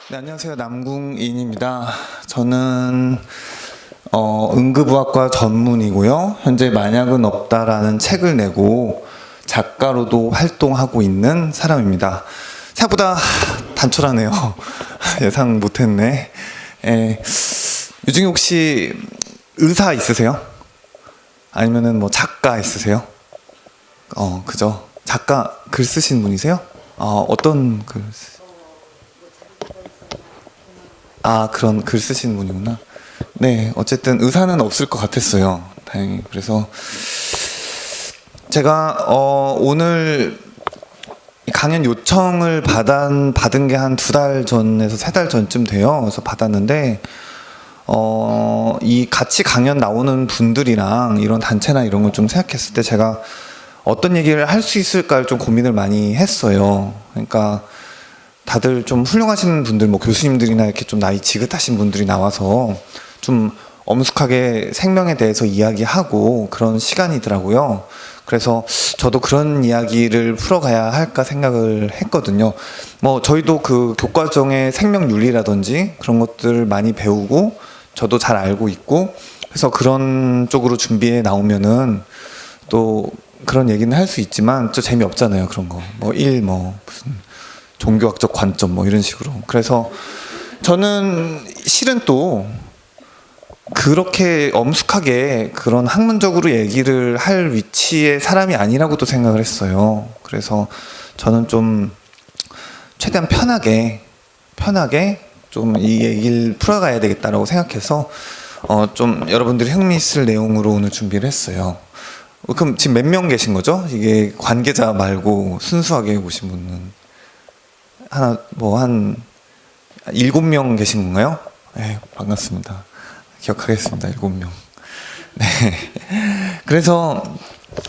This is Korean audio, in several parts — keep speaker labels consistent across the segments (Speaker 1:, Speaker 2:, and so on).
Speaker 1: 네, 안녕하세요. 남궁인입니다. 저는 응급의학과 전문이고요. 현재 만약은 없다라는 책을 내고 작가로도 활동하고 있는 사람입니다. 생각보다 단촐하네요. 예상 못했네. 이 중에 혹시 의사 있으세요? 아니면은 뭐 작가 있으세요? 그죠? 작가 글 쓰신 분이세요? 어떤 글 쓰세요? 그런 글 쓰시는 분이구나. 네, 어쨌든 의사는 없을 것 같았어요. 다행히. 그래서 제가 오늘 강연 요청을 받은 게 한 2달 전에서 3달 전쯤 돼요. 그래서 받았는데 이 같이 강연 나오는 분들이랑 이런 단체나 이런 걸 좀 생각했을 때 제가 어떤 얘기를 할 수 있을까를 좀 고민을 많이 했어요. 그러니까 다들 좀 훌륭하신 분들, 뭐 교수님들이나 이렇게 좀 나이 지긋하신 분들이 나와서 좀 엄숙하게 생명에 대해서 이야기하고 그런 시간이더라고요. 그래서 저도 그런 이야기를 풀어가야 할까 생각을 했거든요. 뭐 저희도 그 교과정의 생명윤리라든지 그런 것들 많이 배우고 저도 잘 알고 있고, 그래서 그런 쪽으로 준비해 나오면은 또 그런 얘기는 할 수 있지만 좀 재미없잖아요. 그런 거 무슨 종교학적 관점 뭐 이런 식으로. 그래서 저는 실은 또 그렇게 엄숙하게 그런 학문적으로 얘기를 할 위치의 사람이 아니라고도 생각을 했어요. 그래서 저는 좀 최대한 편하게 좀 이 얘기를 풀어가야 되겠다라고 생각해서 좀 여러분들이 흥미있을 내용으로 오늘 준비를 했어요. 그럼 지금 몇 명 계신 거죠? 이게 관계자 말고 순수하게 오신 분은 한 7명 계신 건가요? 네, 반갑습니다. 기억하겠습니다. 7명. 네. 그래서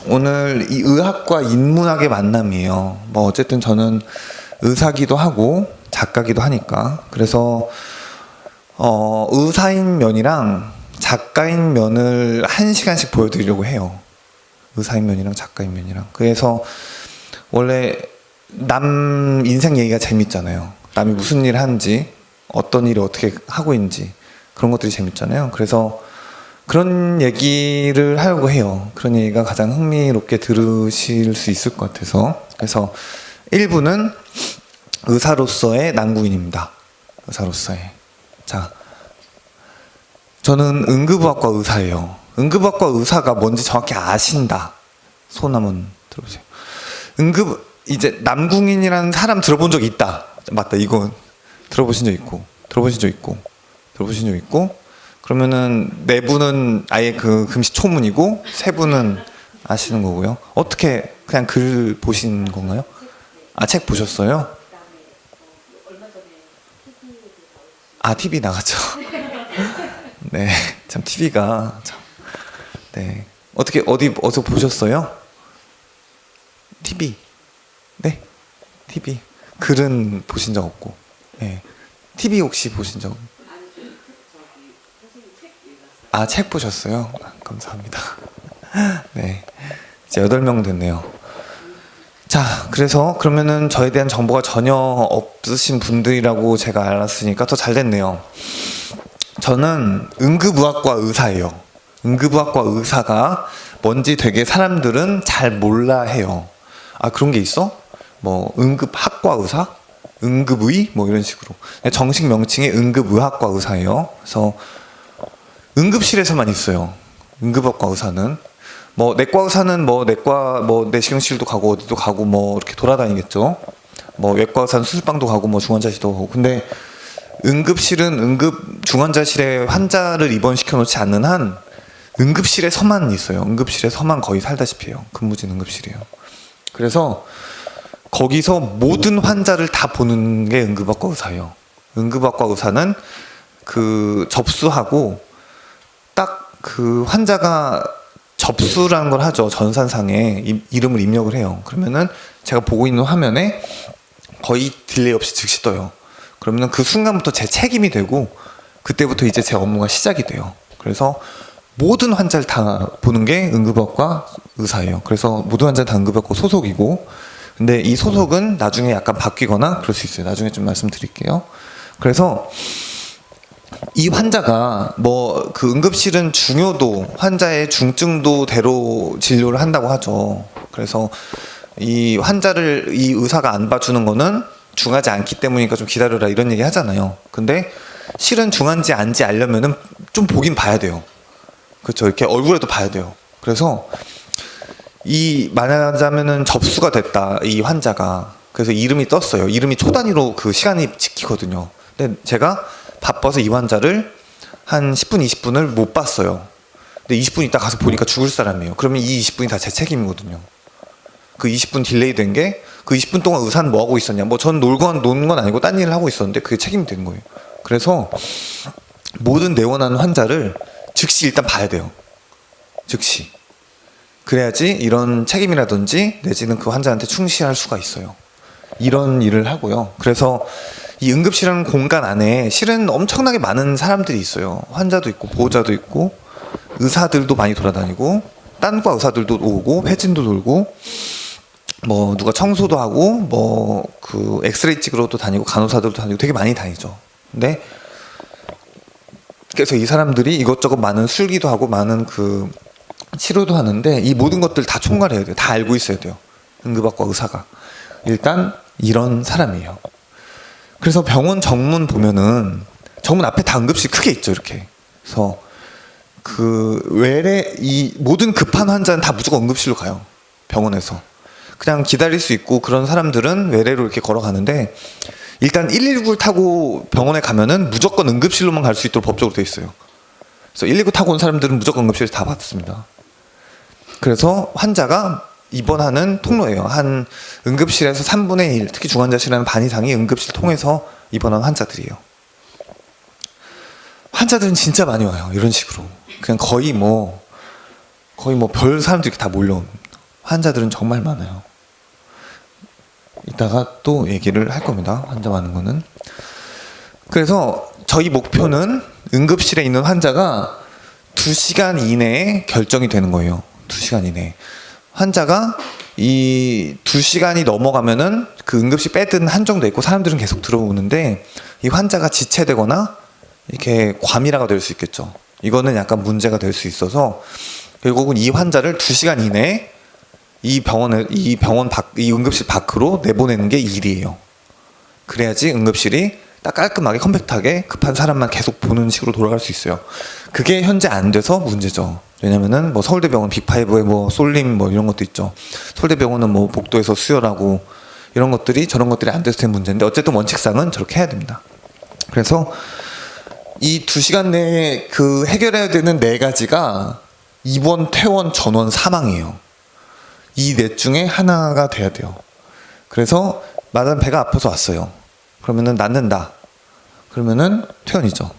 Speaker 1: 오늘 이 의학과 인문학의 만남이에요. 뭐 어쨌든 저는 의사기도 하고 작가기도 하니까. 그래서 의사인 면이랑 작가인 면을 1시간씩 보여드리려고 해요. 의사인 면이랑 작가인 면이랑. 그래서 원래 남 인생 얘기가 재밌잖아요. 남이 무슨 일을 하는지, 어떤 일을 어떻게 하고 있는지, 그런 것들이 재밌잖아요. 그래서 그런 얘기를 하려고 해요. 그런 얘기가 가장 흥미롭게 들으실 수 있을 것 같아서. 그래서 1부는 의사로서의 남궁인입니다. 의사로서의. 자, 저는 응급의학과 의사예요. 응급의학과 의사가 뭔지 정확히 아신다. 손 한번 들어보세요. 이제 남궁인이라는 사람 들어본 적 있다. 맞다. 이거 들어보신 적 있고 그러면은 4분은 아예 그 금시초문이고 3분은 아시는 거고요. 어떻게 그냥 글 보신 건가요? 책 보셨어요? TV 나갔죠. 네, 참 TV가 참. 네, 어디서 보셨어요? TV. 네, TV. 글은 보신 적 없고. 네. TV 혹시 보신 적? 책 보셨어요? 감사합니다. 네. 이제 8명 됐네요. 자, 그러면은 저에 대한 정보가 전혀 없으신 분들이라고 제가 알았으니까 더 잘 됐네요. 저는 응급의학과 의사예요. 응급의학과 의사가 뭔지 되게 사람들은 잘 몰라 해요. 그런 게 있어? 뭐 응급학과 의사? 응급의? 뭐 이런 식으로. 정식 명칭이 응급의학과 의사예요. 그래서 응급실에서만 있어요. 응급학과 의사는. 뭐 내과 의사는 내시경실도 가고 어디도 가고 뭐 이렇게 돌아다니겠죠. 뭐 외과 의사는 수술방도 가고 뭐 중환자실도 가고. 근데 응급실은 중환자실에 환자를 입원시켜 놓지 않는 한 응급실에서만 있어요. 응급실에서만 거의 살다시피 해요. 근무진 응급실이에요. 그래서 거기서 모든 환자를 다 보는 게 응급학과 의사예요. 응급학과 의사는 접수하고 딱 그 환자가 접수라는 걸 하죠. 전산상에 이름을 입력을 해요. 그러면은 제가 보고 있는 화면에 거의 딜레이 없이 즉시 떠요. 그러면은 그 순간부터 제 책임이 되고 그때부터 이제 제 업무가 시작이 돼요. 그래서 모든 환자를 다 보는 게 응급학과 의사예요. 그래서 모든 환자는 다 응급학과 소속이고, 근데 이 소속은 나중에 약간 바뀌거나 그럴 수 있어요. 나중에 좀 말씀드릴게요. 그래서 이 환자가 뭐 그 응급실은 중요도, 환자의 중증도대로 진료를 한다고 하죠. 그래서 이 환자를 이 의사가 안 봐주는 거는 중하지 않기 때문이니까 좀 기다려라 이런 얘기 하잖아요. 근데 실은 중한지 안지 알려면은 좀 보긴 봐야 돼요. 그렇죠. 이렇게 얼굴에도 봐야 돼요. 그래서 이 말하자면은 접수가 됐다, 이 환자가. 그래서 이름이 떴어요. 이름이 초 단위로 그 시간이 찍히거든요. 근데 제가 바빠서 이 환자를 한 10분, 20분을 못 봤어요. 근데 20분 있다 가서 보니까 죽을 사람이에요. 그러면 이 20분이 다 제 책임이거든요. 그 20분 딜레이 된 게, 그 20분 동안 의사는 뭐 하고 있었냐. 뭐 전 노는 건 아니고 딴 일을 하고 있었는데 그게 책임이 된 거예요. 그래서 모든 내원하는 환자를 즉시 일단 봐야 돼요. 즉시. 그래야지 이런 책임이라든지 내지는 그 환자한테 충실할 수가 있어요. 이런 일을 하고요. 그래서 이 응급실이라는 공간 안에 실은 엄청나게 많은 사람들이 있어요. 환자도 있고 보호자도 있고 의사들도 많이 돌아다니고 딴과 의사들도 오고 회진도 돌고 뭐 누가 청소도 하고 뭐 그 엑스레이 찍으러도 다니고 간호사들도 다니고 되게 많이 다니죠. 근데 그래서 이 사람들이 이것저것 많은 술기도 하고 많은 그 치료도 하는데 이 모든 것들 다 총괄해야 돼요. 다 알고 있어야 돼요. 응급학과 의사가. 일단 이런 사람이에요. 그래서 병원 정문 보면은 정문 앞에 다 응급실 크게 있죠, 이렇게. 그래서 그 외래 이 모든 급한 환자는 다 무조건 응급실로 가요. 병원에서. 그냥 기다릴 수 있고 그런 사람들은 외래로 이렇게 걸어가는데 일단 119를 타고 병원에 가면은 무조건 응급실로만 갈 수 있도록 법적으로 돼 있어요. 그래서 119 타고 온 사람들은 무조건 응급실에서 다 받습니다. 그래서 환자가 입원하는 통로예요. 한 응급실에서 3분의 1, 특히 중환자실에는 반 이상이 응급실 통해서 입원한 환자들이에요. 환자들은 진짜 많이 와요. 이런 식으로. 그냥 거의 뭐 별 사람들이 다 몰려옵니다. 환자들은 정말 많아요. 이따가 또 얘기를 할 겁니다. 환자 많은 거는. 그래서 저희 목표는 응급실에 있는 환자가 2시간 이내에 결정이 되는 거예요. 2시간 이내에. 환자가 이 2시간이 넘어가면은 그 응급실 배드는 한정돼 있고 사람들은 계속 들어오는데 이 환자가 지체되거나 이렇게 과밀화가 될 수 있겠죠. 이거는 약간 문제가 될 수 있어서 결국은 이 환자를 2시간 이내에 이 응급실 밖으로 내보내는 게 일이에요. 그래야지 응급실이 딱 깔끔하게 컴팩트하게 급한 사람만 계속 보는 식으로 돌아갈 수 있어요. 그게 현재 안 돼서 문제죠. 왜냐면은 뭐 서울대병원 빅5에 뭐 쏠림 뭐 이런 것도 있죠. 서울대병원은 뭐 복도에서 수혈하고 이런 것들이 저런 것들이 안 돼서 된 문제인데 어쨌든 원칙상은 저렇게 해야 됩니다. 그래서 이 2시간 내에 그 해결해야 되는 4가지가 입원, 퇴원, 전원, 사망이에요. 이 넷 중에 하나가 돼야 돼요. 그래서 마담 배가 아파서 왔어요. 그러면은 낫는다. 그러면은 퇴원이죠.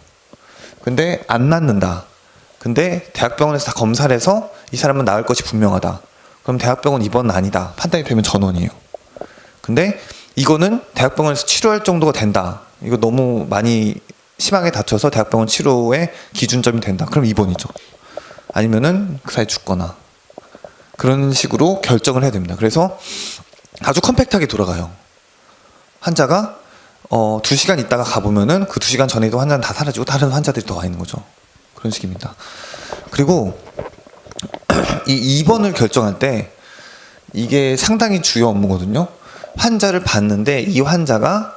Speaker 1: 근데 안 낫는다. 근데 대학병원에서 다 검사를 해서 이 사람은 나을 것이 분명하다. 그럼 대학병원 입원은 아니다. 판단이 되면 전원이에요. 근데 이거는 대학병원에서 치료할 정도가 된다. 이거 너무 많이 심하게 다쳐서 대학병원 치료의 기준점이 된다. 그럼 입원이죠. 아니면은 그 사이 죽거나 그런 식으로 결정을 해야 됩니다. 그래서 아주 컴팩트하게 돌아가요. 환자가 2시간 있다가 가보면은 그 2시간 전에도 환자는 다 사라지고 다른 환자들이 더 와 있는 거죠. 그런 식입니다. 그리고 이 입원을 결정할 때 이게 상당히 주요 업무거든요. 환자를 봤는데 이 환자가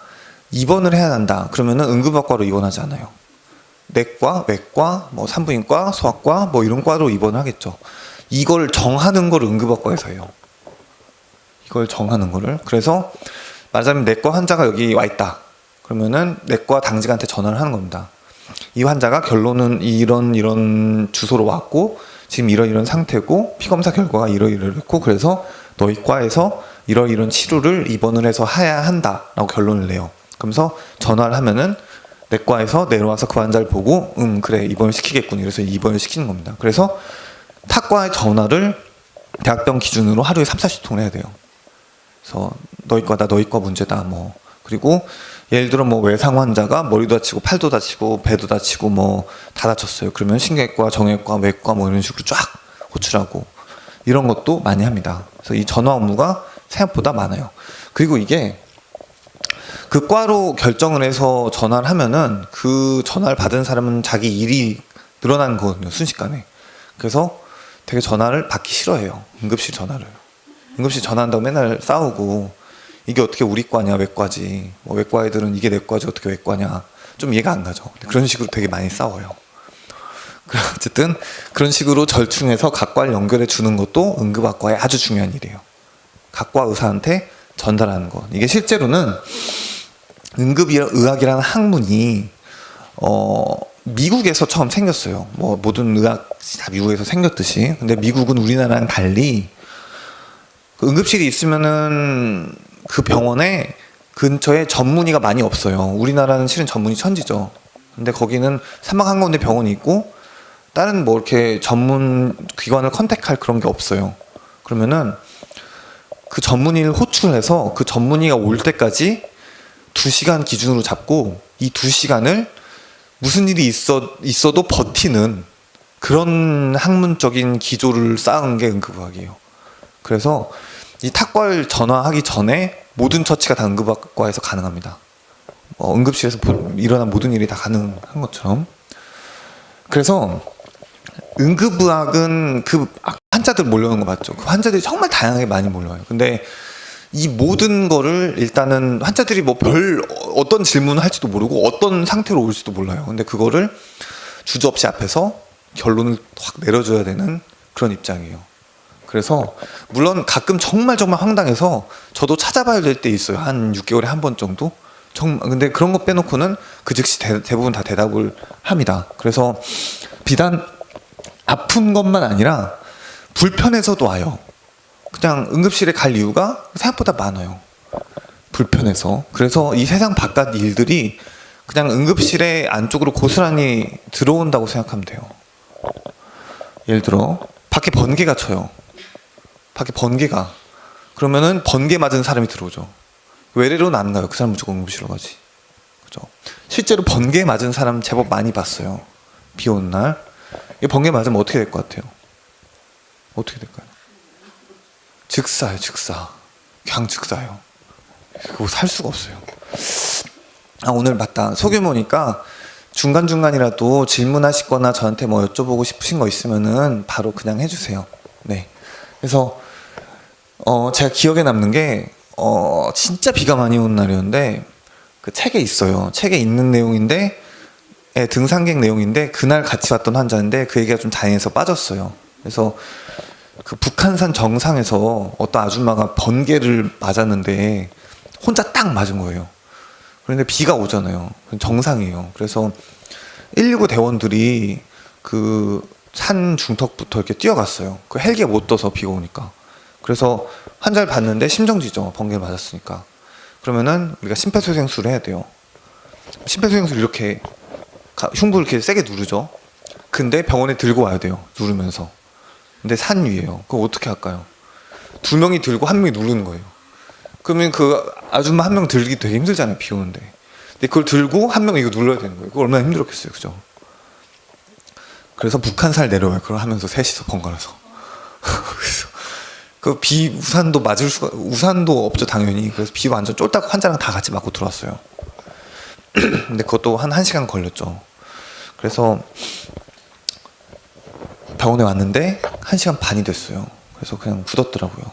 Speaker 1: 입원을 해야 한다. 그러면은 응급학과로 입원하지 않아요. 내과, 외과, 뭐 산부인과, 소아과 뭐 이런 과로 입원을 하겠죠. 이걸 정하는 걸 응급학과에서 해요. 이걸 정하는 거를. 그래서 말하자면 내과 환자가 여기 와 있다. 그러면은 내과 당직한테 전화를 하는 겁니다. 이 환자가 결론은 이런 주소로 왔고 지금 이런 상태고 피검사 결과가 이러이러했고 그래서 너희 과에서 이런 치료를 입원을 해서 해야 한다라고 결론을 내요. 그러면서 전화를 하면은 내과에서 내려와서 그 환자를 보고 그래 입원을 시키겠군 이래서 입원을 시키는 겁니다. 그래서 타과의 전화를 대학병 기준으로 하루에 3-40통을 해야 돼요. 그래서 너희 과다 너희 과 문제다 뭐 그리고 예를 들어 뭐 외상 환자가 머리도 다치고 팔도 다치고 배도 다치고 뭐 다 다쳤어요. 그러면 신경외과, 정형외과, 외과 뭐 이런 식으로 쫙 호출하고 이런 것도 많이 합니다. 그래서 이 전화 업무가 생각보다 많아요. 그리고 이게 그 과로 결정을 해서 전화를 하면은 그 전화를 받은 사람은 자기 일이 늘어나는 거거든요, 순식간에. 그래서 되게 전화를 받기 싫어해요, 응급실 전화를. 응급실 전화한다고 맨날 싸우고, 이게 어떻게 우리 과냐, 외과지. 뭐 외과 애들은 이게 내 과지 어떻게 외과냐. 좀 이해가 안 가죠. 그런 식으로 되게 많이 싸워요. 어쨌든 그런 식으로 절충해서 각 과를 연결해 주는 것도 응급학과의 아주 중요한 일이에요. 각과 의사한테 전달하는 것. 이게 실제로는 응급의학이라는 학문이 미국에서 처음 생겼어요. 뭐 모든 의학이 다 미국에서 생겼듯이. 근데 미국은 우리나라랑 달리 그 응급실이 있으면은 그 병원에 근처에 전문의가 많이 없어요. 우리나라는 실은 전문의 천지죠. 근데 거기는 사막 한가운데 병원이 있고 다른 뭐 이렇게 전문 기관을 컨택할 그런 게 없어요. 그러면은 그 전문의를 호출해서 그 전문의가 올 때까지 2시간 기준으로 잡고 이 2시간을 무슨 일이 있어도 버티는 그런 학문적인 기조를 쌓은 게 응급의학이에요. 그래서 이 탁과를 전화하기 전에 모든 처치가 다 응급학과에서 가능합니다. 응급실에서 일어난 모든 일이 다 가능한 것처럼. 그래서 응급의학은 그 환자들 몰려오는 거 맞죠? 그 환자들이 정말 다양하게 많이 몰려와요. 근데 이 모든 거를 일단은 환자들이 뭐 별 어떤 질문을 할지도 모르고 어떤 상태로 올지도 몰라요. 근데 그거를 주저없이 앞에서 결론을 확 내려줘야 되는 그런 입장이에요. 그래서 물론 가끔 정말 황당해서 저도 찾아봐야 될 때 있어요. 한 6개월에 한 번 정도? 근데 그런 거 빼놓고는 그 즉시 대부분 다 대답을 합니다. 그래서 비단 아픈 것만 아니라 불편해서도 와요. 그냥 응급실에 갈 이유가 생각보다 많아요. 불편해서. 그래서 이 세상 바깥 일들이 그냥 응급실의 안쪽으로 고스란히 들어온다고 생각하면 돼요. 예를 들어 밖에 번개가 쳐요. 밖에 번개가. 그러면은 번개 맞은 사람이 들어오죠. 외래로는 안 가요. 그 사람 무조건 응급실로 가지. 그죠? 실제로 번개 맞은 사람 제법 많이 봤어요. 비 오는 날. 이 번개 맞으면 어떻게 될 것 같아요? 어떻게 될까요? 즉사요, 즉사. 그냥 즉사요. 그거 살 수가 없어요. 오늘 맞다. 소규모니까 중간중간이라도 질문하시거나 저한테 뭐 여쭤보고 싶으신 거 있으면은 바로 그냥 해주세요. 네. 그래서, 제가 기억에 남는 게, 진짜 비가 많이 오는 날이었는데, 그 책에 있어요. 책에 있는 내용인데, 등산객 내용인데, 그날 같이 왔던 환자인데, 그 얘기가 좀 다행해서 빠졌어요. 그래서, 그 북한산 정상에서 어떤 아줌마가 번개를 맞았는데, 혼자 딱 맞은 거예요. 그런데 비가 오잖아요. 정상이에요. 그래서 119 대원들이 그 산 중턱부터 이렇게 뛰어갔어요. 그 헬기에 못 떠서 비가 오니까. 그래서 환자를 봤는데 심정지죠. 번개를 맞았으니까. 그러면은 우리가 심폐소생술을 해야 돼요. 심폐소생술 이렇게 흉부를 이렇게 세게 누르죠. 근데 병원에 들고 와야 돼요. 누르면서. 근데 산 위에요. 그거 어떻게 할까요? 2명이 들고 1명이 누르는 거예요. 그러면 그 아줌마 1명 들기 되게 힘들잖아요. 비 오는데. 근데 그걸 들고 1명이 이거 눌러야 되는 거예요. 그거 얼마나 힘들었겠어요. 그죠? 그래서 북한살 내려와요. 그걸 하면서 셋이서 번갈아서. 그래서 그 비 우산도 맞을 수가, 우산도 없죠. 당연히. 그래서 비 완전 쫄딱 환자랑 다 같이 맞고 들어왔어요. 근데 그것도 한 1시간 걸렸죠. 그래서 병원에 왔는데 1시간 반이 됐어요. 그래서 그냥 굳었더라고요.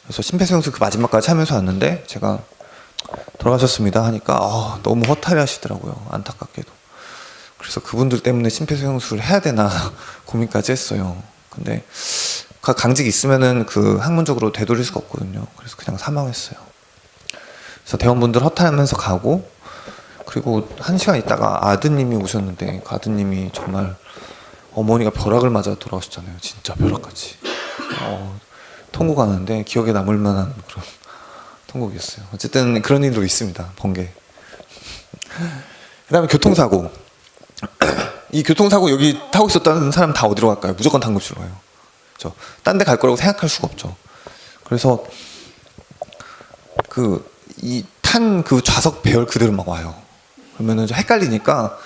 Speaker 1: 그래서 심폐소생술 그 마지막까지 하면서 왔는데 제가 돌아가셨습니다 하니까 너무 허탈해 하시더라고요. 안타깝게도. 그래서 그분들 때문에 심폐소생술을 해야 되나 고민까지 했어요. 근데 강직이 있으면은 그 학문적으로 되돌릴 수가 없거든요. 그래서 그냥 사망했어요. 그래서 대원분들 허탈하면서 가고, 그리고 1시간 있다가 아드님이 오셨는데 그 아드님이 정말 어머니가 벼락을 맞아 돌아가셨잖아요. 진짜 벼락같이. 통곡 하는데 기억에 남을 만한 그런 통곡이었어요. 어쨌든 그런 일도 있습니다. 번개. 그 다음에 교통사고. 이 교통사고 여기 타고 있었다는 사람 다 어디로 갈까요? 무조건 당급실로 가요. 그렇죠? 딴 데 갈 거라고 생각할 수가 없죠. 그래서 이 탄 그 좌석 배열 그대로 막 와요. 그러면은 좀 헷갈리니까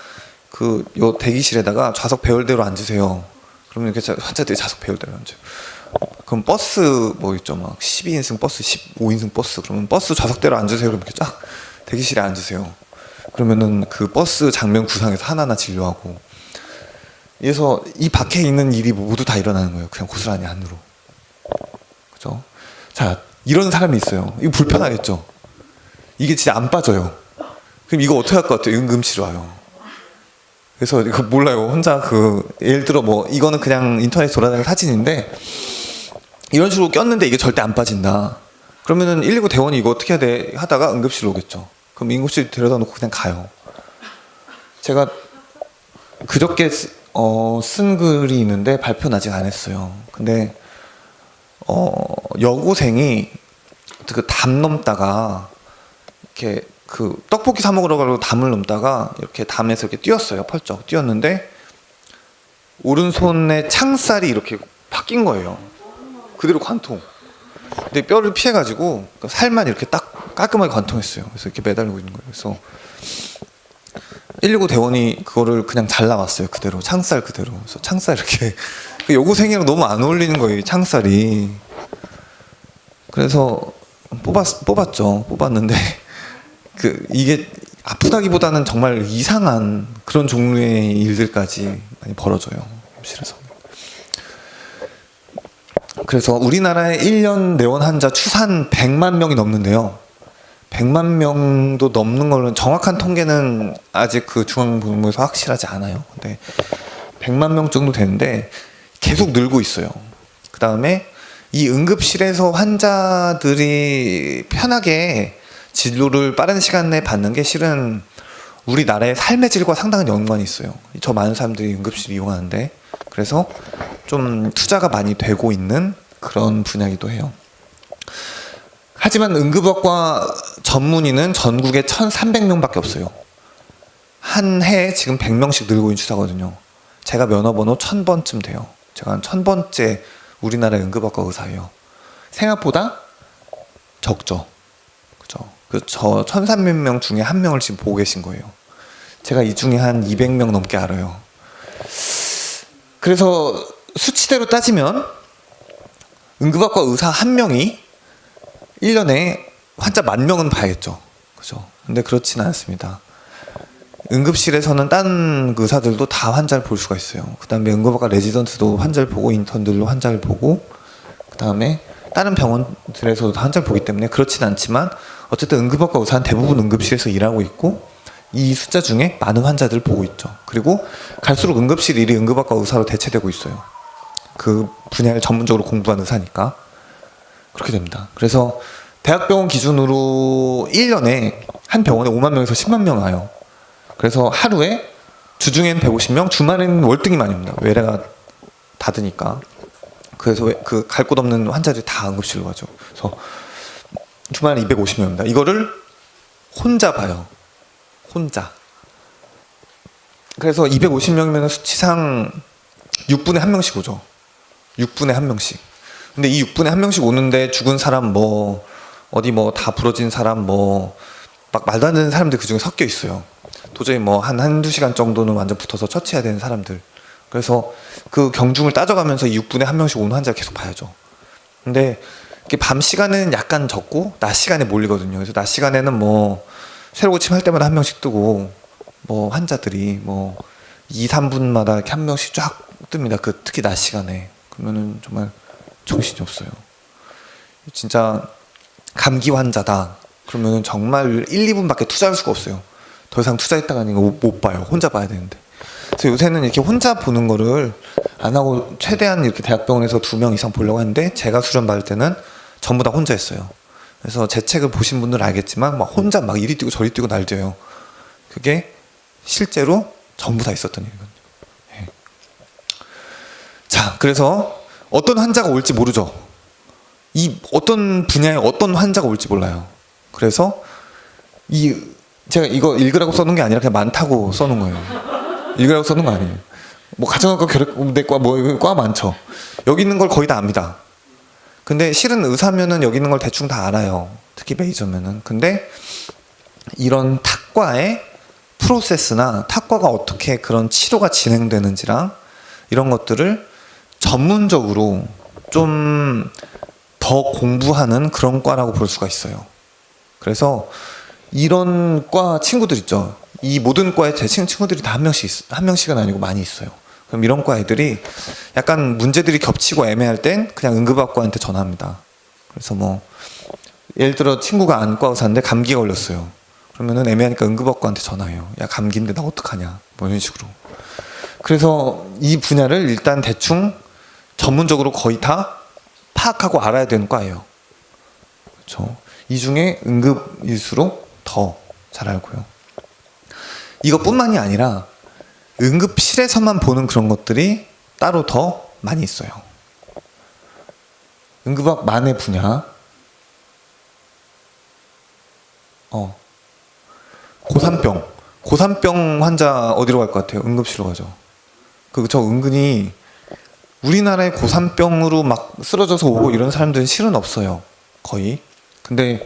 Speaker 1: 요 대기실에다가 좌석 배열대로 앉으세요. 그러면 이렇게 환자들이 좌석 배열대로 앉아요. 그럼 버스 뭐 있죠, 막 12인승 버스, 15인승 버스, 그러면 버스 좌석대로 앉으세요. 그럼 이렇게 쫙 대기실에 앉으세요. 그러면은 그 버스 장면 구상에서 하나하나 진료하고, 그래서 이 밖에 있는 일이 모두 다 일어나는 거예요. 그냥 고스란히 안으로. 그죠? 자, 이런 사람이 있어요. 이거 불편하겠죠? 이게 진짜 안 빠져요. 그럼 이거 어떻게 할 것 같아요? 응급실 와요. 그래서 이거 몰라요. 혼자 예를 들어 이거는 그냥 인터넷 돌아다니는 사진인데, 이런 식으로 꼈는데 이게 절대 안 빠진다. 그러면은 119 대원이 이거 어떻게 해야 돼? 하다가 응급실로 오겠죠. 그럼 응급실 데려다 놓고 그냥 가요. 제가 그저께 쓴 글이 있는데 발표는 아직 안 했어요. 근데 여고생이 그 담 넘다가 이렇게 떡볶이 사 먹으러 가려고 담을 넘다가 이렇게 담에서 이렇게 뛰었어요. 펄쩍 뛰었는데 오른손에 창살이 이렇게 바뀐 거예요. 그대로 관통. 근데 뼈를 피해가지고 살만 이렇게 딱 깔끔하게 관통했어요. 그래서 이렇게 매달리고 있는 거예요. 그래서 119 대원이 그거를 그냥 잘라왔어요. 그대로 창살 그대로. 그래서 창살 이렇게 여고생이랑 너무 안 어울리는 거예요. 창살이. 그래서 뽑았죠. 뽑았는데 이게 아프다기보다는 정말 이상한 그런 종류의 일들까지 많이 벌어져요. 실에서. 그래서 우리나라의 1년 내원 환자 추산 100만 명이 넘는데요. 100만 명도 넘는 걸로는 정확한 통계는 아직 중앙보건부에서 확실하지 않아요. 근데 100만 명 정도 되는데 계속 늘고 있어요. 그 다음에 이 응급실에서 환자들이 편하게 진료를 빠른 시간 내에 받는 게 실은 우리나라의 삶의 질과 상당한 연관이 있어요. 저 많은 사람들이 응급실 이용하는데, 그래서 좀 투자가 많이 되고 있는 그런 분야이기도 해요. 하지만 응급학과 전문의는 전국에 1,300명밖에 없어요. 한 해에 지금 100명씩 늘고 있는 추세거든요. 제가 면허번호 1000번쯤 돼요. 제가 한 1000번째 우리나라 응급학과 의사예요. 생각보다 적죠. 그죠? 저 1,300명 중에 한 명을 지금 보고 계신 거예요. 제가 이 중에 한 200명 넘게 알아요. 그래서 수치대로 따지면 응급학과 의사 한 명이 1년에 환자 10,000명은 봐야겠죠. 그죠? 근데 그렇지는 않습니다. 응급실에서는 다른 의사들도 다 환자를 볼 수가 있어요. 그 다음에 응급학과 레지던트도 환자를 보고, 인턴들도 환자를 보고, 그 다음에 다른 병원들에서도 환자를 보기 때문에 그렇지는 않지만, 어쨌든 응급학과 의사는 대부분 응급실에서 일하고 있고, 이 숫자 중에 많은 환자들을 보고 있죠. 그리고 갈수록 응급실 일이 응급학과 의사로 대체되고 있어요. 그 분야를 전문적으로 공부한 의사니까. 그렇게 됩니다. 그래서 대학병원 기준으로 1년에 한 병원에 5만 명에서 10만 명 와요. 그래서 하루에 주중엔 150명, 주말에는 월등히 많이 옵니다. 외래가 닫으니까. 그래서 갈 곳 없는 환자들이 다 응급실로 가죠. 그래서 주말에 250명입니다. 이거를 혼자 봐요. 혼자. 그래서 250명이면 수치상 6분에 1명씩 오죠. 6분에 1명씩. 근데 이 6분에 1명씩 오는데 죽은 사람 어디 다 부러진 사람 막 말도 안 되는 사람들 그 중에 섞여 있어요. 도저히 한두 시간 정도는 완전 붙어서 처치해야 되는 사람들. 그래서 그 경중을 따져가면서 이 6분에 1명씩 오는 환자를 계속 봐야죠. 근데 이게 밤 시간에는 약간 적고 낮 시간에 몰리거든요. 그래서 낮 시간에는 새로 고침할 때마다 1명씩 뜨고 환자들이 2, 3분마다 이렇게 1명씩 쫙 뜹니다. 특히 낮 시간에. 그러면은 정말 정신이 없어요. 진짜 감기 환자다. 그러면은 정말 1, 2분밖에 투자할 수가 없어요. 더 이상 투자했다가 아니면 못 봐요. 혼자 봐야 되는데. 그래서 요새는 이렇게 혼자 보는 거를 안 하고 최대한 이렇게 대학병원에서 2명 이상 보려고 하는데, 제가 수련 받을 때는 전부 다 혼자 했어요. 그래서 제 책을 보신 분들은 알겠지만 혼자 이리 뛰고 저리 뛰고 날뛰어요. 그게 실제로 전부 다 있었던 일이거든요. 네. 자, 그래서 어떤 환자가 올지 모르죠. 어떤 분야에 어떤 환자가 올지 몰라요. 그래서 제가 이거 읽으라고 써놓은 게 아니라 그냥 많다고 써놓은 거예요. 읽으라고 써놓은 거 아니에요. 가정학과, 결핵내과 과 많죠. 여기 있는 걸 거의 다 압니다. 근데 실은 의사면은 여기 있는 걸 대충 다 알아요. 특히 메이저면은. 근데 이런 탁과의 프로세스나 탁과가 어떻게 그런 치료가 진행되는지랑 이런 것들을 전문적으로 좀 더 공부하는 그런 과라고 볼 수가 있어요. 그래서 이런 과 친구들 있죠. 이 모든 과에 제 친구들이 다 한 명씩은 아니고 많이 있어요. 그럼 이런 과 애들이 약간 문제들이 겹치고 애매할 땐 그냥 응급학과한테 전화합니다. 그래서 뭐 예를 들어 친구가 안과 의사인데 감기가 걸렸어요. 그러면은 애매하니까 응급학과한테 전화해요. 야, 감기인데 나 어떡하냐, 뭐 이런 식으로. 그래서 이 분야를 일단 대충 전문적으로 거의 다 파악하고 알아야 되는 과예요. 그렇죠. 이 중에 응급일수록 더 잘 알고요. 이것뿐만이 아니라 응급실에서만 보는 그런 것들이 따로 더 많이 있어요. 응급학만의 분야. 고산병. 고산병 환자 어디로 갈 것 같아요? 응급실로 가죠. 저 은근히 우리나라에 고산병으로 막 쓰러져서 오고 이런 사람들은 실은 없어요. 거의. 근데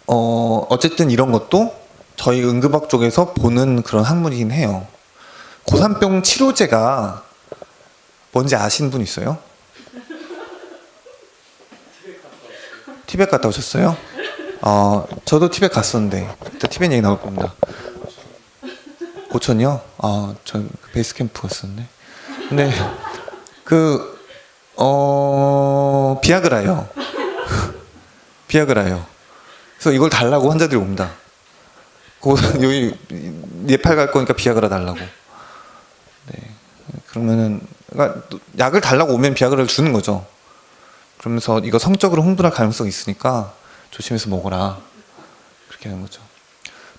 Speaker 1: 어쨌든 이런 것도 저희 응급학 쪽에서 보는 그런 학문이긴 해요. 고산병 치료제가 뭔지 아시는 분 있어요? 티벳 갔다 오셨어요? 저도 티벳 갔었는데 이따 티벳 얘기 나올 겁니다. 고천이요? 저 베이스 캠프 갔었는데. 근데 비아그라요. 비아그라요. 그래서 이걸 달라고 환자들이 옵니다. 여기 네팔 갈 거니까 비아그라 달라고. 네. 그러면은 그러니까 약을 달라고 오면 비아그라를 주는 거죠. 그러면서 이거 성적으로 흥분할 가능성이 있으니까 조심해서 먹어라. 그렇게 하는 거죠.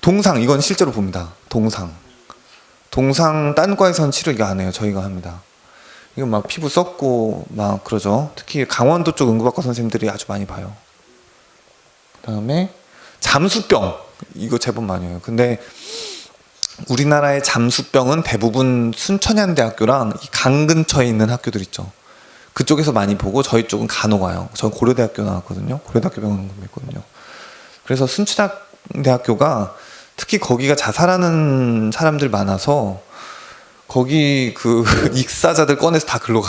Speaker 1: 동상, 이건 실제로 봅니다. 동상 딴 과에서는 치료 이거 안 해요. 저희가 합니다. 이거 막 피부 썩고 막 그러죠. 특히 강원도 쪽 응급학과 선생님들이 아주 많이 봐요. 그 다음에 잠수병, 이거 제법 많이 해요. 근데 우리나라의 잠수병은 대부분 순천향대학교랑 이 강 근처에 있는 학교들 있죠. 그쪽에서 많이 보고 저희 쪽은 간혹 와요. 전 고려대학교 나왔거든요. 고려대학교 병원 근무했거든요. 그래서 순천향대학교가 특히 거기가 자살하는 사람들 많아서 거기 익사자들 꺼내서 다 글로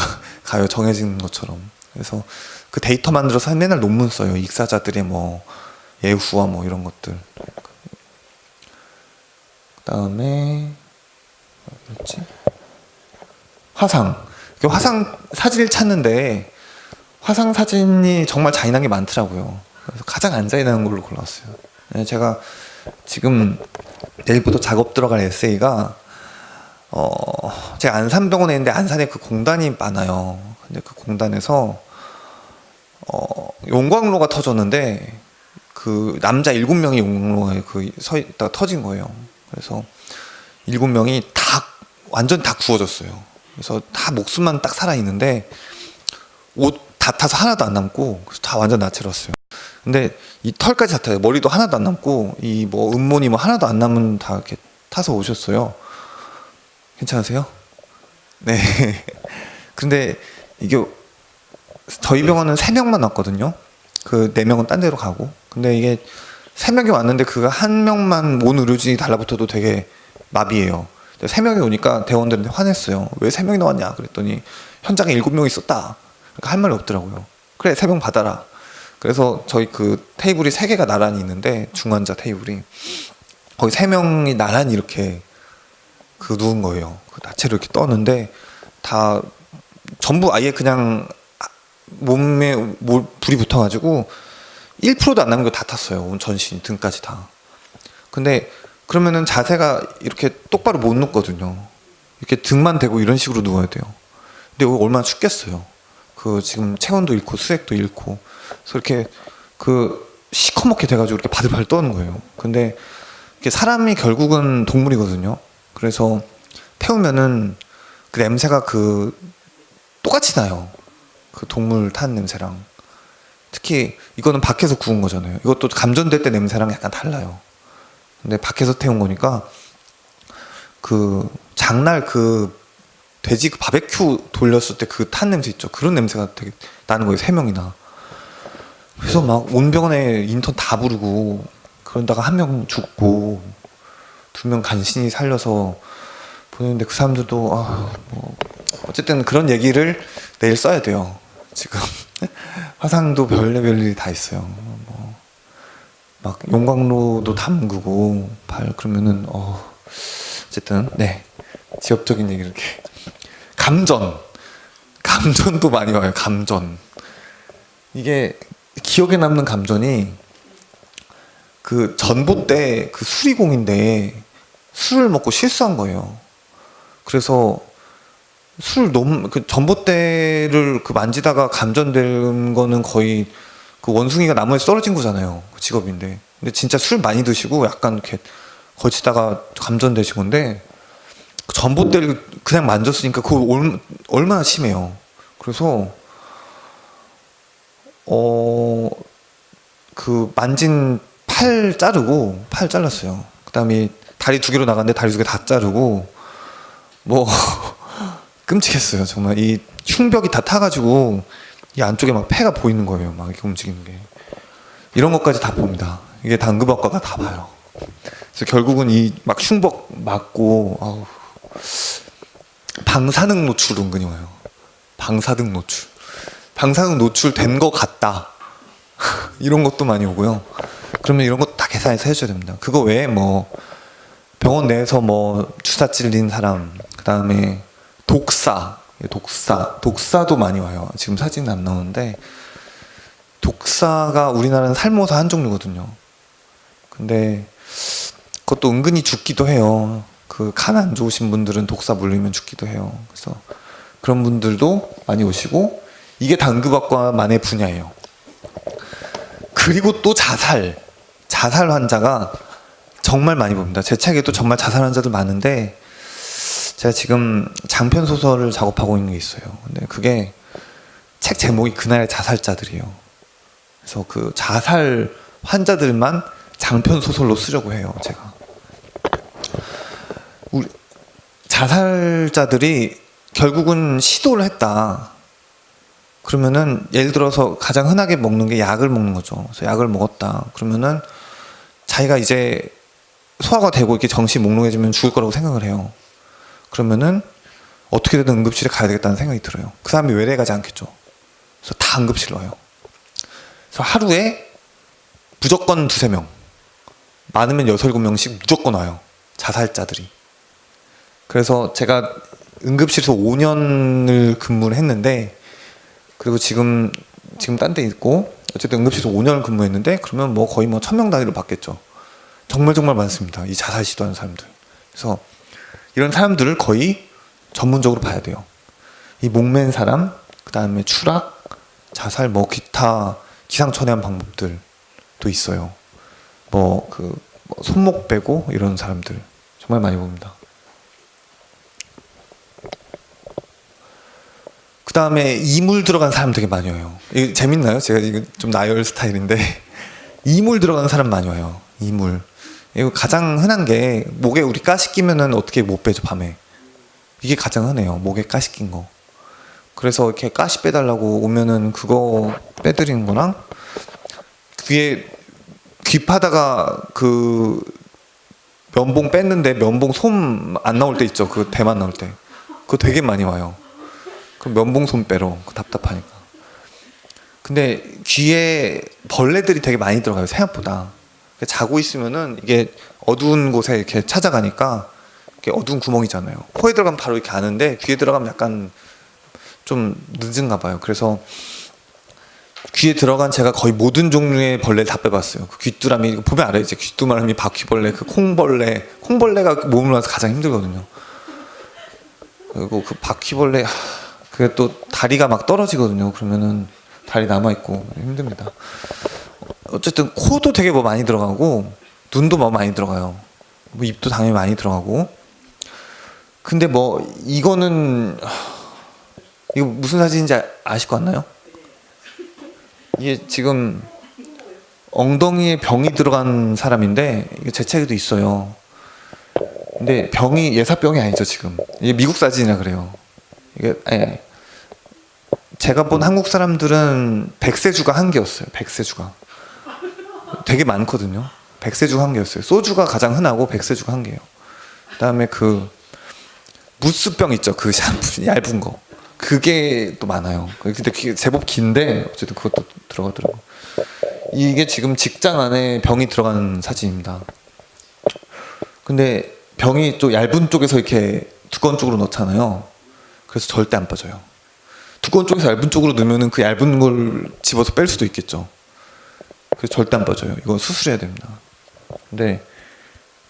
Speaker 1: 가요. 정해진 것처럼. 그래서 그 데이터 만들어서 맨날 논문 써요. 익사자들의 뭐 예후와 뭐 이런 것들. 그다음에 뭐였지? 화상. 화상 사진을 찾는데 화상 사진이 정말 잔인한 게 많더라고요. 그래서 가장 안 잔인한 걸로 골랐어요. 제가 지금 내일부터 작업 들어갈 에세이가 제가 안산병원에 있는데 안산에 그 공단이 많아요. 근데 그 공단에서 용광로가 터졌는데 그 남자 7명이 용광로에 서 있다가 터진 거예요. 그래서 7명이 완전 다 구워졌어요. 그래서 다 목숨만 딱 살아 있는데 옷 다 타서 하나도 안 남고 다 완전 나체로웠어요. 근데 이 털까지 다 타요. 머리도 하나도 안 남고 이 뭐 음모니 뭐 하나도 안 남은 다 이렇게 타서 오셨어요. 괜찮으세요? 네. 근데 이게 저희 병원은 3명만 왔거든요. 그 4명은 딴 데로 가고. 근데 이게 3명이 왔는데 그 1명만 온 의료진이 달라붙어도 되게 마비예요. 3명이 오니까 대원들한테 화냈어요. 왜 3명이 나왔냐 그랬더니 현장에 7명이 있었다. 그러니까 할 말이 없더라고요. 그래 3명 받아라. 그래서 저희 그 테이블이 3개가 나란히 있는데 중환자 테이블이 거기 3명이 나란히 이렇게 누운 거예요. 그 나체로 이렇게 떠는데 다 전부 아예 그냥 몸에 불이 붙어가지고 1%도 안 남은 거 다 탔어요. 온 전신 등까지 다. 근데 그러면은 자세가 이렇게 똑바로 못 눕거든요. 이렇게 등만 대고 이런 식으로 누워야 돼요. 근데 얼마나 춥겠어요. 지금 체온도 잃고 수액도 잃고 그래서 이렇게 시커멓게 돼가지고 이렇게 바들바들 떠는 거예요. 근데 이게 사람이 결국은 동물이거든요. 그래서 태우면은 그 냄새가 똑같이 나요. 그 동물 탄 냄새랑. 특히 이거는 밖에서 구운 거잖아요. 이것도 감전될 때 냄새랑 약간 달라요. 근데 밖에서 태운 거니까 장날 돼지 바베큐 돌렸을 때 탄 냄새 있죠. 그런 냄새가 되게 나는 거예요. 3명이나. 그래서 막 온 병원에 인턴 다 부르고 그러다가 1명 죽고 2명 간신히 살려서 보냈는데 그 사람들도 어쨌든 그런 얘기를 내일 써야 돼요. 지금 화상도 별의별 일이 다 있어요. 막 용광로도 담그고 그러면은 어쨌든 네, 지역적인 얘기 이렇게. 감전도 많이 와요. 감전. 이게 기억에 남는 감전이 그 전봇대 그 수리공인데 술을 먹고 실수한 거예요. 그래서 그 전봇대를 그 만지다가 감전된 거는 거의 그 원숭이가 나무에서 떨어진 거잖아요. 그 직업인데. 근데 진짜 술 많이 드시고 약간 이렇게 거치다가 감전되신 건데, 그 전봇대를 그냥 만졌으니까 그거 얼마나 심해요. 그래서 그 만진 팔 잘랐어요. 그다음에 다리 2개로 나갔는데 다리 2개 다 자르고, 뭐 끔찍했어요. 정말 이 흉벽이 다 타가지고 이 안쪽에 막 폐가 보이는 거예요. 막 이렇게 움직이는 게. 이런 것까지 다 봅니다. 이게 당급학과가 다 봐요. 그래서 결국은 이 막 흉벽 맞고 방사능 노출 은근히 와요. 방사능 노출 된 것 같다. 이런 것도 많이 오고요. 그러면 이런 것도 다 계산해서 해줘야 됩니다. 그거 외에 뭐 병원 내에서 뭐 주사 찔린 사람, 그 다음에 독사도 많이 와요. 지금 사진은 안 나오는데, 독사가 우리나라는 살모사 한 종류거든요. 근데 그것도 은근히 죽기도 해요. 그 간 안 좋으신 분들은 독사 물리면 죽기도 해요. 그래서 그런 분들도 많이 오시고, 이게 당급학과만의 분야예요. 그리고 또 자살 환자가 정말 많이 봅니다. 제 책에도 정말 자살 환자들 많은데, 제가 지금 장편 소설을 작업하고 있는 게 있어요. 근데 그게 책 제목이 그날의 자살자들이에요. 그래서 그 자살 환자들만 장편 소설로 쓰려고 해요, 제가. 우리 자살자들이 결국은 시도를 했다. 그러면은 예를 들어서 가장 흔하게 먹는 게 약을 먹는 거죠. 그래서 약을 먹었다. 그러면은 자기가 이제 소화가 되고 이렇게 정신이 몽롱해지면 죽을 거라고 생각을 해요. 그러면은 어떻게든 응급실에 가야 되겠다는 생각이 들어요. 그 사람이 외래 가지 않겠죠. 그래서 다 응급실로 와요. 그래서 하루에 무조건 2-3명, 많으면 6-7명씩 무조건 와요. 자살자들이. 그래서 제가 응급실에서 5년을 근무를 했는데, 그리고 지금 딴 데 있고, 어쨌든 응급실에서 5년을 근무했는데, 그러면 뭐 거의 뭐 1000명 단위로 받겠죠. 정말 많습니다. 이 자살 시도하는 사람들. 그래서 이런 사람들을 거의 전문적으로 봐야 돼요. 이 목맨 사람, 그 다음에 추락, 자살, 뭐 기타 기상천외한 방법들도 있어요. 뭐 손목 빼고 이런 사람들 정말 많이 봅니다. 그 다음에 이물 들어간 사람 되게 많이 와요. 이거 재밌나요? 제가 이거 좀 나열 스타일인데 이물 들어간 사람 많이 와요. 이물. 이거 가장 흔한 게, 목에 우리 가시 끼면은 어떻게 못 빼죠, 밤에. 이게 가장 흔해요, 목에 가시 낀 거. 그래서 이렇게 가시 빼달라고 오면은 그거 빼드리는 거랑, 귀 파다가 그 면봉 뺐는데 면봉 솜 안 나올 때 있죠, 그 대만 나올 때. 그거 되게 많이 와요. 그 면봉 솜 빼러, 답답하니까. 근데 귀에 벌레들이 되게 많이 들어가요, 생각보다. 자고 있으면은 이게 어두운 곳에 이렇게 찾아가니까, 이렇게 어두운 구멍이잖아요. 코에 들어가면 바로 이렇게 아는데 귀에 들어가면 약간 좀 늦은가 봐요. 그래서 귀에 들어간 제가 거의 모든 종류의 벌레를 다 빼봤어요. 그 귀뚜라미, 보면 알아요. 이제 귀뚜라미, 바퀴벌레, 그 콩벌레가 몸으로 와서 가장 힘들거든요. 그리고 그 바퀴벌레, 그게 또 다리가 막 떨어지거든요. 그러면은 다리 남아있고 힘듭니다. 어쨌든 코도 되게 뭐 많이 들어가고, 눈도 뭐 많이 들어가요. 뭐 입도 당연히 많이 들어가고. 근데 뭐 이거 무슨 사진인지 아실 것 같나요? 이게 지금 엉덩이에 병이 들어간 사람인데, 이게 제 책에도 있어요. 근데 병이 예사병이 아니죠, 지금. 이게 미국 사진이라 그래요. 이게 제가 본 한국 사람들은 백세주가 한 개였어요. 백세주가 되게 많거든요. 백세주가 한 개였어요. 소주가 가장 흔하고 백세주가 한 개예요. 그다음에 그 무스병 있죠, 그 샴푸 얇은 거, 그게 또 많아요. 근데 제법 긴데 어쨌든 그것도 들어가더라고. 이게 지금 직장 안에 병이 들어간 사진입니다. 근데 병이 좀 얇은 쪽에서 이렇게 두꺼운 쪽으로 넣잖아요. 그래서 절대 안 빠져요. 두꺼운 쪽에서 얇은 쪽으로 넣으면 그 얇은 걸 집어서 뺄 수도 있겠죠. 그래서 절대 안 빠져요. 이거 수술해야 됩니다. 근데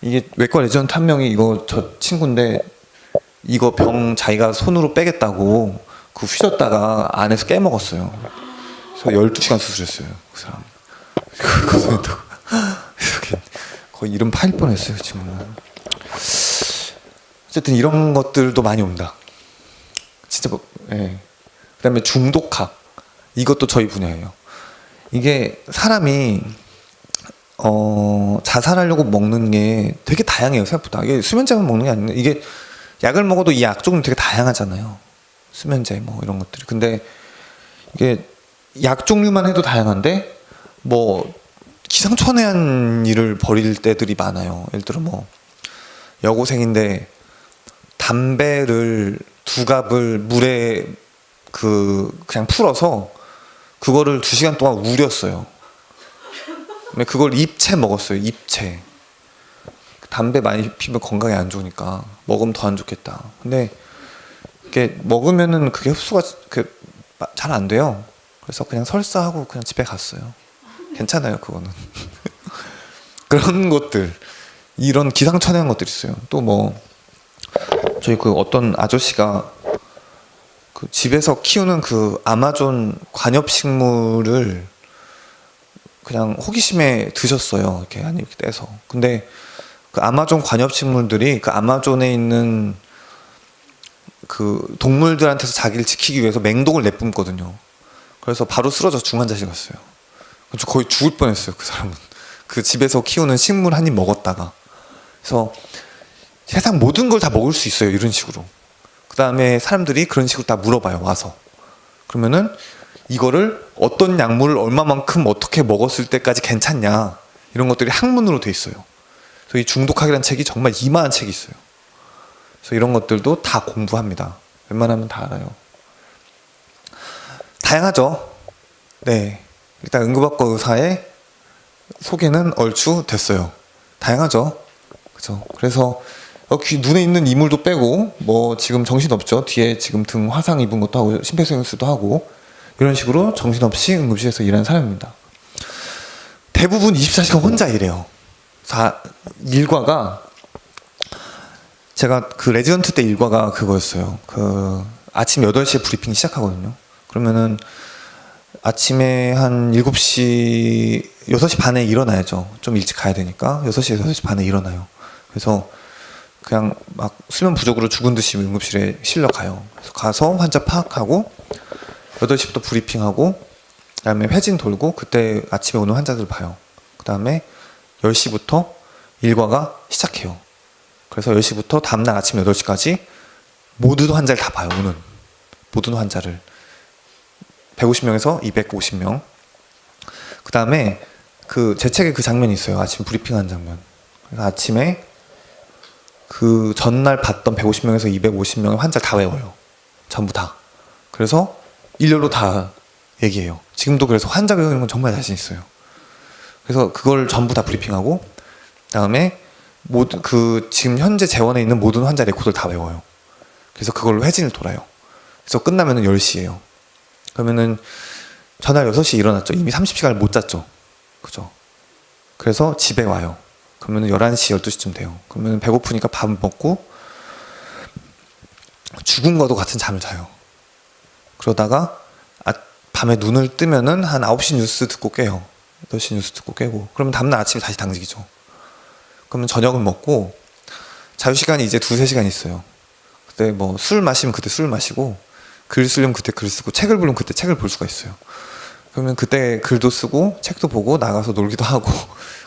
Speaker 1: 이게 외과 레지던트 한 명이 이거 저 친구인데 이거 병 자기가 손으로 빼겠다고 그 휘졌다가 안에서 깨먹었어요. 그래서 12시간 수술했어요. 그 사람. 고생했다고. 거의 이름 파일 뻔했어요, 그 친구는. 어쨌든 이런 것들도 많이 옵니다. 진짜 뭐, 예. 그다음에 중독학. 이것도 저희 분야예요. 이게 사람이 자살하려고 먹는 게 되게 다양해요, 생각보다. 이게 수면제만 먹는 게 아닌데 이게 약을 먹어도 이 약 종류 되게 다양하잖아요. 수면제 뭐 이런 것들이. 근데 이게 약 종류만 해도 다양한데 뭐 기상천외한 일을 벌일 때들이 많아요. 예를 들어 뭐 여고생인데 담배를 2갑을 물에 그냥 풀어서 그거를 2시간 동안 우렸어요. 근데 그걸 입채 먹었어요. 입채. 담배 많이 피면 건강에 안 좋으니까 먹으면 더 안 좋겠다. 근데 이게 먹으면은 그게 흡수가 잘 안 돼요. 그래서 그냥 설사하고 그냥 집에 갔어요. 괜찮아요, 그거는. 그런 것들, 이런 기상천외한 것들이 있어요. 또 뭐 저희 그 어떤 아저씨가 그 집에서 키우는 그 아마존 관엽식물을 그냥 호기심에 드셨어요. 이렇게 한 입 떼서. 근데 그 아마존 관엽식물들이 그 아마존에 있는 그 동물들한테서 자기를 지키기 위해서 맹독을 내뿜거든요. 그래서 바로 쓰러져 중환자실 갔어요. 그래서 거의 죽을 뻔했어요, 그 사람은. 그 집에서 키우는 식물 한 입 먹었다가. 그래서 세상 모든 걸 다 먹을 수 있어요, 이런 식으로. 그 다음에 사람들이 그런 식으로 다 물어봐요, 와서. 그러면은 이거를 어떤 약물을 얼마만큼 어떻게 먹었을 때까지 괜찮냐, 이런 것들이 학문으로 돼 있어요. 그래서 이 중독학이라는 책이 정말 이만한 책이 있어요. 그래서 이런 것들도 다 공부합니다. 웬만하면 다 알아요. 다양하죠. 네, 일단 응급학과 의사의 소개는 얼추 됐어요. 다양하죠. 그죠? 그래서 눈에 있는 이물도 빼고 뭐 지금 정신없죠. 뒤에 지금 등 화상 입은 것도 하고 심폐소생술도 하고 이런 식으로 정신없이 응급실에서 일하는 사람입니다. 대부분 24시간 혼자 일해요. 일과가 제가 그 레지던트 때 일과가 그거였어요. 그 아침 8시에 브리핑 시작하거든요. 그러면은 아침에 한 7시, 6시 반에 일어나야죠. 좀 일찍 가야 되니까 6시, 6시 반에 일어나요. 그래서 그냥 막 수면 부족으로 죽은 듯이 응급실에 실려 가요. 그래서 가서 환자 파악하고 8시부터 브리핑하고 그다음에 회진 돌고 그때 아침에 오는 환자들 봐요. 그다음에 10시부터 일과가 시작해요. 그래서 10시부터 다음날 아침 8시까지 모든 환자를 다 봐요. 오는 모든 환자를 150명에서 250명. 그다음에 제 책에 그 장면이 있어요. 아침 브리핑한 장면. 그래서 아침에 그 전날 봤던 150명에서 250명의 환자를 다 외워요. 전부 다. 그래서 일렬로 다 얘기해요. 지금도 그래서 환자 외우는 건 정말 자신 있어요. 그래서 그걸 전부 다 브리핑하고 그다음에 지금 현재 재원에 있는 모든 환자 레코드를 다 외워요. 그래서 그걸로 회진을 돌아요. 그래서 끝나면은 10시예요. 그러면은 전날 6시에 일어났죠. 이미 30시간을 못 잤죠. 그죠? 그래서 집에 와요. 그러면은 11시, 12시쯤 돼요. 그러면 배고프니까 밥 먹고 죽은 거도 같은 잠을 자요. 그러다가 밤에 눈을 뜨면은 한 9시 뉴스 듣고 깨요. 8시 뉴스 듣고 깨고. 그러면 다음날 아침에 다시 당직이죠. 그러면 저녁을 먹고 자유시간이 이제 2-3시간 있어요. 그때 뭐 술 마시면 그때 술 마시고 글 쓰려면 그때 글 쓰고 책을 보려면 그때 책을 볼 수가 있어요. 그러면 그때 글도 쓰고 책도 보고 나가서 놀기도 하고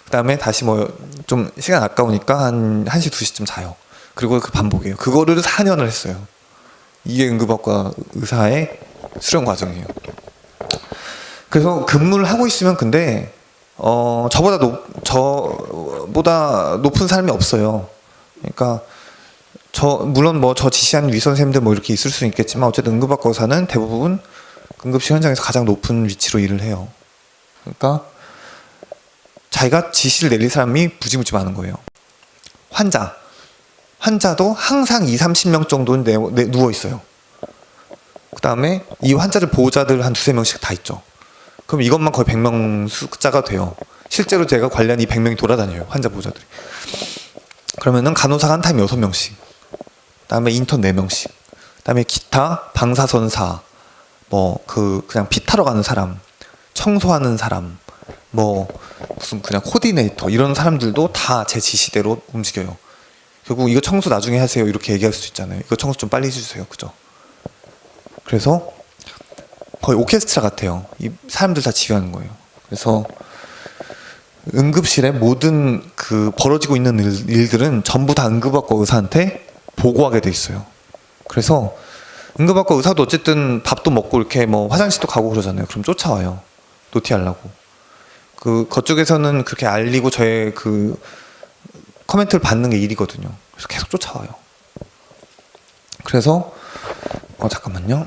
Speaker 1: 그 다음에 다시 뭐 좀 시간 아까우니까 한 1시, 2시쯤 자요. 그리고 그 반복이에요. 그거를 4년을 했어요. 이게 응급학과 의사의 수련 과정이에요. 그래서 근무를 하고 있으면 근데 저보다 높은 사람이 없어요. 그러니까 물론 뭐 저 지시하는 위 선생님들 뭐 이렇게 있을 수는 있겠지만 어쨌든 응급학과 의사는 대부분 응급실 현장에서 가장 높은 위치로 일을 해요. 그러니까 자기가 지시를 내릴 사람이 무지무지 많은 거예요. 환자도 항상 30명 정도는 누워 있어요. 그 다음에 이 환자를 보호자들 한 2~3명씩 다 있죠. 그럼 이것만 거의 100명 숫자가 돼요. 실제로 제가 관리한 이 100명이 돌아다녀요. 환자 보호자들이. 그러면은 간호사가 한 타임 6명씩, 그 다음에 인턴 4명씩, 그 다음에 기타 방사선사, 그냥 피 타러 가는 사람, 청소하는 사람, 무슨 그냥 코디네이터, 이런 사람들도 다 제 지시대로 움직여요. 결국 이거 청소 나중에 하세요 이렇게 얘기할 수 있잖아요. 이거 청소 좀 빨리 해주세요. 그죠? 그래서 거의 오케스트라 같아요. 이 사람들 다 지휘하는 거예요. 그래서 응급실에 모든 그 벌어지고 있는 일들은 전부 다 응급학과 의사한테 보고하게 돼 있어요. 그래서 응급학과 의사도 어쨌든 밥도 먹고 이렇게 화장실도 가고 그러잖아요. 그럼 쫓아와요. 노티하려고. 그쪽에서는 그렇게 알리고 저의 그 코멘트를 받는 게 일이거든요. 그래서 계속 쫓아와요. 그래서 잠깐만요.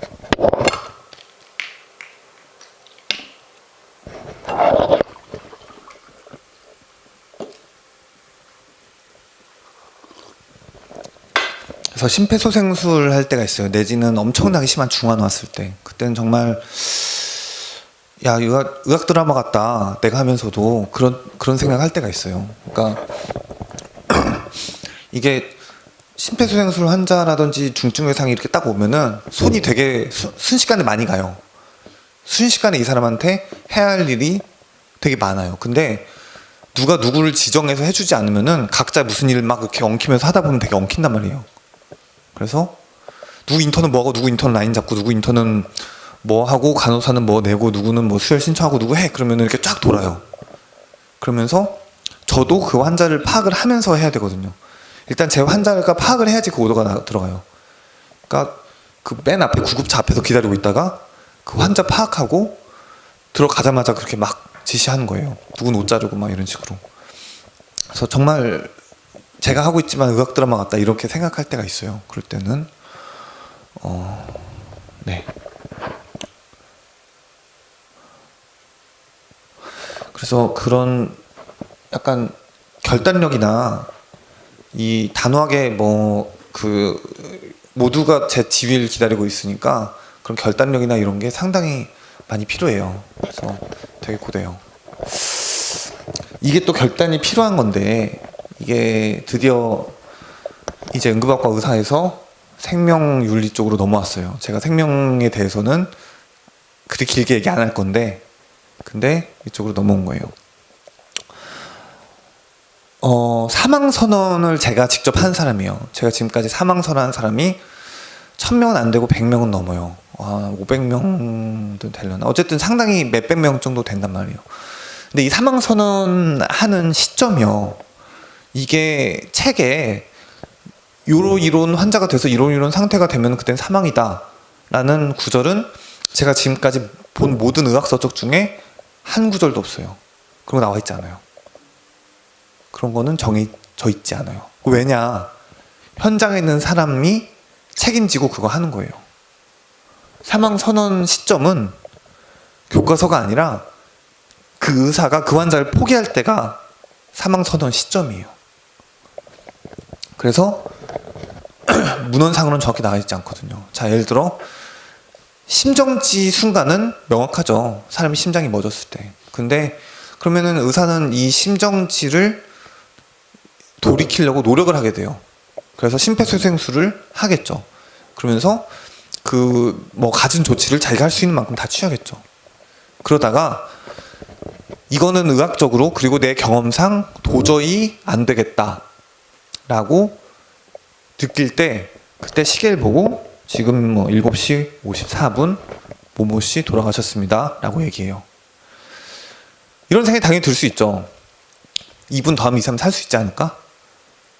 Speaker 1: 그래서 심폐소생술 할 때가 있어요. 내지는 엄청나게 심한 중환 왔을 때. 그때는 정말 야, 의학 드라마 같다. 내가 하면서도 그런 생각할 때가 있어요. 그러니까 이게 심폐소생술 환자라든지 중증 외상이 이렇게 딱 오면은 손이 되게 순식간에 많이 가요. 순식간에 이 사람한테 해야 할 일이 되게 많아요. 근데 누가 누구를 지정해서 해주지 않으면은 각자 무슨 일을 막 이렇게 엉키면서 하다 보면 되게 엉킨단 말이에요. 그래서 누구 인턴은 뭐하고 누구 인턴 라인 잡고 누구 인턴은 뭐 하고 간호사는 뭐 내고 누구는 뭐 수혈 신청하고 누구 해 그러면은 이렇게 쫙 돌아요. 그러면서 저도 그 환자를 파악을 하면서 해야 되거든요. 일단 제 환자가 파악을 해야지 그 오더가 들어가요. 그러니까 그 맨 앞에 구급차 앞에서 기다리고 있다가 그 환자 파악하고 들어가자마자 그렇게 막 지시하는 거예요. 누군 옷 자르고 막 이런 식으로. 그래서 정말 제가 하고 있지만 의학 드라마 같다 이렇게 생각할 때가 있어요. 그럴 때는 네. 그래서 그런 약간 결단력이나 이 단호하게 모두가 제 지휘를 기다리고 있으니까 그런 결단력이나 이런 게 상당히 많이 필요해요. 그래서 되게 고돼요. 이게 또 결단이 필요한 건데 이게 드디어 이제 응급학과 의사에서 생명윤리 쪽으로 넘어왔어요. 제가 생명에 대해서는 그리 길게 얘기 안 할 건데 근데 이쪽으로 넘어온 거예요. 사망선언을 제가 직접 한 사람이에요. 제가 지금까지 사망선언한 사람이 1000명은 안 되고 100명은 넘어요. 500명도 되려나? 어쨌든 상당히 몇백 명 정도 된단 말이에요. 근데 이 사망선언하는 시점이요. 이게 책에 이런 환자가 돼서 이런 상태가 되면 그땐 사망이다 라는 구절은 제가 지금까지 본 모든 의학서적 중에 한 구절도 없어요. 그런 거 나와 있지 않아요. 그런 거는 정해져 있지 않아요. 왜냐? 현장에 있는 사람이 책임지고 그거 하는 거예요. 사망선언 시점은 교과서가 아니라 그 의사가 그 환자를 포기할 때가 사망선언 시점이에요. 그래서 문헌상으로는 정확히 나와 있지 않거든요. 자, 예를 들어 심정지 순간은 명확하죠. 사람이 심장이 멎었을 때. 근데 그러면은 의사는 이 심정지를 돌이키려고 노력을 하게 돼요. 그래서 심폐소생술을 하겠죠. 그러면서 가진 조치를 자기가 할 수 있는 만큼 다 취하겠죠. 그러다가 이거는 의학적으로 그리고 내 경험상 도저히 안 되겠다라고 느낄 때 그때 시계를 보고 지금 7시 54분 모모씨 돌아가셨습니다 라고 얘기해요. 이런 생각이 당연히 들 수 있죠. 2분 더 하면 이 사람 살 수 있지 않을까?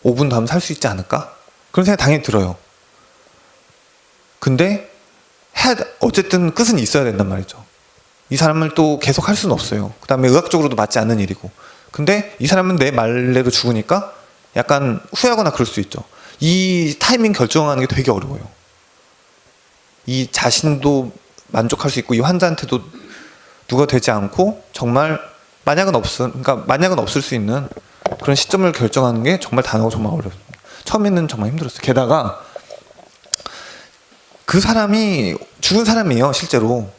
Speaker 1: 5분 더 하면 살 수 있지 않을까? 그런 생각이 당연히 들어요. 근데 어쨌든 끝은 있어야 된단 말이죠. 이 사람을 또 계속 할 수는 없어요. 그 다음에 의학적으로도 맞지 않는 일이고. 근데 이 사람은 내 말대로 죽으니까 약간 후회하거나 그럴 수 있죠. 이 타이밍 결정하는 게 되게 어려워요. 이 자신도 만족할 수 있고 이 환자한테도 누가 되지 않고 정말 그러니까 만약은 없을 수 있는 그런 시점을 결정하는 게 정말 단어가 정말 어렵습니다. 처음에는 정말 힘들었어요. 게다가 그 사람이 죽은 사람이에요, 실제로.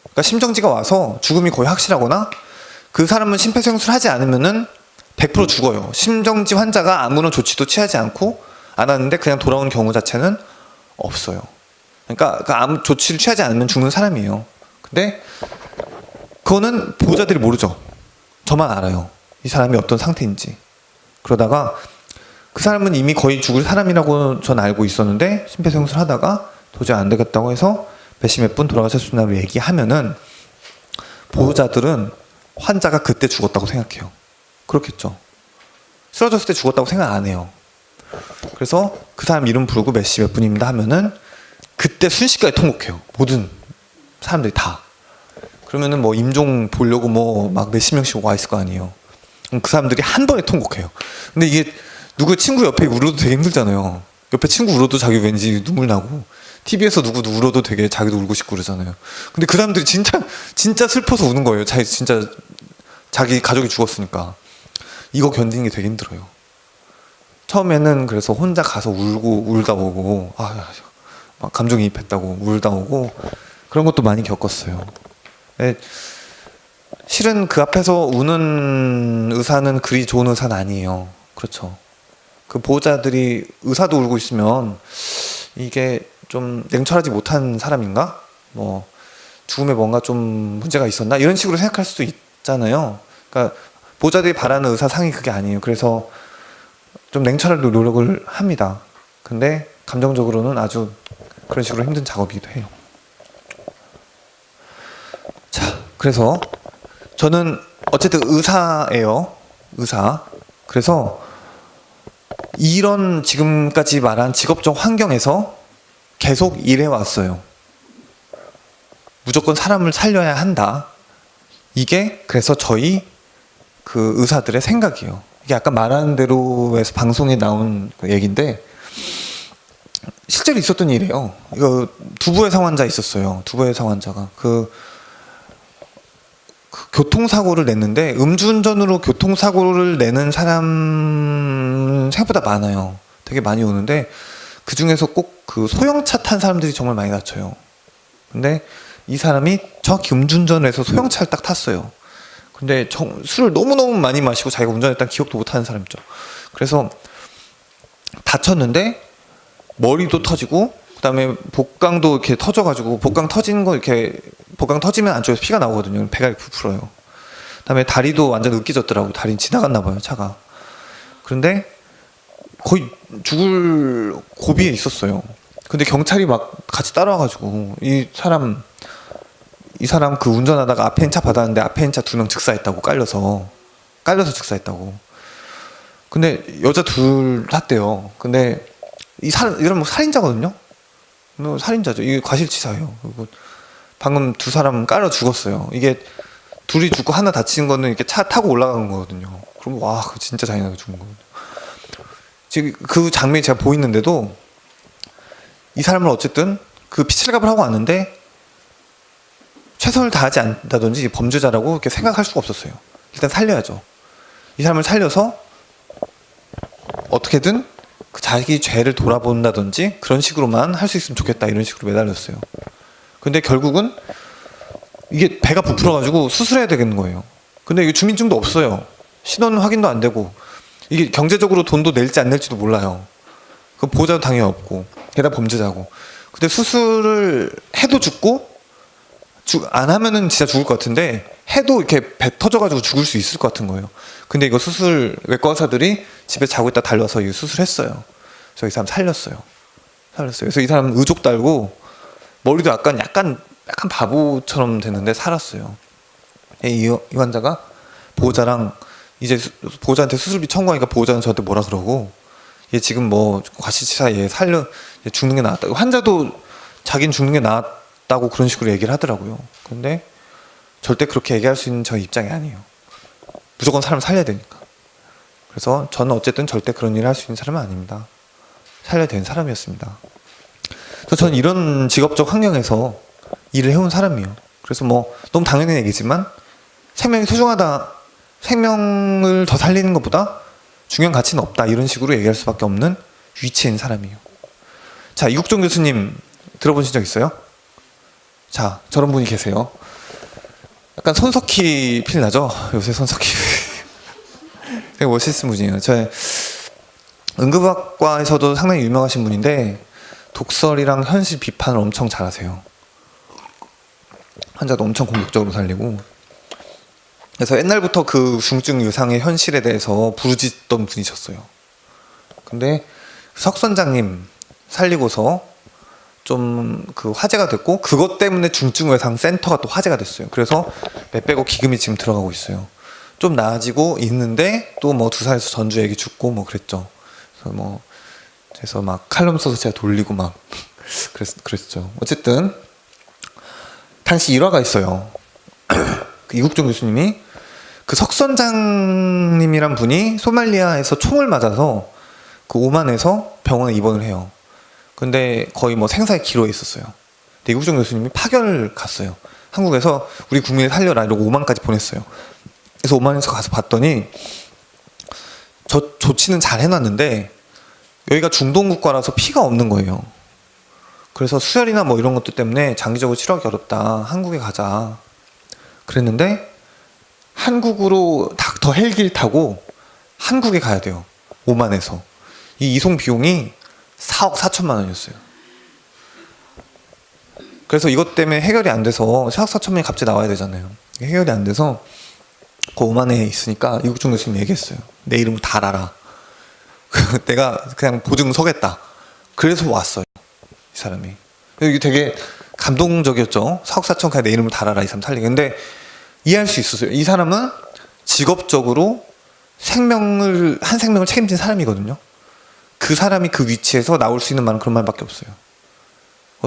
Speaker 1: 그러니까 심정지가 와서 죽음이 거의 확실하거나 그 사람은 심폐소생술을 하지 않으면은 100% 죽어요. 심정지 환자가 아무런 조치도 취하지 않고 안 하는데 그냥 돌아오는 경우 자체는 없어요. 그러니까 아무 조치를 취하지 않으면 죽는 사람이에요. 근데 그거는 보호자들이 모르죠. 저만 알아요. 이 사람이 어떤 상태인지. 그러다가 그 사람은 이미 거의 죽을 사람이라고 전 알고 있었는데 심폐소생술 하다가 도저히 안 되겠다고 해서 몇 분 돌아가셨습니다라고 얘기하면은 보호자들은 환자가 그때 죽었다고 생각해요. 그렇겠죠. 쓰러졌을 때 죽었다고 생각 안 해요. 그래서 그 사람 이름 부르고 몇 분입니다 하면은 그때 순식간에 통곡해요. 모든 사람들이 다. 그러면은 뭐 임종 보려고 뭐 막 몇십 명씩 와 있을 거 아니에요. 그럼 그 사람들이 한 번에 통곡해요. 근데 이게 누구 친구 옆에 울어도 되게 힘들잖아요. 옆에 친구 울어도 자기 왠지 눈물 나고 TV에서 누구 울어도 되게 자기도 울고 싶고 그러잖아요. 근데 그 사람들이 진짜 슬퍼서 우는 거예요. 진짜 자기 가족이 죽었으니까. 이거 견디는 게 되게 힘들어요. 처음에는 그래서 혼자 가서 울다 오고 막 감정이입했다고 울다 오고 그런 것도 많이 겪었어요. 실은 그 앞에서 우는 의사는 그리 좋은 의사는 아니에요. 그렇죠. 그 보호자들이 의사도 울고 있으면 이게 좀 냉철하지 못한 사람인가? 뭐 죽음에 뭔가 좀 문제가 있었나? 이런 식으로 생각할 수도 있잖아요. 그러니까 보호자들이 바라는 의사 상이 그게 아니에요. 그래서 좀 냉철할 노력을 합니다. 근데 감정적으로는 아주 그런 식으로 힘든 작업이기도 해요. 자, 그래서 저는 어쨌든 의사예요. 의사. 그래서 이런 지금까지 말한 직업적 환경에서 계속 일해왔어요. 무조건 사람을 살려야 한다. 이게 그래서 저희 그 의사들의 생각이에요. 이게 아까 말하는 대로에서 방송에 나온 그 얘기인데 실제로 있었던 일이에요. 이거 두부의 상환자 있었어요. 두부의 상환자가 그 교통사고를 냈는데 음주운전으로 교통사고를 내는 사람 생각보다 많아요. 되게 많이 오는데 그 중에서 꼭 그 소형차 탄 사람들이 정말 많이 다쳐요. 근데 이 사람이 정확히 음주운전을 해서 소형차를 딱 탔어요. 근데 술을 너무너무 많이 마시고 자기가 운전했다는 기억도 못하는 사람이죠. 그래서 다쳤는데 머리도 터지고 그다음에 복강도 이렇게 터져가지고 복강 터지는 거 이렇게 복강 터지면 안쪽에서 피가 나오거든요. 배가 이렇게 부풀어요. 그다음에 다리도 완전 으깨졌더라고요. 다리 지나갔나 봐요, 차가. 그런데 거의 죽을 고비에 있었어요. 근데 경찰이 막 같이 따라와가지고 이 사람 그 운전하다가 앞에 있는 차 받았는데 앞에 있는 차 2명 즉사했다고 깔려서 즉사했다고. 근데 여자 둘 탔대요. 근데 이런 뭐 살인자거든요. 뭐 살인자죠. 이게 과실치사예요. 그리고 방금 2사람 깔아 죽었어요. 이게 둘이 죽고 하나 다친 거는 이렇게 차 타고 올라간 거거든요. 그럼 와, 그거 진짜 잔인하게 죽은 거거든요. 지금 그 장면이 제가 보이는데도 이 사람을 어쨌든 그 피칠갑을 하고 왔는데 최선을 다하지 않다든지 범죄자라고 이렇게 생각할 수가 없었어요. 일단 살려야죠. 이 사람을 살려서 어떻게든 그 자기 죄를 돌아본다든지 그런 식으로만 할 수 있으면 좋겠다 이런 식으로 매달렸어요. 근데 결국은 이게 배가 부풀어가지고 수술해야 되겠는 거예요. 근데 이게 주민증도 없어요. 신원 확인도 안 되고 이게 경제적으로 돈도 낼지 안 낼지도 몰라요. 그 보호자도 당연히 없고 게다가 범죄자고. 근데 수술을 해도 죽고 안 하면은 진짜 죽을 것 같은데 해도 이렇게 배 터져가지고 죽을 수 있을 것 같은 거예요. 근데 이거 외과 의사들이 집에 자고 있다 달려와서 이 수술했어요. 그래서 이 사람 살렸어요. 그래서 이 사람 의족 달고 머리도 약간 바보처럼 됐는데 살았어요. 이 환자가 보호자랑 이제 보호자한테 수술비 청구하니까 보호자는 저한테 뭐라 그러고 얘 지금 뭐 과실치사 얘 죽는 게 나았다. 환자도 자기는 죽는 게 나았다고 그런 식으로 얘기를 하더라고요. 근데 절대 그렇게 얘기할 수 있는 저희 입장이 아니에요. 무조건 사람 살려야 되니까. 그래서 저는 어쨌든 절대 그런 일을 할 수 있는 사람은 아닙니다. 살려야 되는 사람이었습니다. 그래서 저는 이런 직업적 환경에서 일을 해온 사람이에요. 그래서 뭐 너무 당연한 얘기지만 생명이 소중하다 생명을 더 살리는 것보다 중요한 가치는 없다, 이런 식으로 얘기할 수밖에 없는 위치에 있는 사람이에요. 자, 이국종 교수님 들어보신 적 있어요? 자, 저런 분이 계세요. 약간 손석희 필 나죠? 요새 손석희 되게 멋있는 분이에요. 저 응급학과에서도 상당히 유명하신 분인데 독설이랑 현실 비판을 엄청 잘하세요. 환자도 엄청 공격적으로 살리고. 그래서 옛날부터 그 중증 유상의 현실에 대해서 부르짖던 분이셨어요. 근데 석 선장님 살리고서 좀 그 화제가 됐고, 그것 때문에 중증 외상 센터가 또 화제가 됐어요. 그래서 몇백억 기금이 지금 들어가고 있어요. 좀 나아지고 있는데 또 뭐 두산에서 전주 얘기 죽고 뭐 그랬죠. 그래서 막 칼럼 써서 제가 돌리고 막 그랬죠. 어쨌든 당시 일화가 있어요. 그 이국종 교수님이 그 석 선장님이란 분이 소말리아에서 총을 맞아서 그 오만에서 병원에 입원을 해요. 근데 거의 뭐 생사의 기로에 있었어요. 근데 이국종 교수님이 파견을 갔어요. 한국에서 우리 국민을 살려라 이러고 오만까지 보냈어요. 그래서 오만에서 가서 봤더니 저 조치는 잘 해놨는데 여기가 중동국가라서 피가 없는 거예요. 그래서 수혈이나 뭐 이런 것들 때문에 장기적으로 치료하기 어렵다, 한국에 가자 그랬는데, 한국으로 더 헬기를 타고 한국에 가야 돼요. 오만에서. 이 이송 비용이 4억 4천만 원이었어요. 그래서 이것 때문에 해결이 안 돼서 4억 4천만이 갑자기 나와야 되잖아요. 해결이 안 돼서 그 오만에 있으니까 이국종 교수님 얘기했어요. 내 이름을 달아라. 내가 그냥 보증 서겠다. 그래서 왔어요, 이 사람이. 이게 되게 감동적이었죠. 4억 4천 그냥 내 이름을 달아라, 이 사람 살리게. 근데 이해할 수 있었어요. 이 사람은 직업적으로 한 생명을 책임진 사람이거든요. 그 사람이 그 위치에서 나올 수 있는 말은 그런 말밖에 없어요.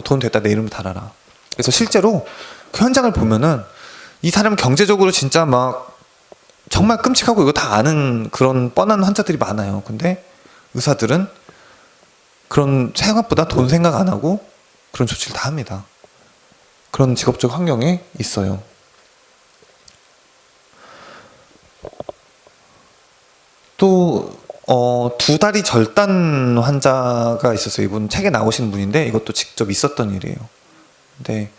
Speaker 1: 돈 됐다, 내 이름을 달아라. 그래서 실제로 그 현장을 보면은 이 사람 경제적으로 진짜 막 정말 끔찍하고 이거 다 아는 그런 뻔한 환자들이 많아요. 근데 의사들은 그런 생각보다 돈 생각 안 하고 그런 조치를 다 합니다. 그런 직업적 환경에 있어요. 또 2다리 절단 환자가 있었어요. 이분 책에 나오신 분인데 이것도 직접 있었던 일이에요. 근데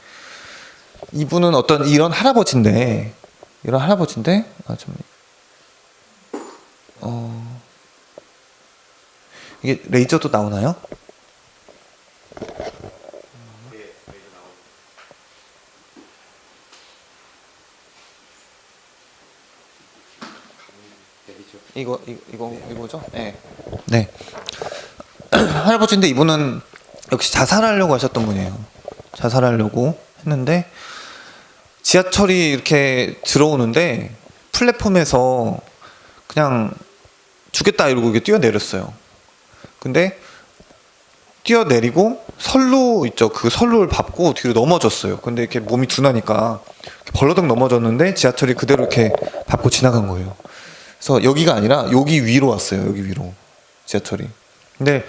Speaker 1: 이분은 이런 할아버지인데 이게 레이저도 나오나요? 이거죠? 네. 네. 할아버지인데 이분은 역시 자살하려고 하셨던 분이에요. 자살하려고 했는데 지하철이 이렇게 들어오는데 플랫폼에서 그냥 죽겠다 이러고 이게 뛰어내렸어요. 근데 뛰어내리고 선로 있죠. 그 선로를 밟고 뒤로 넘어졌어요. 근데 이렇게 몸이 둔하니까 벌러덩 넘어졌는데 지하철이 그대로 이렇게 밟고 지나간 거예요. 그래서 여기가 아니라 여기 위로 왔어요. 여기 위로 지하철이. 근데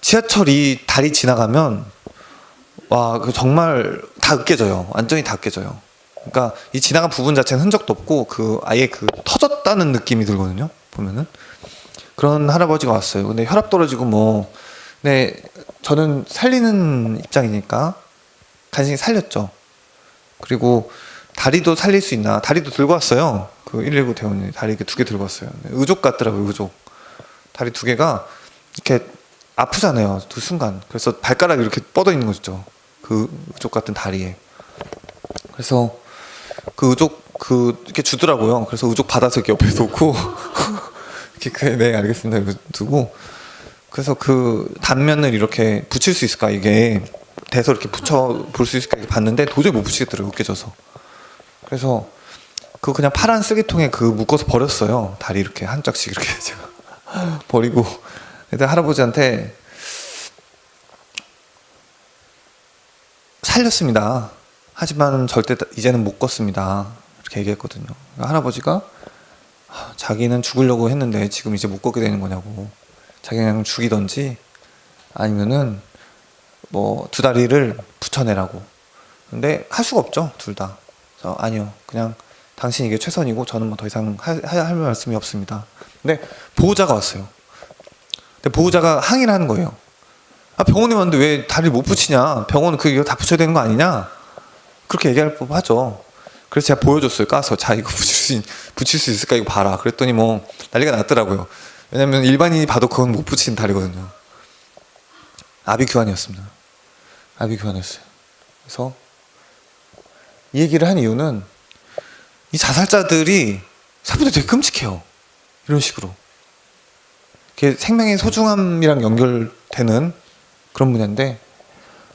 Speaker 1: 지하철이 다리 지나가면 와, 그 정말 다 으깨져요. 완전히 다 으깨져요. 그러니까 이 지나간 부분 자체는 흔적도 없고 그 아예 그 터졌다는 느낌이 들거든요. 보면은 그런 할아버지가 왔어요. 근데 혈압 떨어지고 뭐, 네, 저는 살리는 입장이니까 간신히 살렸죠. 그리고 다리도 살릴 수 있나? 다리도 들고 왔어요. 그 119 대원이 다리 이렇게 2개 들고 왔어요. 의족 같더라고요, 의족. 다리 2개가 이렇게 아프잖아요, 그 순간. 그래서 발가락이 이렇게 뻗어 있는 거죠. 그 의족 같은 다리에. 그래서 그 의족 이렇게 주더라고요. 그래서 의족 받아서 이렇게 옆에 놓고 이렇게 네, 알겠습니다. 이렇게 두고. 그래서 그 단면을 이렇게 붙일 수 있을까, 이게 대서 이렇게 붙여 볼 수 있을까 이렇게 봤는데 도저히 못 붙이겠더라고요, 으깨져서. 그래서 그 그냥 파란 쓰레기통에 그 묶어서 버렸어요. 다리 이렇게 한 짝씩 이렇게 제가 버리고. 근데 할아버지한테 살렸습니다. 하지만 절대 이제는 못 걷습니다. 이렇게 얘기했거든요. 그러니까 할아버지가 자기는 죽으려고 했는데 지금 이제 못 걷게 되는 거냐고. 자기는 그냥 죽이던지 아니면은 뭐 2다리를 붙여내라고. 근데 할 수가 없죠, 둘 다. 그래서 아니요, 그냥 당신 이게 최선이고 저는 뭐 더 이상 할 말씀이 없습니다. 근데 보호자가 왔어요. 근데 보호자가 항의를 하는 거예요. 아, 병원에 왔는데 왜 다리를 못 붙이냐? 병원은 그거 다 붙여야 되는 거 아니냐? 그렇게 얘기할 법하죠. 그래서 제가 보여줬어요. 까서. 자, 이거 붙일 수 있을까? 이거 봐라. 그랬더니 뭐 난리가 났더라고요. 왜냐면 일반인이 봐도 그건 못 붙이는 다리거든요. 아비규환이었습니다. 아비규환이었어요. 그래서 이 얘기를 한 이유는 이 자살자들이 생각보다 되게 끔찍해요. 이런 식으로. 그게 생명의 소중함이랑 연결되는 그런 분야인데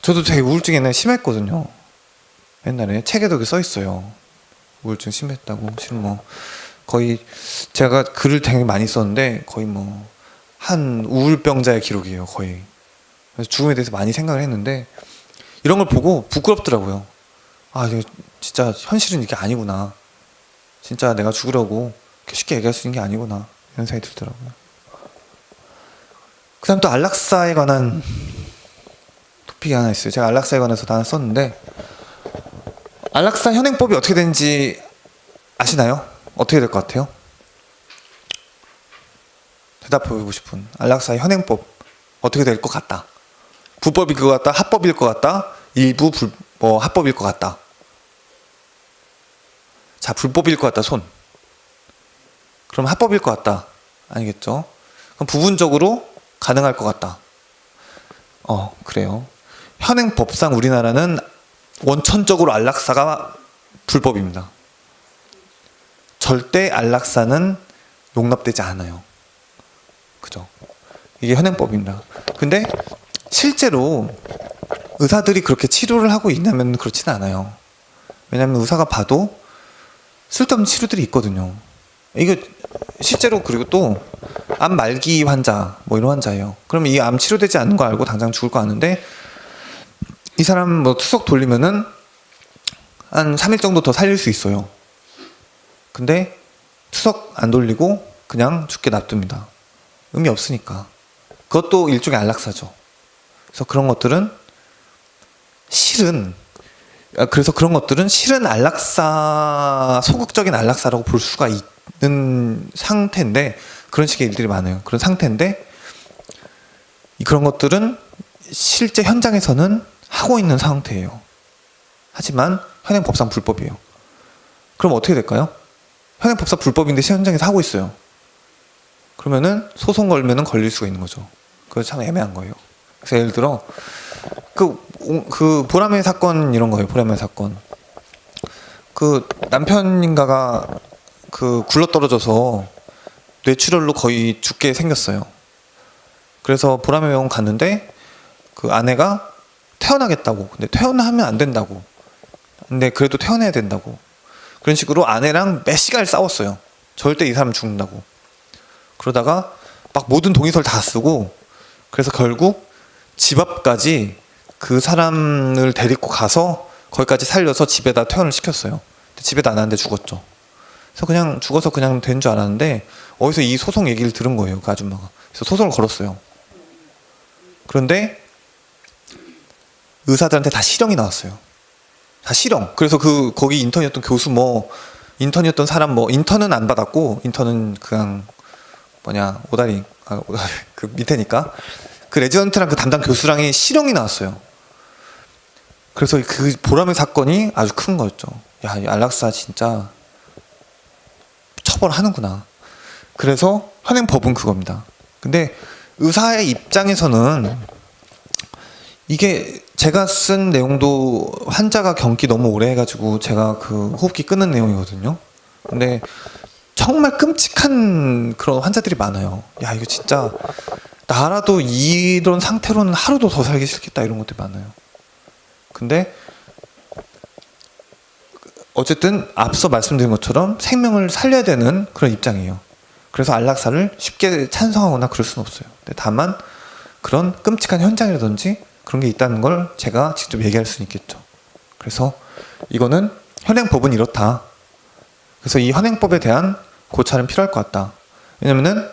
Speaker 1: 저도 되게 우울증이 옛날에 심했거든요. 옛날에 책에도 그게 써 있어요. 우울증 심했다고. 실은 뭐 거의 제가 글을 되게 많이 썼는데 거의 뭐 한 우울병자의 기록이에요. 거의. 그래서 죽음에 대해서 많이 생각을 했는데 이런 걸 보고 부끄럽더라고요. 아, 이게 진짜 현실은 이게 아니구나. 진짜 내가 죽으려고 쉽게 얘기할 수 있는 게 아니구나. 이런 생각이 들더라고요. 그 다음 또 안락사에 관한 토픽이 하나 있어요. 제가 안락사에 관해서 하나 썼는데 안락사 현행법이 어떻게 되는지 아시나요? 어떻게 될 것 같아요? 대답해보고 싶은 안락사 현행법 어떻게 될 것 같다. 불법일 것 같다. 합법일 것 같다. 일부 합법일 것 같다. 자, 불법일 것 같다. 손. 그럼 합법일 것 같다. 아니겠죠? 그럼 부분적으로 가능할 것 같다. 그래요. 현행법상 우리나라는 원천적으로 안락사가 불법입니다. 절대 안락사는 용납되지 않아요. 그죠? 이게 현행법입니다. 근데 실제로 의사들이 그렇게 치료를 하고 있냐면 그렇지는 않아요. 왜냐하면 의사가 봐도 쓸데없는 치료들이 있거든요. 이거 실제로. 그리고 또 암 말기 환자 뭐 이런 환자예요. 그러면 이 암 치료되지 않는 거 알고 당장 죽을 거 아는데 이 사람 뭐 투석 돌리면은 한 3일 정도 더 살릴 수 있어요. 근데 투석 안 돌리고 그냥 죽게 놔둡니다. 의미 없으니까. 그것도 일종의 안락사죠. 그래서 그런 것들은 실은 안락사, 소극적인 안락사라고 볼 수가 있는 상태인데, 그런 식의 일들이 많아요. 그런 상태인데 그런 것들은 실제 현장에서는 하고 있는 상태예요. 하지만 현행법상 불법이에요. 그럼 어떻게 될까요? 현행법상 불법인데 현장에서 하고 있어요. 그러면은 소송 걸면은 걸릴 수가 있는 거죠. 그거 참 애매한 거예요. 그래서 예를 들어 그 보라매 사건 이런 거예요. 보라매 사건. 그 남편인가가 그 굴러떨어져서 뇌출혈로 거의 죽게 생겼어요. 그래서 보라매 병원 갔는데 그 아내가 퇴원하겠다고. 근데 퇴원하면 안 된다고. 근데 그래도 퇴원해야 된다고. 그런 식으로 아내랑 몇 시간을 싸웠어요. 절대 이 사람 죽는다고. 그러다가 막 모든 동의서를 다 쓰고, 그래서 결국 집 앞까지 그 사람을 데리고 가서 거기까지 살려서 집에다 퇴원을 시켰어요. 근데 집에다 안 하는데 죽었죠. 그래서 그냥 죽어서 그냥 된 줄 알았는데 어디서 이 소송 얘기를 들은 거예요. 그 아줌마가. 그래서 소송을 걸었어요. 그런데 의사들한테 다 실형이 나왔어요. 다 실형. 그래서 거기 인턴이었던 교수 인턴이었던 사람 인턴은 안 받았고, 인턴은 그냥 오다리 그 밑에니까 그 레지던트랑 그 담당 교수랑이 실형이 나왔어요. 그래서 그 보라매 사건이 아주 큰 거였죠. 야, 이 안락사 진짜 처벌하는구나. 그래서 현행법은 그겁니다. 근데 의사의 입장에서는 이게 제가 쓴 내용도 환자가 경기 너무 오래 해가지고 제가 그 호흡기 끊는 내용이거든요. 근데 정말 끔찍한 그런 환자들이 많아요. 야, 이거 진짜 나라도 이런 상태로는 하루도 더 살기 싫겠다, 이런 것들이 많아요. 근데 어쨌든 앞서 말씀드린 것처럼 생명을 살려야 되는 그런 입장이에요. 그래서 안락사를 쉽게 찬성하거나 그럴 수는 없어요. 근데 다만 그런 끔찍한 현장이라든지 그런 게 있다는 걸 제가 직접 얘기할 수는 있겠죠. 그래서 이거는 현행법은 이렇다. 그래서 이 현행법에 대한 고찰은 필요할 것 같다. 왜냐면은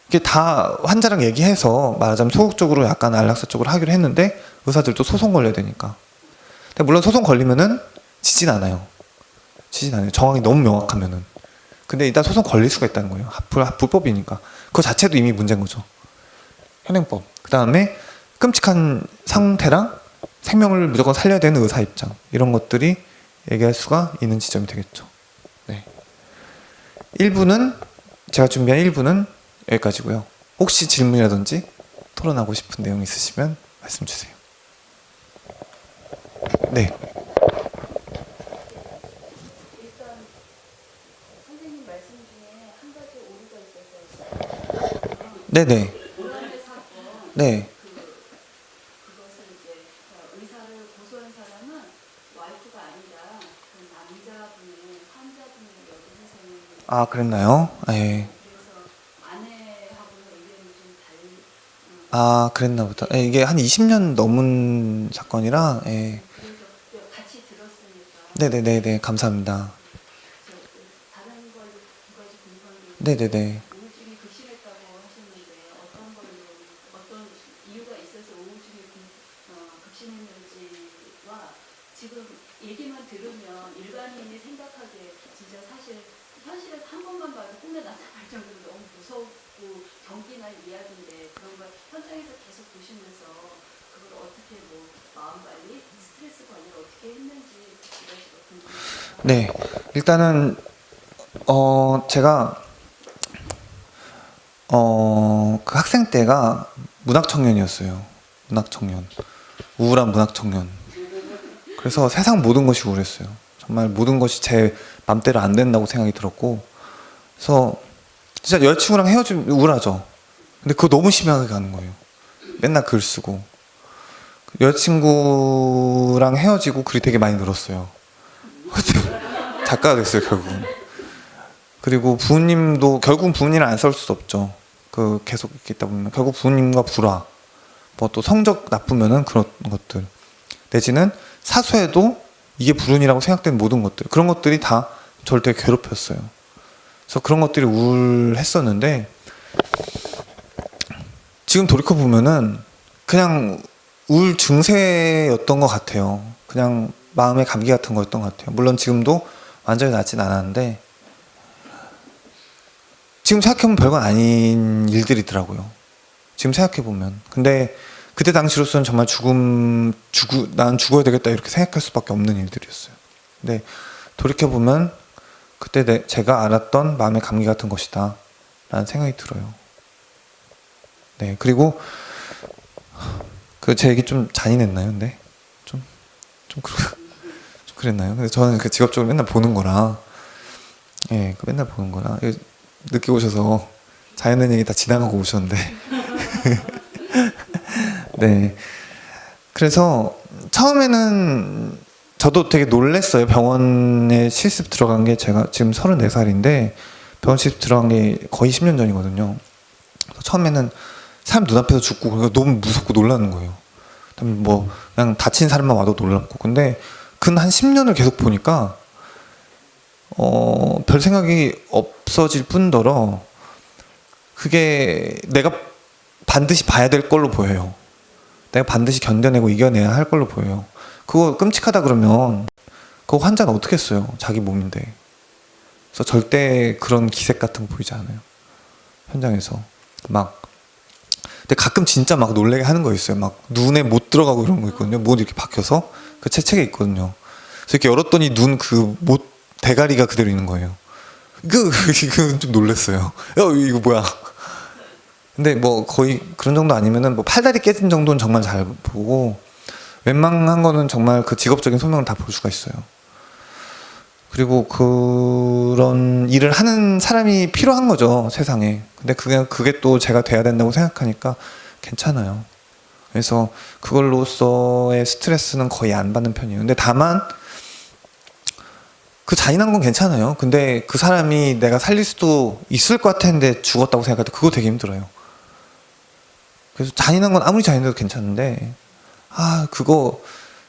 Speaker 1: 이게 다 환자랑 얘기해서 말하자면 소극적으로 약간 안락사 쪽으로 하기로 했는데 의사들도 소송 걸려야 되니까. 근데 물론 소송 걸리면은 지진 않아요. 치진 않아요. 정황이 너무 명확하면은. 근데 일단 소송 걸릴 수가 있다는 거예요. 불법이니까. 그거 자체도 이미 문제인 거죠. 현행법. 그 다음에 끔찍한 상태랑 생명을 무조건 살려야 되는 의사 입장. 이런 것들이 얘기할 수가 있는 지점이 되겠죠. 네. 1부는, 제가 준비한 1부는 여기까지고요. 혹시 질문이라든지 토론하고 싶은 내용 있으시면 말씀 주세요. 네.
Speaker 2: 일단 선생님 말씀 중에 한 가지 오류가 있어서
Speaker 1: 네네.
Speaker 2: 오란의 사건
Speaker 1: 네.
Speaker 2: 그것을 이제 의사를 고소한 사람은 와이프가 아니라 그 남자분의 환자분의 여동생이
Speaker 1: 아, 그랬나요? 예.
Speaker 2: 그래서 아내하고는 의견이 좀 달리
Speaker 1: 아, 그랬나 보다. 예, 이게 한 20년 넘은 사건이라, 예.
Speaker 2: 그래서 같이 들었으니까
Speaker 1: 네네네네. 감사합니다.
Speaker 2: 다른 걸 두 가지 궁금한 게
Speaker 1: 네네네.
Speaker 2: 우울증이 급심했다고 하셨는데 어떤 걸로 어떤 이유가 있어서 우울증이 급심했는지와 지금 얘기만 들으면 일반인이 생각하기에 진짜 사실 현실에서 한 번만 봐도 꿈에 나타날 정도로 너무 무섭고 경기날 이야기인데 그런 걸 현장에서 계속 보시면서 그걸 어떻게 뭐 마음 관리, 스트레스 관리를 어떻게 했는지 이것이 궁금합니다.
Speaker 1: 네. 일단은, 제가, 그 학생 때가 문학 청년이었어요. 문학 청년. 우울한 문학 청년. 그래서 세상 모든 것이 우울했어요. 정말 모든 것이 제 맘대로 안 된다고 생각이 들었고, 그래서 진짜 여자친구랑 헤어지면 우울하죠. 근데 그거 너무 심하게 가는 거예요. 맨날 글 쓰고. 여자친구랑 헤어지고 글이 되게 많이 늘었어요. 작가가 됐어요, 결국은. 그리고 부모님도, 결국은 부모님을 안 싸울 수 없죠. 그 계속 이렇게 있다 보면. 결국 부모님과 불화, 뭐 또 성적 나쁘면은 그런 것들. 내지는 사소해도 이게 불운이라고 생각되는 모든 것들. 그런 것들이 다 저를 되게 괴롭혔어요. 그래서 그런 것들이 우울했었는데, 지금 돌이켜보면은 그냥 우울 증세였던 것 같아요. 그냥 마음의 감기 같은 거였던 것 같아요. 물론 지금도 완전히 낫진 않았는데, 지금 생각해보면 별건 아닌 일들이더라고요. 지금 생각해보면. 근데 그때 당시로서는 정말 난 죽어야 되겠다 이렇게 생각할 수밖에 없는 일들이었어요. 근데 돌이켜보면 그때 제가 알았던 마음의 감기 같은 것이다 라는 생각이 들어요. 네. 그리고 그 제 얘기 좀 잔인했나요? 근데 좀 그랬나요? 근데 저는 그 직업적으로 맨날 보는 거라, 예, 그 맨날 보는 거라 늦게 오셔서 자연의 얘기 다 지나가고 오셨는데 네. 그래서 처음에는 저도 되게 놀랬어요. 병원에 실습 들어간 게, 제가 지금 34살인데 병원 실습 들어간 게 거의 10년 전이거든요. 처음에는 사람 눈앞에서 죽고 그러니까 너무 무섭고 놀라는 거예요. 그다음에 뭐 그냥 다친 사람만 와도 놀랍고. 근데 근 한 10년을 계속 보니까 별 생각이 없어질 뿐더러 그게 내가 반드시 봐야 될 걸로 보여요. 내가 반드시 견뎌내고 이겨내야 할 걸로 보여요. 그거 끔찍하다 그러면 그거 환자는 어떻게 했어요? 자기 몸인데. 그래서 절대 그런 기색 같은 거 보이지 않아요. 현장에서 막. 근데 가끔 진짜 막 놀래게 하는 거 있어요. 막 눈에 못 들어가고 이런 거 있거든요. 못 이렇게 박혀서 그 채책에 있거든요. 그래서 이렇게 열었더니 눈 그 못 대가리가 그대로 있는 거예요. 그건 좀 놀랬어요. 야, 이거 뭐야? 근데 뭐 거의 그런 정도 아니면은 뭐 팔다리 깨진 정도는 정말 잘 보고, 웬만한 거는 정말 그 직업적인 소명을 다 볼 수가 있어요. 그리고 그런 일을 하는 사람이 필요한 거죠, 세상에. 근데 그게 또 제가 돼야 된다고 생각하니까 괜찮아요. 그래서 그걸로서의 스트레스는 거의 안 받는 편이에요. 근데 다만 그 잔인한 건 괜찮아요. 근데 그 사람이 내가 살릴 수도 있을 것 같았는데 죽었다고 생각할 때 그거 되게 힘들어요. 그래서 잔인한 건 아무리 잔인해도 괜찮은데, 그거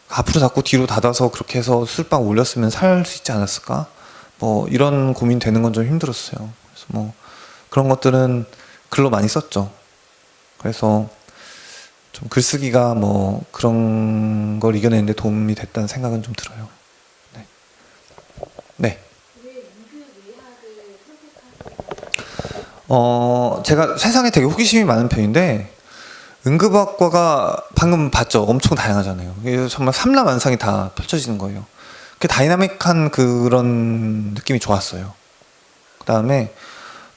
Speaker 1: 앞으로 자꾸 뒤로 닫아서 그렇게 해서 술빵 올렸으면 살 수 있지 않았을까? 뭐 이런 고민 되는 건 좀 힘들었어요. 그래서 뭐 그런 것들은 글로 많이 썼죠. 그래서 좀 글쓰기가 뭐 그런 걸 이겨내는데 도움이 됐다는 생각은 좀 들어요. 네. 네.
Speaker 2: 왜 응급의학을 선택하셨나요?
Speaker 1: 제가 세상에 되게 호기심이 많은 편인데 응급학과가 방금 봤죠. 엄청 다양하잖아요. 이게 정말 삼라만상이 다 펼쳐지는 거예요. 그 다이나믹한 그런 느낌이 좋았어요. 그다음에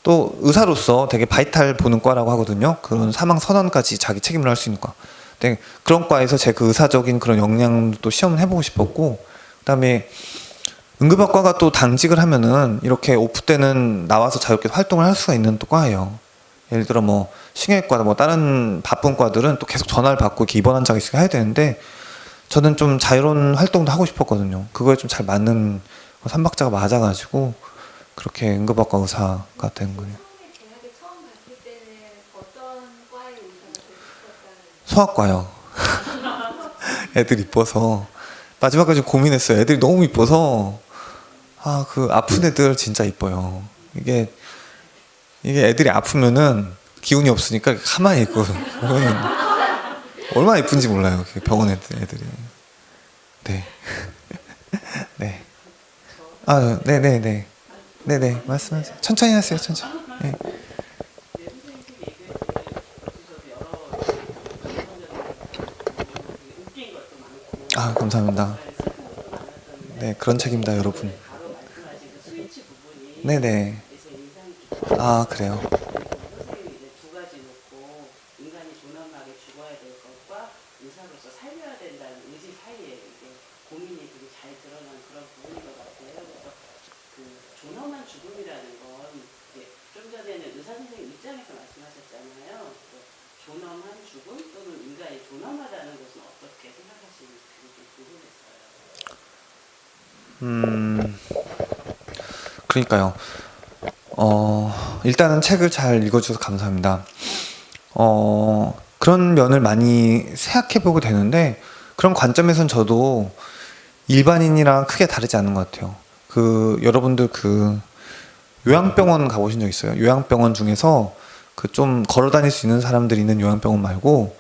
Speaker 1: 또 의사로서 되게 바이탈 보는 과라고 하거든요. 그런 사망 선언까지 자기 책임을 할 수 있는 과. 근데 그런 과에서 제 그 의사적인 그런 역량도 시험을 해보고 싶었고, 그다음에 응급학과가 또 당직을 하면은 이렇게 오프 때는 나와서 자유롭게 활동을 할 수가 있는 또 과예요. 예를 들어 뭐 신경외과, 뭐 다른 바쁜 과들은 또 계속 전화를 받고 이렇게 입원 환자가 있으니까 해야 되는데 저는 좀 자유로운 활동도 하고 싶었거든요. 그거에 좀 잘 맞는 삼박자가 맞아가지고 그렇게 응급학과 의사가 된 거예요.
Speaker 2: 처음에 대학에 처음 갔을 때는 어떤 과의 의사가 되고 싶었다는?
Speaker 1: 소아과요. 애들 이뻐서 마지막까지 고민했어요. 애들이 너무 이뻐서 그 아픈 애들 진짜 이뻐요. 이게 애들이 아프면은 기운이 없으니까 가만히 있고 보면은 얼마나 이쁜지 몰라요. 병원 애들이. 네. 네. 네네네. 네네. 말씀하세요. 천천히 하세요. 천천히. 네. 감사합니다. 네, 그런 책입니다, 여러분. 네네. 그래요.
Speaker 3: 선생님이 이제 두 가지 놓고 인간이 존엄하게 죽어야 될 것과 의사로서 살려야 된다는 의지 사이에 이게 고민이 되게 잘 드러난 그런 부분인 것 같아요. 그래서 그 존엄한 죽음이라는 건 이제 좀 전에는 의사 선생님 입장에서 말씀하셨잖아요. 그 존엄한 죽음 또는 인간이 존엄하다는 것은 어떻게 생각하시는지 그게 좀 궁금했어요.
Speaker 1: 그러니까요. 일단은 책을 잘 읽어주셔서 감사합니다. 그런 면을 많이 생각해보게 되는데, 그런 관점에선 저도 일반인이랑 크게 다르지 않은 것 같아요. 여러분들 요양병원 가보신 적 있어요? 요양병원 중에서 좀 걸어 다닐 수 있는 사람들이 있는 요양병원 말고,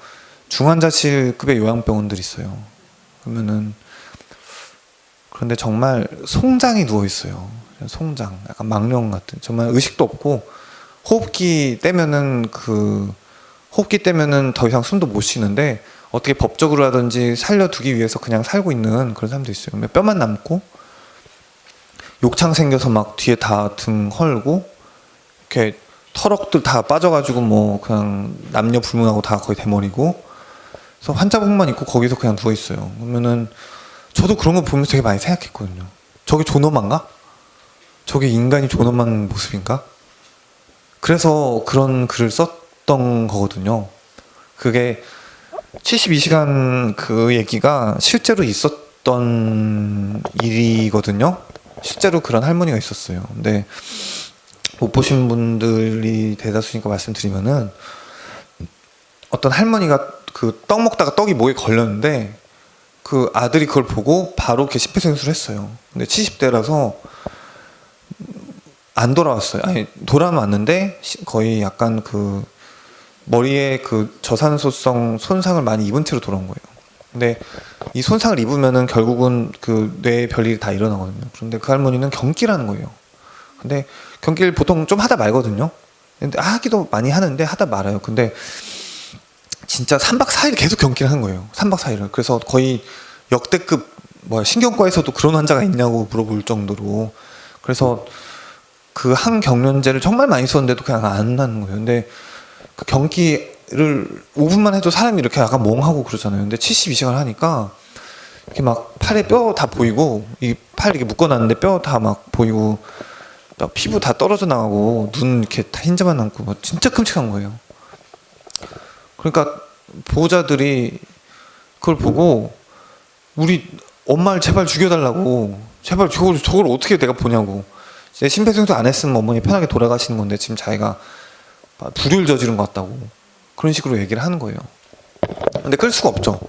Speaker 1: 중환자실급의 요양병원들이 있어요. 그런데 정말 송장이 누워있어요. 송장, 약간 망령 같은, 정말 의식도 없고 호흡기 떼면은 더 이상 숨도 못 쉬는데 어떻게 법적으로라든지 살려두기 위해서 그냥 살고 있는 그런 사람도 있어요. 뼈만 남고 욕창 생겨서 막 뒤에 다 등 헐고 이렇게 털럭들 다 빠져가지고 뭐 그냥 남녀 불문하고 다 거의 대머리고, 그래서 환자복만 입고 거기서 그냥 누워 있어요. 그러면은 저도 그런 거 보면서 되게 많이 생각했거든요. 저게 존엄한가? 저게 인간이 존엄한 모습인가? 그래서 그런 글을 썼던 거거든요. 그게 72시간 그 얘기가 실제로 있었던 일이거든요. 실제로 그런 할머니가 있었어요. 근데 못 보신 분들이 대다수니까 말씀드리면은, 어떤 할머니가 떡 먹다가 떡이 목에 걸렸는데 그 아들이 그걸 보고 바로 이렇게 심폐소생술을 했어요. 근데 70대라서 안 돌아왔어요. 돌아는 왔는데 거의 약간 머리에 저산소성 손상을 많이 입은 채로 돌아온 거예요. 근데 이 손상을 입으면은 결국은 뇌에 별일이 다 일어나거든요. 그런데 그 할머니는 경기라는 거예요. 근데 경기를 보통 좀 하다 말거든요. 근데 하기도 많이 하는데 하다 말아요. 근데 진짜 3박 4일 계속 경기를 하는 거예요. 3박 4일을. 그래서 거의 역대급 신경과에서도 그런 환자가 있냐고 물어볼 정도로. 그래서 그 항경련제를 정말 많이 썼는데도 그냥 안 나는 거예요. 근데 그 경기를 5분만 해도 사람이 이렇게 약간 멍하고 그러잖아요. 근데 72시간 하니까 이렇게 막 팔에 뼈 다 보이고, 이 팔 이렇게 묶어놨는데 뼈 다 막 보이고, 피부 다 떨어져 나가고, 눈 이렇게 다 흰자만 남고, 진짜 끔찍한 거예요. 그러니까 보호자들이 그걸 보고 우리 엄마를 제발 죽여달라고, 제발 저걸 어떻게 내가 보냐고. 심폐소생술 안 했으면 어머니 편하게 돌아가시는 건데 지금 자기가 불의를 저지른 것 같다고 그런 식으로 얘기를 하는 거예요. 근데 끌 수가 없죠,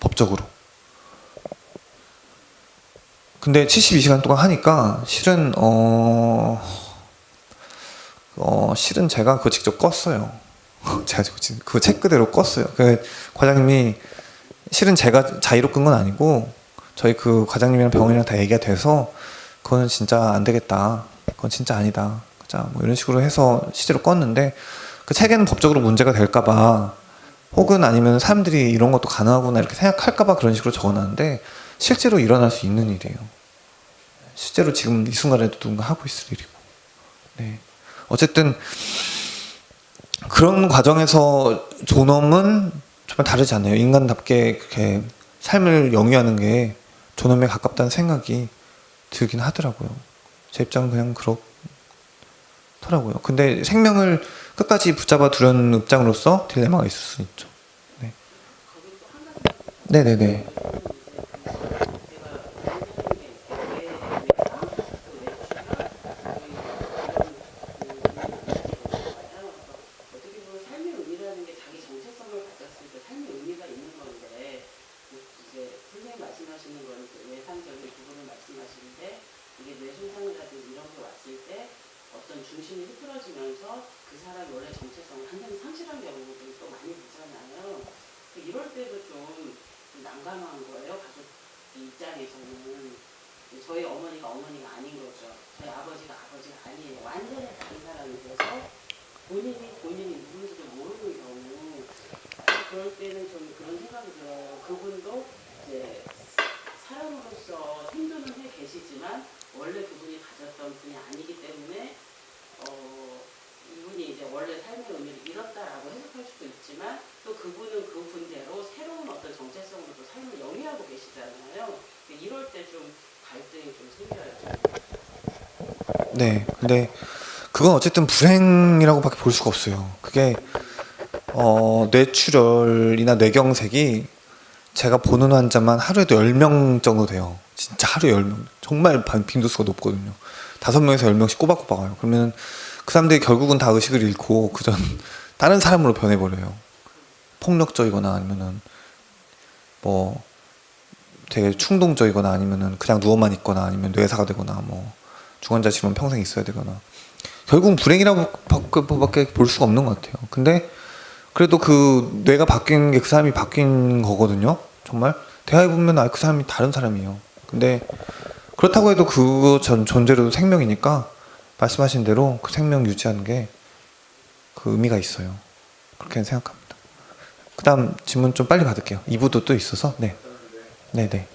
Speaker 1: 법적으로. 근데 72시간 동안 하니까 실은 실은 제가 그거 직접 껐어요. 제가 그 책 그대로 껐어요. 그 과장님이, 실은 제가 자의로 끈 건 아니고 저희 그 과장님이랑 병원이랑 다 얘기가 돼서 그거는 진짜 안 되겠다. 그건 진짜 아니다. 자, 뭐 이런 식으로 해서 실제로 껐는데 그 책에는 법적으로 문제가 될까봐 혹은 아니면 사람들이 이런 것도 가능하구나 이렇게 생각할까봐 그런 식으로 적어놨는데 실제로 일어날 수 있는 일이에요. 실제로 지금 이 순간에도 누군가 하고 있을 일이고. 네. 어쨌든 그런 과정에서 존엄은 정말 다르지 않아요. 인간답게 그렇게 삶을 영위하는 게 존엄에 가깝다는 생각이 들긴 하더라고요. 제 입장은 그냥 그렇더라고요. 근데 생명을 끝까지 붙잡아 두려는 입장으로서 딜레마가 있을 수 있죠. 네.
Speaker 3: 거기 또 한 가지
Speaker 1: 네네네.
Speaker 3: 어떻게 보면 삶의 의미라는 게 자기 정체성을 가졌을 때 삶의 의미가 있는 건데 이제 선생님 말씀하시는 건 외상적인 부분을 말씀하시는데 이게 뇌손상이라든지 이런 게 왔을 때 어떤 중심이 흐트러지면서 그 사람이 원래 정체성을 완전히 상실한 경우들이 또 많이 보잖아요. 이럴 때도 좀 난감한 거예요. 가족 입장에서는 저희 어머니가 아닌 거죠. 저희 아버지가 아니에요. 완전히 다른 사람이 돼서 본인이 누군지도 모르는 경우 그럴 때는 좀 그런 생각이 들어요. 그분도 이제 사람으로서 생존은 해 계시지만 원래 그분이 가졌던 분이 아니기 때문에 이분이 이제 원래 삶의 의미를 잃었다라고 해석할 수도 있지만 또 그분은 그 분대로 새로운 어떤 정체성으로 또 삶을 영위하고 계시잖아요. 이럴 때 좀 갈등이 좀 생겨요.
Speaker 1: 네. 근데 그건 어쨌든 불행이라고밖에 볼 수가 없어요. 그게 뇌출혈이나 뇌경색이 제가 보는 환자만 하루에도 10명 정도 돼요. 진짜 하루에 10명. 정말 빈도수가 높거든요. 5명에서 10명씩 꼬박꼬박 와요. 그러면 그 사람들이 결국은 다 의식을 잃고 그전 다른 사람으로 변해버려요. 폭력적이거나 아니면은 뭐 되게 충동적이거나 아니면은 그냥 누워만 있거나 아니면 뇌사가 되거나 뭐 중환자실은 평생 있어야 되거나 결국은 불행이라고밖에 볼 수가 없는 것 같아요. 근데 그래도 그 뇌가 바뀐 게 그 사람이 바뀐 거거든요. 정말 대화해보면 그 사람이 다른 사람이에요. 근데 그렇다고 해도 그 존재로도 생명이니까 말씀하신 대로 그 생명 유지하는 게 그 의미가 있어요. 그렇게 생각합니다. 그 다음 질문 좀 빨리 받을게요. 2부도 또 있어서. 네. 네네.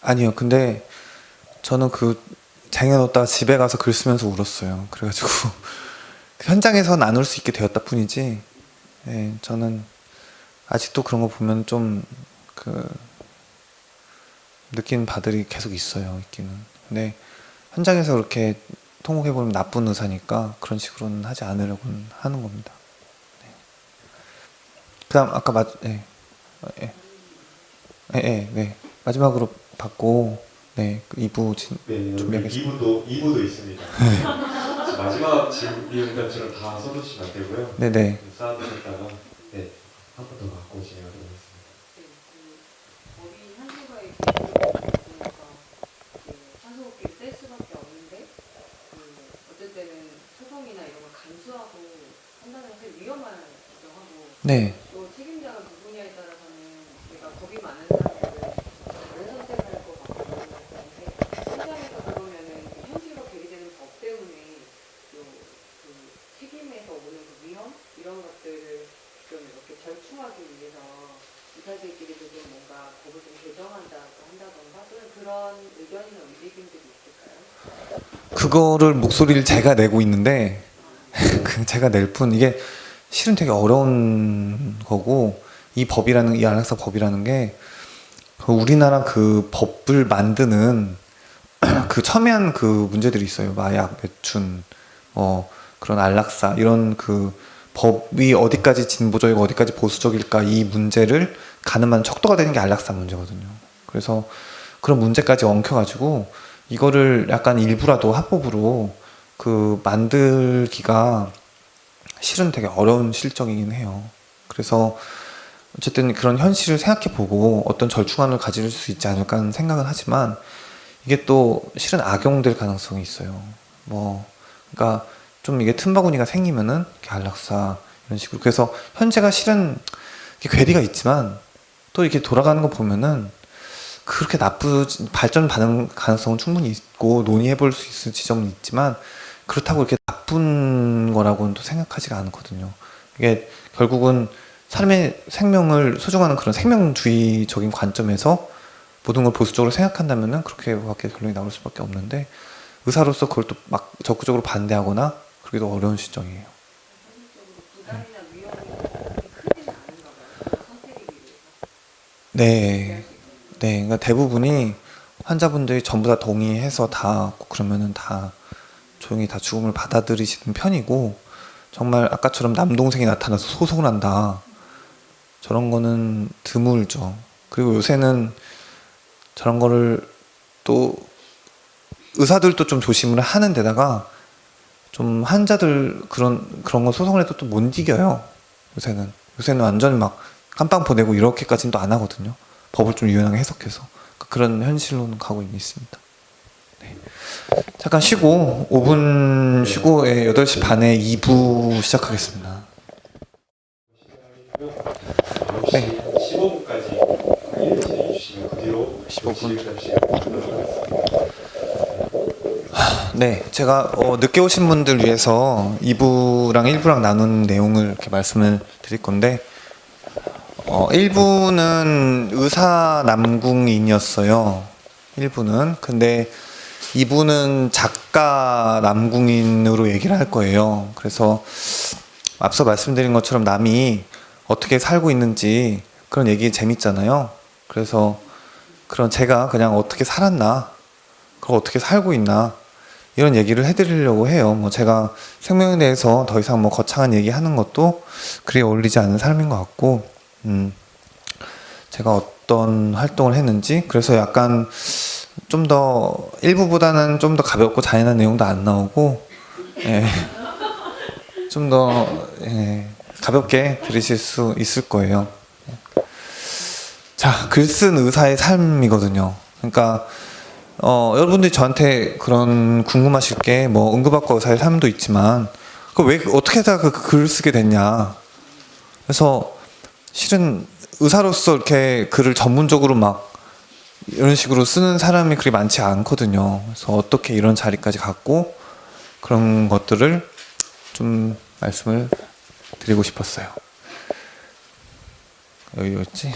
Speaker 1: 아니요. 근데 저는 그 쟁여놓다가 집에 가서 글 쓰면서 울었어요. 그래가지고 현장에서 나눌 수 있게 되었다 뿐이지. 예, 저는 아직도 그런 거 보면 좀 그 느끼는 바들이 계속 있어요. 있기는. 근데 현장에서 그렇게 통곡해보면 나쁜 의사니까 그런 식으로는 하지 않으려고 하는 겁니다. 네. 그다음 아까 네. 네. 마지막으로 받고 네, 그 2부
Speaker 4: 네,
Speaker 1: 준비하겠습니다.
Speaker 4: 2부도 있습니다. 마지막 질의응답처럼 다 써주시면 안 되고요.
Speaker 1: 네네.
Speaker 4: 쌓아두셨다가 네, 한 번 더 갖고 오시면 되겠습니다.
Speaker 3: 법이 한수가 있으니까 산소호흡기를 뗄 수밖에 없는데 어떨 때는 소송이나 이런 걸 간수하고 판단을 할 위험하기도 하고
Speaker 1: 네.
Speaker 3: 또 책임자가 누구냐에 따라서는 내가 겁이 많은 사람들을 다른 선택을 할 것 같고 현장에서 그러면은 현실로 계기되는 법 때문에 그 책임에서 오는 그 위험 이런 것들을 좀 이렇게 절충하기 위해서 의사들끼리도 좀 뭔가 법을 좀 한다던가 또는 그런 의견이나 움직임들이 있을까요?
Speaker 1: 그거를 목소리를 제가 내고 있는데 제가 낼 뿐 이게 실은 되게 어려운 거고 이 안락사 법이라는 게 우리나라 그 법을 만드는 그 첨예한 그 문제들이 있어요. 마약, 매춘, 그런 안락사 이런 그 법이 어디까지 진보적이고 어디까지 보수적일까 이 문제를 가늠한 척도가 되는 게 안락사 문제거든요. 그래서 그런 문제까지 엉켜가지고 이거를 약간 일부라도 합법으로 그 만들기가 실은 되게 어려운 실정이긴 해요. 그래서 어쨌든 그런 현실을 생각해보고 어떤 절충안을 가질 수 있지 않을까 하는 생각은 하지만 이게 또 실은 악용될 가능성이 있어요. 뭐 그러니까 좀 이게 틈바구니가 생기면은 이렇게 안락사 이런 식으로. 그래서 현재가 실은 이렇게 괴리가 있지만 또 이렇게 돌아가는 거 보면은 그렇게 발전 받는 가능성은 충분히 있고 논의해볼 수 있을 지점은 있지만 그렇다고 이렇게 나쁜 거라고는 또 생각하지가 않거든요. 이게 결국은 사람의 생명을 소중하는 그런 생명주의적인 관점에서 모든 걸 보수적으로 생각한다면은 그렇게밖에 결론이 나올 수밖에 없는데 의사로서 그걸 또 막 적극적으로 반대하거나 그러기도 어려운 시점이에요.
Speaker 3: 부담이나 위험이 크지는 않은가 봐요. 선택에 비해서.
Speaker 1: 네. 네, 그러니까 대부분이 환자분들이 전부 다 동의해서 다 그러면은 다 조용히 다 죽음을 받아들이시는 편이고 정말 아까처럼 남동생이 나타나서 소송을 한다 저런 거는 드물죠. 그리고 요새는 저런 거를 또 의사들도 좀 조심을 하는 데다가 좀 환자들 그런 거 소송을 해도 또 못 이겨요. 요새는 완전히 막 깜빵 보내고 이렇게까지는 또 안 하거든요. 법을 좀 유연하게 해석해서 그런 현실로는 가고 있습니다. 네. 잠깐 쉬고 5분 쉬고 8시 반에 2부 시작하겠습니다. 네.
Speaker 4: 15분까지 일해 주시면 그 뒤로
Speaker 1: 15분.
Speaker 4: 시간
Speaker 1: 네, 제가 늦게 오신 분들 위해서 2부랑 1부랑 나눈 내용을 이렇게 말씀을 드릴 건데 1부는 의사 남궁인이었어요. 1부는. 근데 2부는 작가 남궁인으로 얘기를 할 거예요. 그래서 앞서 말씀드린 것처럼 남이 어떻게 살고 있는지 그런 얘기 재밌잖아요. 그래서 그런 제가 그냥 어떻게 살았나, 그걸 어떻게 살고 있나 이런 얘기를 해드리려고 해요. 뭐 제가 생명에 대해서 더 이상 뭐 거창한 얘기하는 것도 그리 어울리지 않은 사람인 것 같고, 제가 어떤 활동을 했는지 그래서 약간 좀 더 일부보다는 좀 더 가볍고 잔인한 내용도 안 나오고, 좀 더 가볍게 들으실 수 있을 거예요. 자, 글 쓴 의사의 삶이거든요. 그러니까 여러분들이 저한테 그런 궁금하실 게 뭐 응급학과 의사의 삶도 있지만 그 왜 어떻게 하다가 그 글을 쓰게 됐냐. 그래서 실은 의사로서 이렇게 글을 전문적으로 막 이런 식으로 쓰는 사람이 그리 많지 않거든요. 그래서 어떻게 이런 자리까지 갔고 그런 것들을 좀 말씀을 드리고 싶었어요. 여기였지?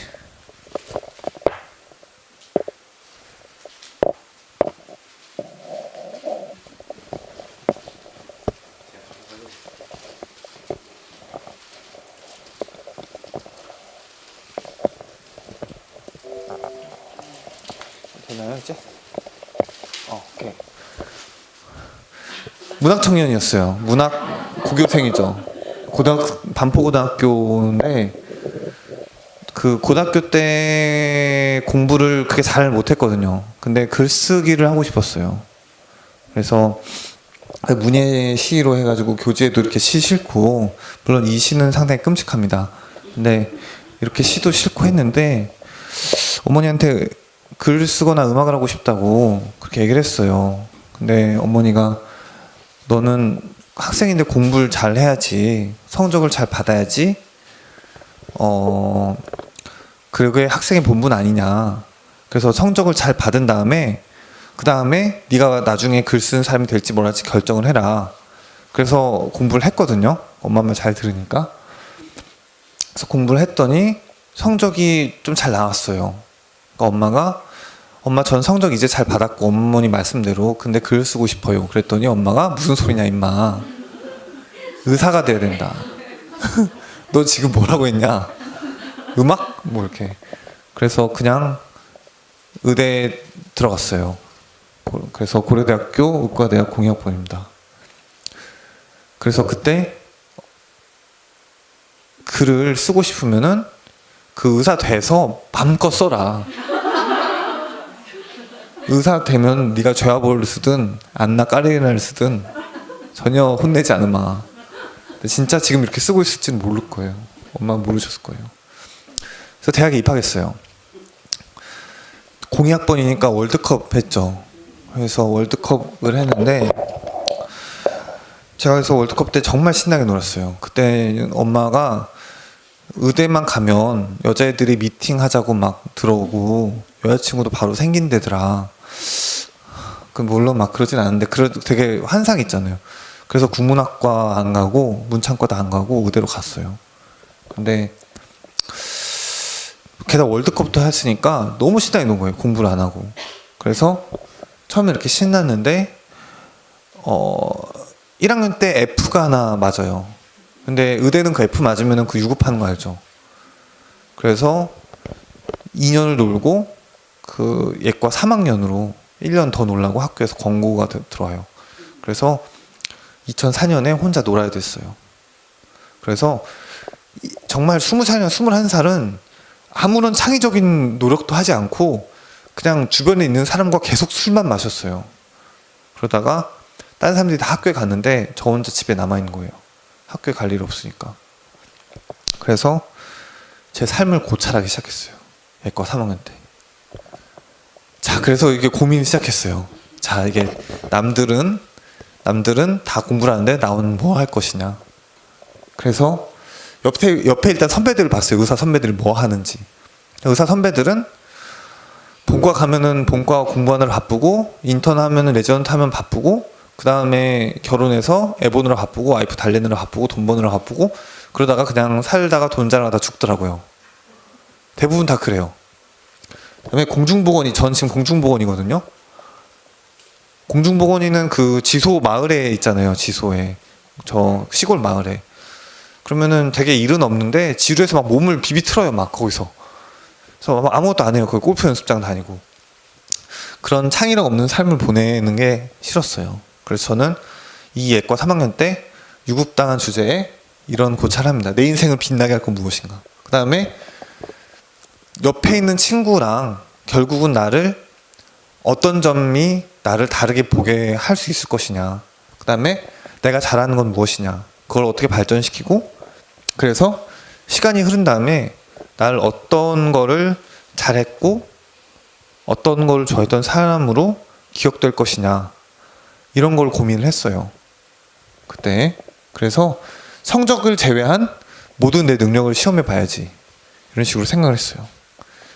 Speaker 1: 되나요 이제? 오케이. 문학 청년이었어요. 문학 고교생이죠. 반포고등학교인데 그 고등학교 때 공부를 그렇게 잘 못했거든요. 근데 글쓰기를 하고 싶었어요. 그래서 문예 시로 해가지고 교재에도 이렇게 시 싣고, 물론 이 시는 상당히 끔찍합니다. 근데 이렇게 시도 싣고 했는데 어머니한테 글 쓰거나 음악을 하고 싶다고 그렇게 얘기를 했어요. 근데 어머니가 너는 학생인데 공부를 잘 해야지, 성적을 잘 받아야지, 그게 학생의 본분 아니냐. 그래서 성적을 잘 받은 다음에 그 다음에 네가 나중에 글 쓰는 사람이 될지 몰랄지 결정을 해라. 그래서 공부를 했거든요. 엄마 말 잘 들으니까. 그래서 공부를 했더니 성적이 좀 잘 나왔어요. 그러니까 엄마 전 성적 이제 잘 받았고 어머니 말씀대로 근데 글 쓰고 싶어요. 그랬더니 엄마가 무슨 소리냐 임마, 의사가 돼야 된다. 너 지금 뭐라고 했냐, 음악? 뭐 이렇게. 그래서 그냥 의대에 들어갔어요. 그래서 고려대학교 의과대학 공학번입니다. 그래서 그때 글을 쓰고 싶으면은 그 의사 돼서 마음껏 써라. 의사 되면 네가 죄화벌을 쓰든 안나 까레나를 쓰든 전혀 혼내지 않으마. 근데 진짜 지금 이렇게 쓰고 있을지는 모를 거예요. 엄마는 모르셨을 거예요. 그래서 대학에 입학했어요. 02학번이니까 월드컵 했죠. 그래서 월드컵을 했는데 제가 그래서 월드컵 때 정말 신나게 놀았어요. 그때 엄마가 의대만 가면 여자애들이 미팅 하자고 막 들어오고 여자친구도 바로 생긴대더라. 그 물론 막 그러진 않은데 그래도 되게 환상 있잖아요. 그래서 국문학과 안 가고 문창과도 안 가고 의대로 갔어요. 근데 게다가 월드컵도 했으니까 너무 신나게 논 거예요. 공부를 안 하고. 그래서 처음에 이렇게 신났는데 1학년 때 F가 하나 맞아요. 근데 의대는 그 F 맞으면 그 유급하는 거 알죠? 그래서 2년을 놀고 그 예과 3학년으로 1년 더 놀라고 학교에서 권고가 들어와요. 그래서 2004년에 혼자 놀아야 됐어요. 그래서 정말 20살이나 21살은 아무런 창의적인 노력도 하지 않고 그냥 주변에 있는 사람과 계속 술만 마셨어요. 그러다가 다른 사람들이 다 학교에 갔는데 저 혼자 집에 남아있는 거예요. 학교에 갈 일 없으니까. 그래서 제 삶을 고찰하기 시작했어요. 예과 3학년 때. 자, 그래서 이게 고민이 시작했어요. 자, 이게 남들은 다 공부를 하는데 나는 뭐 할 것이냐. 그래서 옆에 일단 선배들을 봤어요. 의사 선배들이 뭐 하는지. 의사 선배들은 본과 가면은 본과 공부하느라 바쁘고, 인턴 하면은 레지던트 하면 바쁘고, 그 다음에 결혼해서 애 보느라 바쁘고, 와이프 달래느라 바쁘고, 돈 버느라 바쁘고, 그러다가 그냥 살다가 돈 자랑하다 죽더라고요. 대부분 다 그래요. 그다음에 공중보건이, 전 지금 공중보건이거든요. 공중보건이는 그 지소 마을에 있잖아요. 지소에. 저 시골 마을에. 그러면은 되게 일은 없는데 지루해서 막 몸을 비비틀어요. 막 거기서. 그래서 아무것도 안 해요. 거기 골프 연습장 다니고. 그런 창의력 없는 삶을 보내는 게 싫었어요. 그래서 저는 이 예과 3학년 때 유급당한 주제에 이런 고찰을 합니다. 내 인생을 빛나게 할 건 무엇인가. 그 다음에 옆에 있는 친구랑 결국은 나를 어떤 점이 나를 다르게 보게 할 수 있을 것이냐. 그 다음에 내가 잘하는 건 무엇이냐. 그걸 어떻게 발전시키고, 그래서 시간이 흐른 다음에 나를 어떤 거를 잘했고 어떤 걸 좋아했던 사람으로 기억될 것이냐, 이런 걸 고민을 했어요. 그때. 그래서 성적을 제외한 모든 내 능력을 시험해 봐야지, 이런 식으로 생각을 했어요.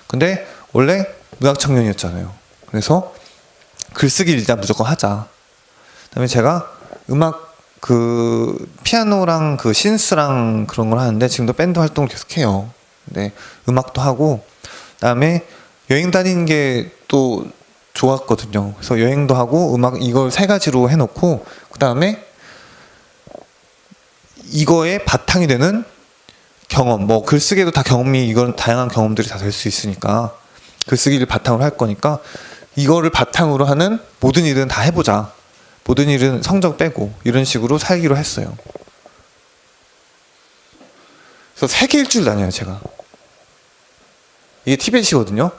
Speaker 1: 근데 원래 문학 청년이었잖아요. 그래서 글쓰기 일단 무조건 하자. 그다음에 제가 음악 그 피아노랑 그 신스랑 그런 걸 하는데 지금도 밴드 활동을 계속 해요. 근데 음악도 하고, 그다음에 여행 다니는 게 또 좋았거든요. 그래서 여행도 하고 음악, 이걸 세 가지로 해놓고, 그다음에 이거에 바탕이 되는 경험, 뭐 글쓰기도 다 경험이, 이건 다양한 경험들이 다 될 수 있으니까 글쓰기를 바탕으로 할 거니까 이거를 바탕으로 하는 모든 일은 다 해보자. 모든 일은 성적 빼고, 이런 식으로 살기로 했어요. 그래서 세계 일주를 다녀요, 제가. 이게 티벳이거든요.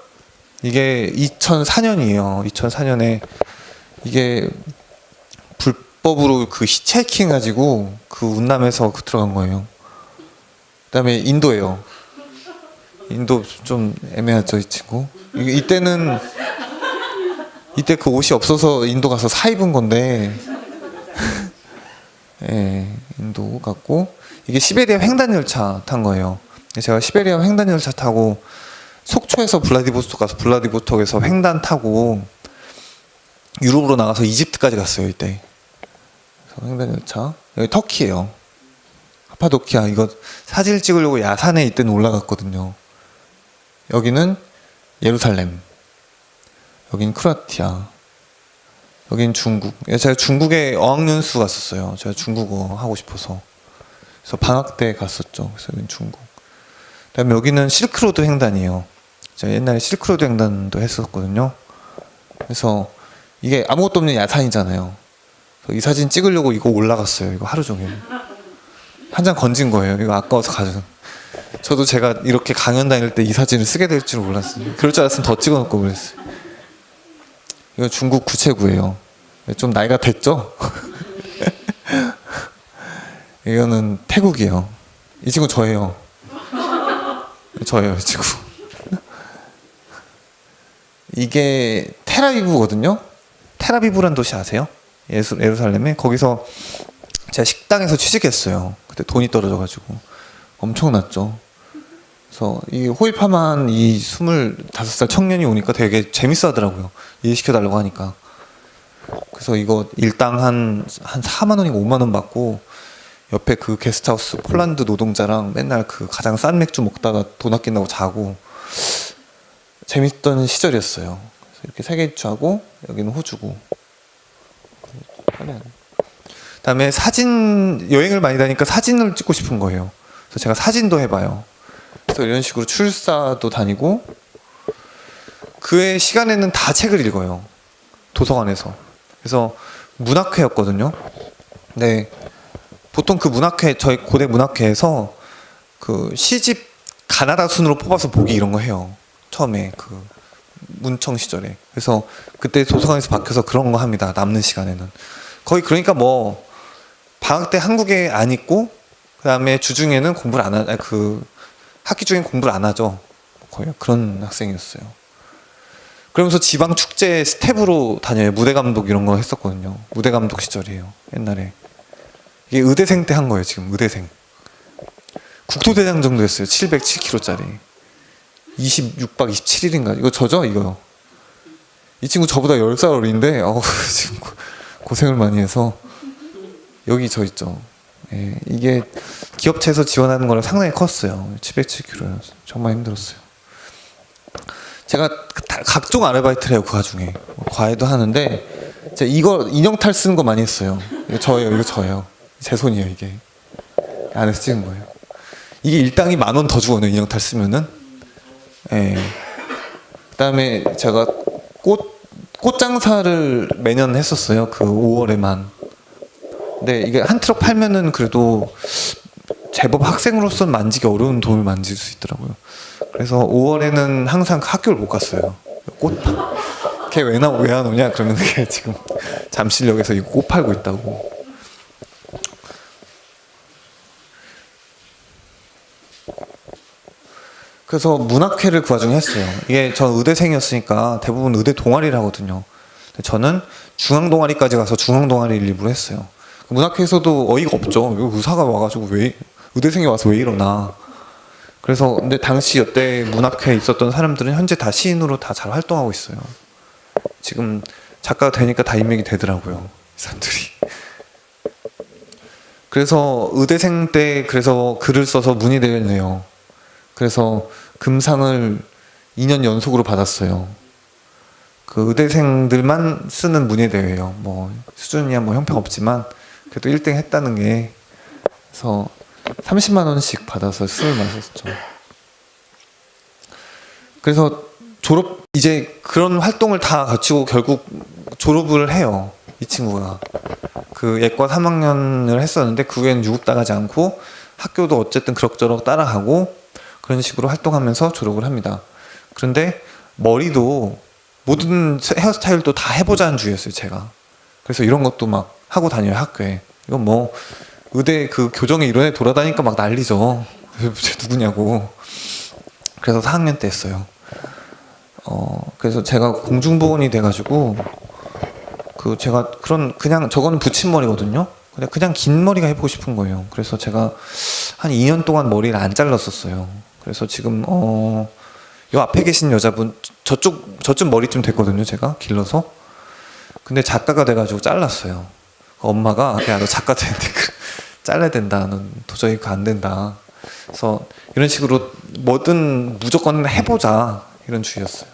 Speaker 1: 이게 2004년이에요. 2004년에 이게 불법으로 그 히치하이킹 가지고 그 운남에서 들어간 거예요. 그다음에 인도예요. 인도 좀 애매하죠, 이 친구. 이때는 이때 그 옷이 없어서 인도 가서 사 입은 건데, 예, 인도 갔고, 이게 시베리아 횡단 열차 탄 거예요. 제가 시베리아 횡단 열차 타고 속초에서 블라디보스톡 가서 블라디보스톡에서 횡단 타고 유럽으로 나가서 이집트까지 갔어요, 이때. 그래서 횡단 열차. 여기 터키예요. 카파도키아. 이거 사진 찍으려고 야산에 이때는 올라갔거든요. 여기는 예루살렘. 여긴 크로아티아, 여긴 중국. 제가 중국에 어학연수 갔었어요. 제가 중국어 하고 싶어서. 그래서 방학 때 갔었죠. 그래서 여긴 중국. 그다음에 여기는 실크로드 횡단이에요. 제가 옛날에 실크로드 횡단도 했었거든요. 그래서 이게 아무것도 없는 야산이잖아요. 그래서 이 사진 찍으려고 이거 올라갔어요. 이거 하루 종일. 한 장 건진 거예요. 이거 아까워서 가져. 저도 제가 이렇게 강연 다닐 때 이 사진을 쓰게 될 줄 몰랐어요. 그럴 줄 알았으면 더 찍어놓고 그랬어요. 이거 중국 구체구예요. 좀 나이가 됐죠? 이거는 태국이에요. 이 친구 저예요. 저예요, 이 친구. 이게 테라비브거든요. 테라비브란 도시 아세요? 예루살렘에. 거기서 제가 식당에서 취직했어요. 그때 돈이 떨어져가지고 엄청났죠. 그래서 이 호입하만 이 25살 청년이 오니까 되게 재밌어 하더라고요. 일시켜달라고 하니까. 그래서 이거 일당 한 4만 원인가 5만 원 받고 옆에 그 게스트하우스 폴란드 노동자랑 맨날 그 가장 싼 맥주 먹다가 돈 아낀다고 자고 재밌던 시절이었어요. 그래서 이렇게 세계 일주하고 여기는 호주고. 그다음에 사진 여행을 많이 다니까 사진을 찍고 싶은 거예요. 그래서 제가 사진도 해봐요. 그래서 이런 식으로 출사도 다니고 그의 시간에는 다 책을 읽어요. 도서관에서. 그래서 문학회였거든요. 네. 보통 그 문학회 저희 고대 문학회에서 그 시집 가나다 순으로 뽑아서 보기 이런 거 해요. 처음에 그 문청 시절에. 그래서 그때 도서관에서 박혀서 그런 거 합니다. 남는 시간에는. 거의 그러니까 뭐 방학 때 한국에 안 있고 그다음에 주중에는 공부를 안 하, 그 학기 중엔 공부를 안 하죠. 거의 그런 학생이었어요. 그러면서 지방 축제 스텝으로 다녀요. 무대 감독 이런 거 했었거든요. 무대 감독 시절이에요. 옛날에. 이게 의대생 때 한 거예요. 지금 의대생. 국토대장 정도 했어요. 707kg짜리. 26박 27일인가. 이거 저죠? 이거요. 이 친구 저보다 10살 어린데 지금 고생을 많이 해서 여기 저 있죠. 예, 이게 기업체에서 지원하는 거랑 상당히 컸어요. 707kg. 정말 힘들었어요. 제가 각종 아르바이트를 해요. 그 와중에. 과외도 하는데 제가 이거 인형탈 쓰는 거 많이 했어요. 이거 저예요. 이거 저예요. 제 손이에요. 이게. 안에서 찍은 거예요. 이게 일당이 10,000원 더 주거든요. 인형탈 쓰면은. 예. 그다음에 제가 꽃장사를 매년 했었어요. 그 5월에만. 근데 이게 한 트럭 팔면은 그래도 제법 학생으로서는 만지기 어려운 돈을 만질 수 있더라고요. 그래서 5월에는 항상 학교를 못 갔어요. 걔 왜 안 오냐? 그러면 걔 지금 잠실역에서 이거 꽃 팔고 있다고. 그래서 문학회를 그 와중에 했어요. 이게 저 의대생이었으니까 대부분 의대 동아리를 하거든요. 근데 저는 중앙 동아리까지 가서 중앙 동아리를 일부러 했어요. 문학회에서도 어이가 없죠. 의사가 와가지고 왜 의대생이 와서 왜 이러나. 그래서 근데 당시 여태 문학회에 있었던 사람들은 현재 다 시인으로 다 잘 활동하고 있어요. 지금 작가가 되니까 다 인맥이 되더라고요. 이 사람들이. 그래서 의대생 때 그래서 글을 써서 문희대회를 내요. 그래서 금상을 2년 연속으로 받았어요. 그 의대생들만 쓰는 문예대회예요. 뭐 수준이야 뭐 형편없지만 그래도 1등 했다는 게. 그래서 30만 원씩 받아서 술을 마셨죠. 그래서 이제 그런 활동을 다 거치고 결국 졸업을 해요. 이 친구가. 그 예과 3학년을 했었는데 그 후에는 유급당하지 않고 학교도 어쨌든 그럭저럭 따라가고 그런 식으로 활동하면서 졸업을 합니다. 그런데 머리도 모든 헤어스타일도 다 해보자는 주의였어요, 제가. 그래서 이런 것도 막 하고 다녀요, 학교에. 이건 뭐 의대 그 교정의 일원에 돌아다니니까 막 난리죠. 쟤 누구냐고. 그래서 4학년 때 했어요. 그래서 제가 공중보건이 돼가지고 그 제가 그냥 저거는 붙임머리거든요. 그냥 긴 머리가 해보고 싶은 거예요. 그래서 제가 한 2년 동안 머리를 안 잘랐었어요. 그래서 지금 요 앞에 계신 여자분 저쪽 머리쯤 됐거든요. 제가 길러서. 근데 작가가 돼가지고 잘랐어요. 엄마가 야 너 작가 되는데 잘라야 된다. 넌 도저히 안 된다. 그래서 이런 식으로 뭐든 무조건 해보자 이런 주의였어요.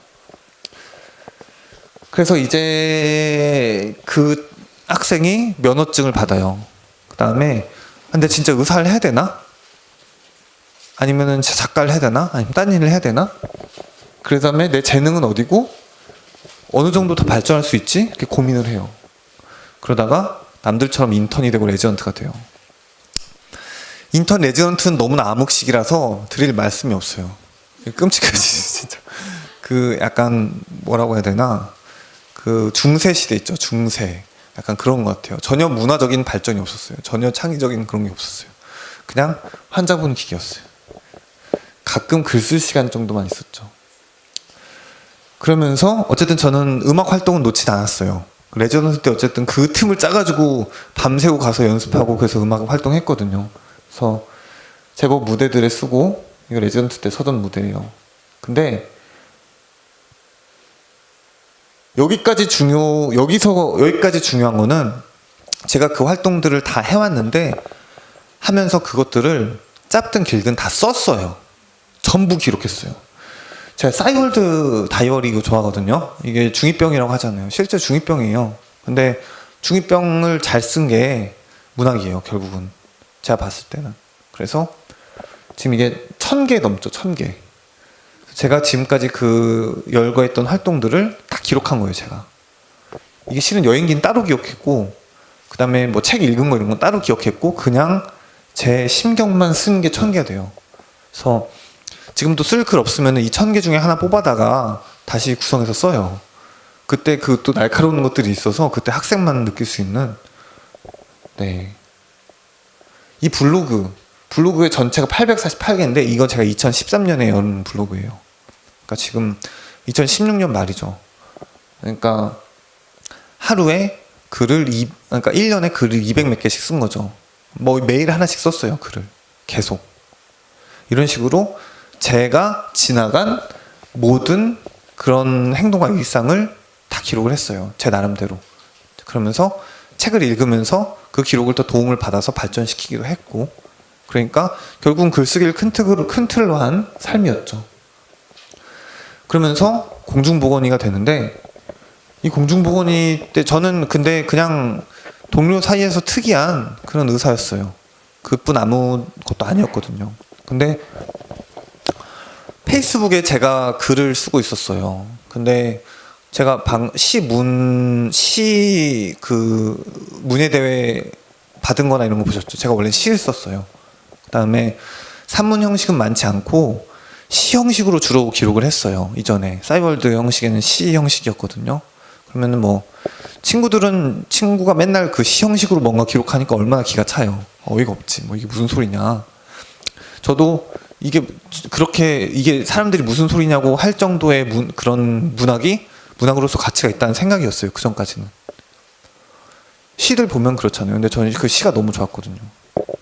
Speaker 1: 그래서 이제 그 학생이 면허증을 받아요. 그 다음에 근데 진짜 의사를 해야 되나? 아니면은 작가를 해야 되나? 아니면 딴 일을 해야 되나? 그 다음에 내 재능은 어디고 어느 정도 더 발전할 수 있지? 이렇게 고민을 해요. 그러다가 남들처럼 인턴이 되고 레지던트가 돼요. 인턴 레지던트는 너무나 암흑식이라서 드릴 말씀이 없어요. 끔찍하지 진짜. 그 약간 뭐라고 해야 되나? 그 중세 시대 있죠. 중세. 약간 그런 것 같아요. 전혀 문화적인 발전이 없었어요. 전혀 창의적인 그런 게 없었어요. 그냥 환자 보는 기계였어요. 가끔 글 쓸 시간 정도만 있었죠. 그러면서 어쨌든 저는 음악 활동은 놓치지 않았어요. 레지던트 때 어쨌든 그 틈을 짜가지고 밤새고 가서 연습하고 그래서 음악 활동했거든요. 그래서 제법 무대들에 쓰고, 이거 레지던트 때 서던 무대예요. 근데 여기까지 중요한 거는 제가 그 활동들을 다 해왔는데 하면서 그것들을 짧든 길든 다 썼어요. 전부 기록했어요. 제가 싸이월드 다이어리 이거 좋아하거든요. 이게 중2병이라고 하잖아요. 실제 중2병이에요. 근데 중2병을 잘 쓴 게 문학이에요, 결국은. 제가 봤을 때는. 그래서 지금 이게 1000개 넘죠, 1000개. 제가 지금까지 그 열거했던 활동들을 다 기록한 거예요, 제가. 이게 실은 여행기는 따로 기억했고, 그 다음에 뭐 책 읽은 거 이런 건 따로 기억했고, 그냥 제 심경만 쓴 게 1000개가 돼요. 그래서 지금도 쓸 글 없으면 이 1000개 중에 하나 뽑아다가 다시 구성해서 써요. 그때 그 또 날카로운 것들이 있어서 그때 학생만 느낄 수 있는. 네. 이 블로그의 전체가 848개인데 이거 제가 2013년에 연 블로그예요. 그러니까 지금 2016년 말이죠. 그러니까 하루에 그러니까 1년에 글을 200몇 개씩 쓴 거죠. 뭐 매일 하나씩 썼어요, 글을. 계속. 이런 식으로 제가 지나간 모든 그런 행동과 일상을 다 기록을 했어요. 제 나름대로. 그러면서 책을 읽으면서 그 기록을 더 도움을 받아서 발전시키기도 했고, 그러니까 결국은 글쓰기를 큰 틀로 한 삶이었죠. 그러면서 공중보건의가 되는데, 이 공중보건의 때 저는 근데 그냥 동료 사이에서 특이한 그런 의사였어요. 그뿐 아무것도 아니었거든요. 근데 페이스북에 제가 글을 쓰고 있었어요. 근데 제가 문예대회 받은 거나 이런 거 보셨죠? 제가 원래 시를 썼어요. 그 다음에 산문 형식은 많지 않고 시 형식으로 주로 기록을 했어요. 이전에 싸이월드 형식에는 시 형식이었거든요. 그러면은 뭐 친구가 맨날 그 시 형식으로 뭔가 기록하니까 얼마나 기가 차요. 어이가 없지. 뭐 이게 무슨 소리냐. 저도 이게 사람들이 무슨 소리냐고 할 정도의 그런 문학으로서 가치가 있다는 생각이었어요. 그 전까지는. 시들 보면 그렇잖아요. 근데 저는 그 시가 너무 좋았거든요.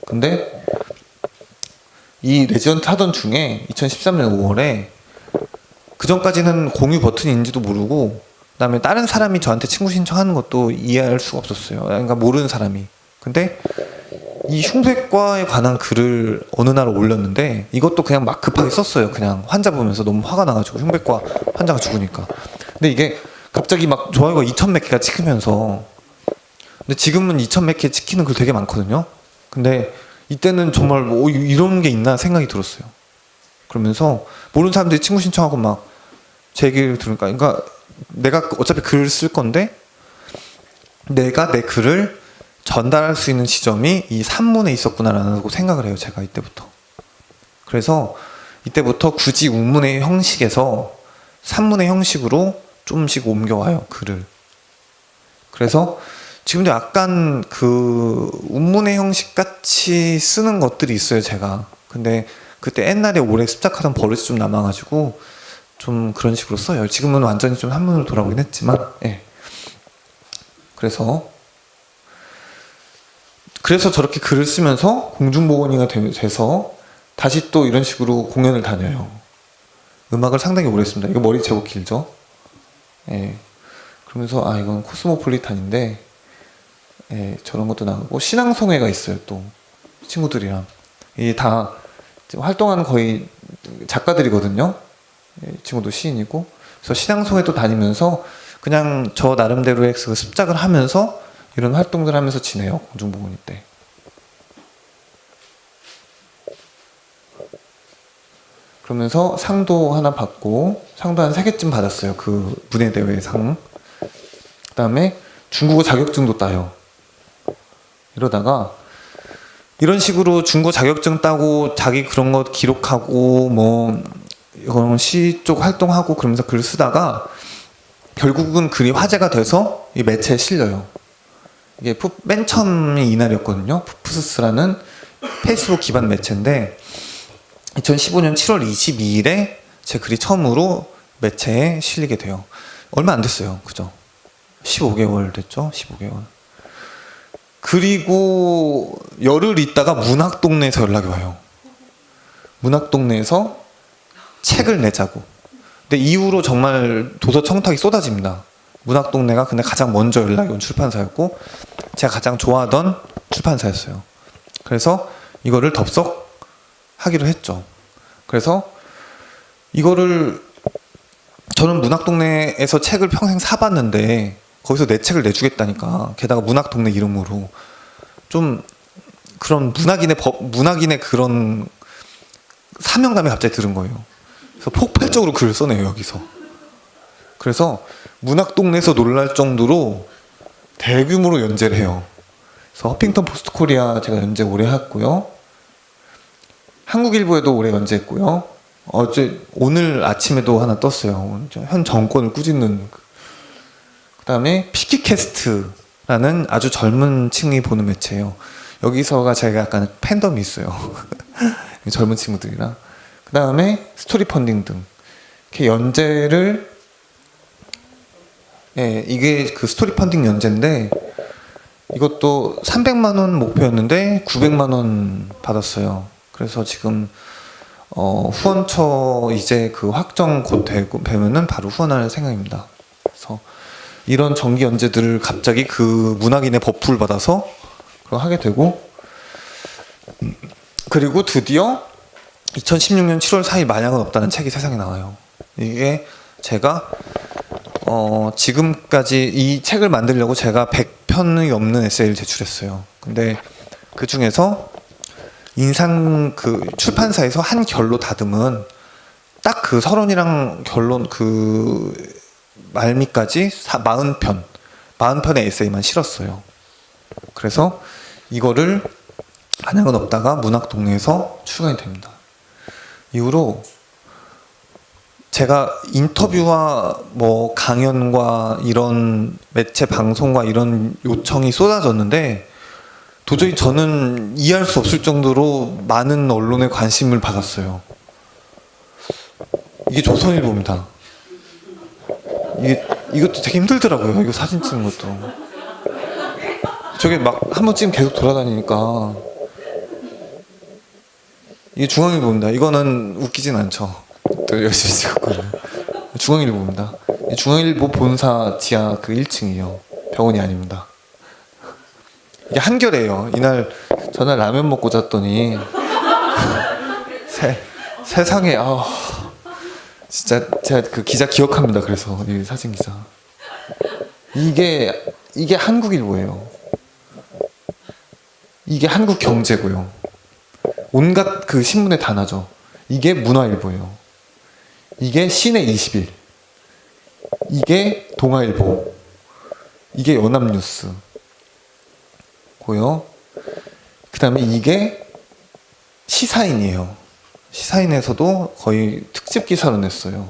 Speaker 1: 근데 이 레지던트 하던 중에 2013년 5월에 그 전까지는 공유 버튼이 있는지도 모르고, 그 다음에 다른 사람이 저한테 친구 신청하는 것도 이해할 수가 없었어요. 그러니까 모르는 사람이. 근데 이 흉부외과에 관한 글을 어느 날 올렸는데, 이것도 그냥 막 급하게 썼어요. 그냥 환자 보면서 너무 화가 나가지고, 흉부외과 환자가 죽으니까. 근데 이게 갑자기 막 좋아요가 2000몇 개가 찍히면서, 근데 지금은 2000몇 개 찍히는 글 되게 많거든요. 근데 이때는 정말 뭐 이런 게 있나 생각이 들었어요. 그러면서 모르는 사람들이 친구 신청하고 막 제 얘기를 들으니까, 그러니까 내가 어차피 글을 쓸 건데 내가 내 글을 전달할 수 있는 지점이 이 산문에 있었구나라고 생각을 해요. 제가 이때부터. 그래서 이때부터 굳이 운문의 형식에서 산문의 형식으로 조금씩 옮겨와요, 글을. 그래서 지금도 약간 그 운문의 형식 같이 쓰는 것들이 있어요, 제가. 근데 그때 옛날에 오래 습작하던 버릇이 좀 남아가지고 좀 그런 식으로 써요. 지금은 완전히 좀 한문으로 돌아오긴 했지만, 예. 그래서 저렇게 글을 쓰면서 공중보건의가 돼서 다시 또 이런 식으로 공연을 다녀요. 음악을 상당히 오래 했습니다. 이거 머리 제법 길죠? 예. 그러면서 이건 코스모폴리탄인데, 예, 저런 것도 나가고 신앙송회가 있어요. 또 친구들이랑 이 다 활동하는 거의 작가들이거든요. 예, 이 친구도 시인이고. 그래서 신앙송회도 다니면서 그냥 저 나름대로의 그 습작을 하면서 이런 활동들 하면서 지내요. 공중보건의 때. 그러면서 상도 하나 받고, 상도 한 3개쯤 받았어요. 그 문예대회 상. 그 다음에 중국어 자격증도 따요. 이러다가 이런 식으로 중국어 자격증 따고 자기 그런 거 기록하고 뭐 이런 시 쪽 활동하고 그러면서 글 쓰다가 결국은 글이 화제가 돼서 이 매체에 실려요. 이게 맨 처음이 이날이었거든요. 푸푸스라는 페이스북 기반 매체인데 2015년 7월 22일에 제 글이 처음으로 매체에 실리게 돼요. 얼마 안 됐어요. 그죠? 15개월 됐죠? 15개월. 그리고 열흘 있다가 문학동네에서 연락이 와요. 문학동네에서 책을 내자고. 근데 이후로 정말 도서 청탁이 쏟아집니다. 문학동네가 근데 가장 먼저 연락이 온 출판사였고 제가 가장 좋아하던 출판사였어요. 그래서 이거를 덥석 하기로 했죠. 그래서 이거를 저는 문학동네에서 책을 평생 사봤는데 거기서 내 책을 내주겠다니까, 게다가 문학동네 이름으로, 좀 그런 문학인의 그런 사명감이 갑자기 들은 거예요. 그래서 폭발적으로 글을 써내요, 여기서. 그래서 문학동네에서 놀랄 정도로 대규모로 연재를 해요. 그래서 허핑턴 포스트 코리아 제가 연재 오래 했고요. 한국일보에도 오래 연재했고요. 오늘 아침에도 하나 떴어요. 현 정권을 꾸짖는. 그 다음에 피키캐스트라는 아주 젊은 층이 보는 매체예요. 여기서가 제가 약간 팬덤이 있어요. 젊은 친구들이랑. 그 다음에 스토리 펀딩 등 이렇게 연재를, 이게 그 스토리 펀딩 연재인데 이것도 300만 원 목표였는데 900만 원 받았어요. 그래서 지금 후원처 이제 그 확정 곧 되면은 바로 후원할 생각입니다. 그래서 이런 정기 연재들을 갑자기 그 문학인의 버프를 받아서 그거 하게 되고, 그리고 드디어 2016년 7월 4일 만약은 없다는 책이 세상에 나와요. 이게 제가 지금까지 이 책을 만들려고 제가 100편이 넘는 에세이를 제출했어요. 근데 그 중에서 그 출판사에서 한 결로 다듬은 딱 그 서론이랑 결론 그 말미까지 40편의 에세이만 실었어요. 그래서 이거를 만약은 없다가 문학동네에서 출간이 됩니다. 이후로 제가 인터뷰와 뭐 강연과 이런 매체 방송과 이런 요청이 쏟아졌는데 도저히 저는 이해할 수 없을 정도로 많은 언론의 관심을 받았어요. 이게 조선일보입니다. 이것도 되게 힘들더라고요. 이거 사진 찍는 것도. 저게 막 한 번 찍으면 계속 돌아다니니까. 이게 중앙일보입니다. 이거는 웃기진 않죠. 또 열심히 찍었거든요. 중앙일보입니다. 중앙일보 본사 지하 그 1층이에요. 병원이 아닙니다. 이게 한겨레예요. 이날 전날 라면 먹고 잤더니 세상에 진짜 제가 그 기자 기억합니다. 그래서 이 사진 기자. 이게 한국일보예요. 이게 한국경제고요. 온갖 그 신문에 다 나죠. 이게 문화일보예요. 이게 시내 20일. 이게 동아일보. 이게 연합뉴스. 고요. 그 다음에 이게 시사인이에요. 시사인에서도 거의 특집 기사로 냈어요.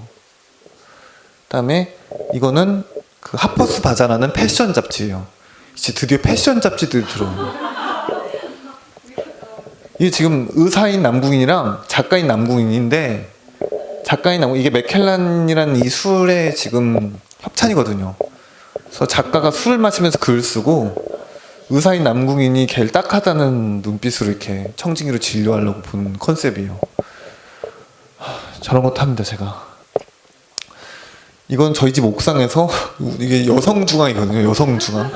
Speaker 1: 그 다음에 이거는 그 하퍼스 바자라는 패션 잡지예요. 이제 드디어 패션 잡지들이 들어오요. 이게 지금 의사인 남궁인이랑 작가인 남궁인인데, 이게 맥켈란이라는 이 술의 지금 협찬이거든요. 그래서 작가가 술을 마시면서 글을 쓰고 의사인 남궁인이 걔를 딱하다는 눈빛으로 이렇게 청진기로 진료하려고 본 컨셉이에요. 저런 것도 합니다, 제가. 이건 저희 집 옥상에서 이게 여성중앙이거든요. 여성중앙.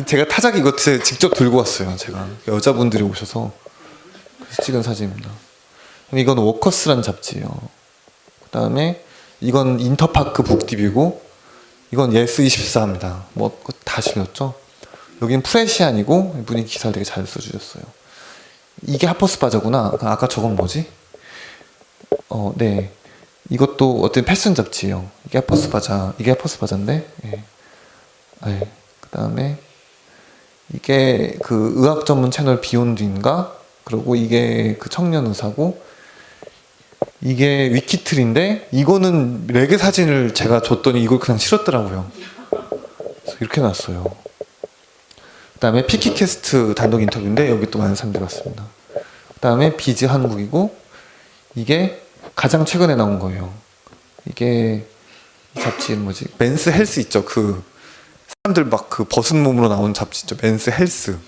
Speaker 1: 제가 타자기 이거 직접 들고 왔어요. 제가 여자분들이 오셔서 그래서 찍은 사진입니다. 이건 워커스라는 잡지예요. 그 다음에 이건 인터파크 북딥이고, 이건 예스24입니다. 뭐 다 실렸죠. 여기는 프레시안이고, 이분이 기사를 되게 잘 써주셨어요. 이게 하퍼스 바자구나. 아까 저건 뭐지? 네. 이것도 어떤 패션 잡지예요. 이게 하퍼스 바자인데. 예. 네. 그 다음에 이게 그 의학 전문 채널 비욘드인가? 그리고 이게 그 청년 의사고, 이게 위키트리인데 이거는 레게 사진을 제가 줬더니 이걸 그냥 실었더라고요. 그래서 이렇게 놨어요. 그다음에 피키캐스트 단독 인터뷰인데 여기 또 많은 사람들이 왔습니다. 그다음에 비즈 한국이고 이게 가장 최근에 나온 거예요. 이게 이 잡지 뭐지? 맨스 헬스 있죠. 그 사람들 막 그 벗은 몸으로 나오는 잡지 있죠. 맨스 헬스.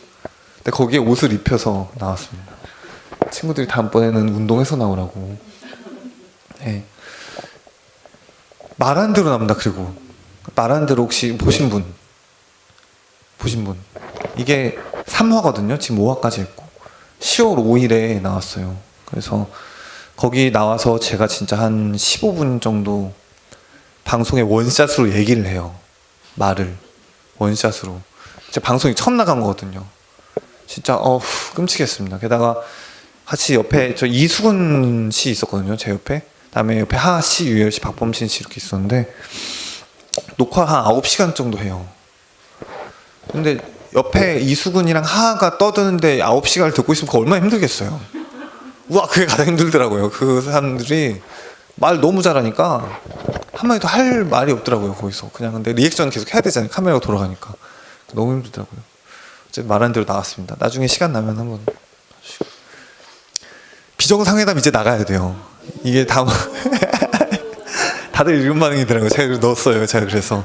Speaker 1: 근데 거기에 옷을 입혀서 나왔습니다. 친구들이 다음번에는 운동해서 나오라고. 네. 말한 대로 나옵니다. 그리고 말한 대로 혹시 보신 분? 이게 3화거든요. 지금 5화까지 했고 10월 5일에 나왔어요. 그래서 거기 나와서 제가 진짜 한 15분 정도 방송에 원샷으로 얘기를 해요. 말을 원샷으로. 제 방송이 처음 나간 거거든요. 진짜 끔찍했습니다. 게다가 같이 옆에 저 이수근 씨 있었거든요. 제 옆에. 그다음에 옆에 하하 씨, 유열 씨, 박범신 씨 이렇게 있었는데 녹화 한 9시간 정도 해요. 근데 옆에 이수근이랑 하하가 떠드는데 9시간을 듣고 있으면 그거 얼마나 힘들겠어요. 우와, 그게 가장 힘들더라고요. 그 사람들이 말 너무 잘하니까 한마디도 할 말이 없더라고요. 거기서 그냥. 근데 리액션 계속 해야 되잖아요. 카메라가 돌아가니까. 너무 힘들더라고요. 어쨌든 말한 대로 나왔습니다. 나중에 시간 나면 한번. 비정상회담 이제 나가야 돼요. 이게 다음 다들 이런 반응이더라고요. 제가 그래서 넣었어요. 제가 그래서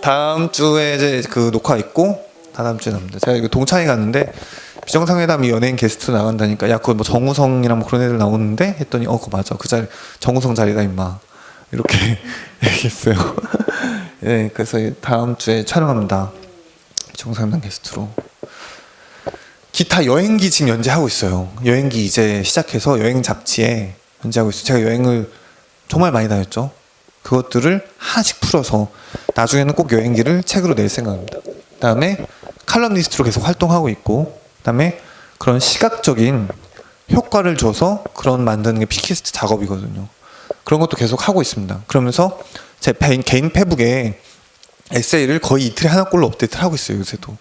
Speaker 1: 다음 주에 이제 그 녹화 있고 다음 주에 납니다. 제가 이거 동창회 갔는데 비정상회담이 연예인 게스트 나간다니까 야 그거 뭐 정우성이랑 뭐 그런 애들 나오는데 했더니 그거 맞아. 그 자리 정우성 자리다 임마. 이렇게 얘기했어요. 네, 그래서 다음 주에 촬영합니다. 비정상회담 게스트로. 기타 여행기 지금 연재하고 있어요. 여행기 이제 시작해서 여행 잡지에 연재하고 있어요. 제가 여행을 정말 많이 다녔죠. 그것들을 하나씩 풀어서 나중에는 꼭 여행기를 책으로 낼 생각입니다. 그다음에 칼럼니스트로 계속 활동하고 있고, 그다음에 그런 시각적인 효과를 줘서 그런 만드는 게 피키스트 작업이거든요. 그런 것도 계속 하고 있습니다. 그러면서 제 개인 페북에 에세이를 거의 이틀에 하나꼴로 업데이트를 하고 있어요. 요새도.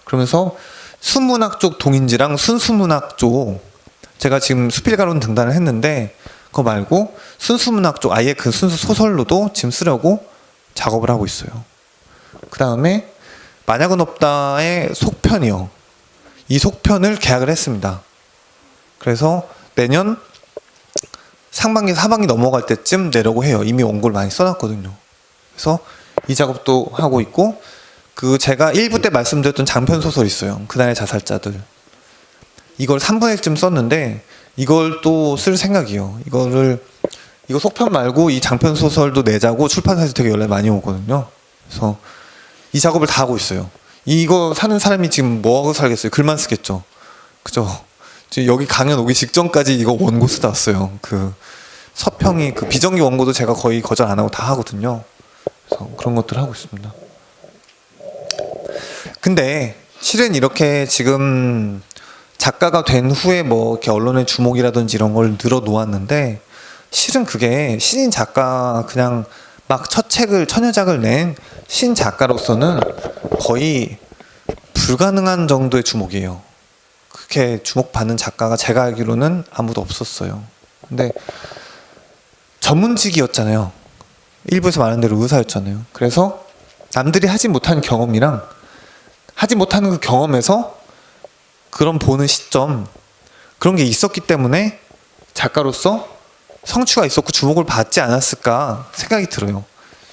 Speaker 1: 그러면서 순문학 쪽 동인지랑 순수문학 쪽 제가 지금 수필가론 등단을 했는데 그거 말고 순수문학 쪽 아예 그 순수 소설로도 지금 쓰려고 작업을 하고 있어요. 그 다음에 만약은 없다의 속편이요. 이 속편을 계약을 했습니다. 그래서 내년 상반기, 하반기 넘어갈 때쯤 내려고 해요. 이미 원고를 많이 써놨거든요. 그래서 이 작업도 하고 있고, 그 제가 1부 때 말씀드렸던 장편 소설 있어요. 그날의 자살자들. 이걸 3분의 1쯤 썼는데 이걸 또 쓸 생각이에요. 이거 속편 말고 이 장편 소설도 내자고 출판사에서 되게 연락이 많이 오거든요. 그래서 이 작업을 다 하고 있어요. 이거 사는 사람이 지금 뭐하고 살겠어요? 글만 쓰겠죠. 그죠? 지금 여기 강연 오기 직전까지 이거 원고 쓰다 왔어요. 그 서평이 그 비정기 원고도 제가 거의 거절 안 하고 다 하거든요. 그래서 그런 것들을 하고 있습니다. 근데 실은 이렇게 지금 작가가 된 후에 뭐 이렇게 언론의 주목이라든지 이런 걸 늘어 놓았는데 실은 그게 신인 작가 그냥 막 첫 책을 천여작을 낸 신 작가로서는 거의 불가능한 정도의 주목이에요. 그렇게 주목받는 작가가 제가 알기로는 아무도 없었어요. 근데 전문직이었잖아요. 일부에서 말한 대로 의사였잖아요. 그래서 남들이 하지 못한 경험이랑 하지 못하는 그 경험에서 그런 보는 시점 그런 게 있었기 때문에 작가로서 성취가 있었고 주목을 받지 않았을까 생각이 들어요.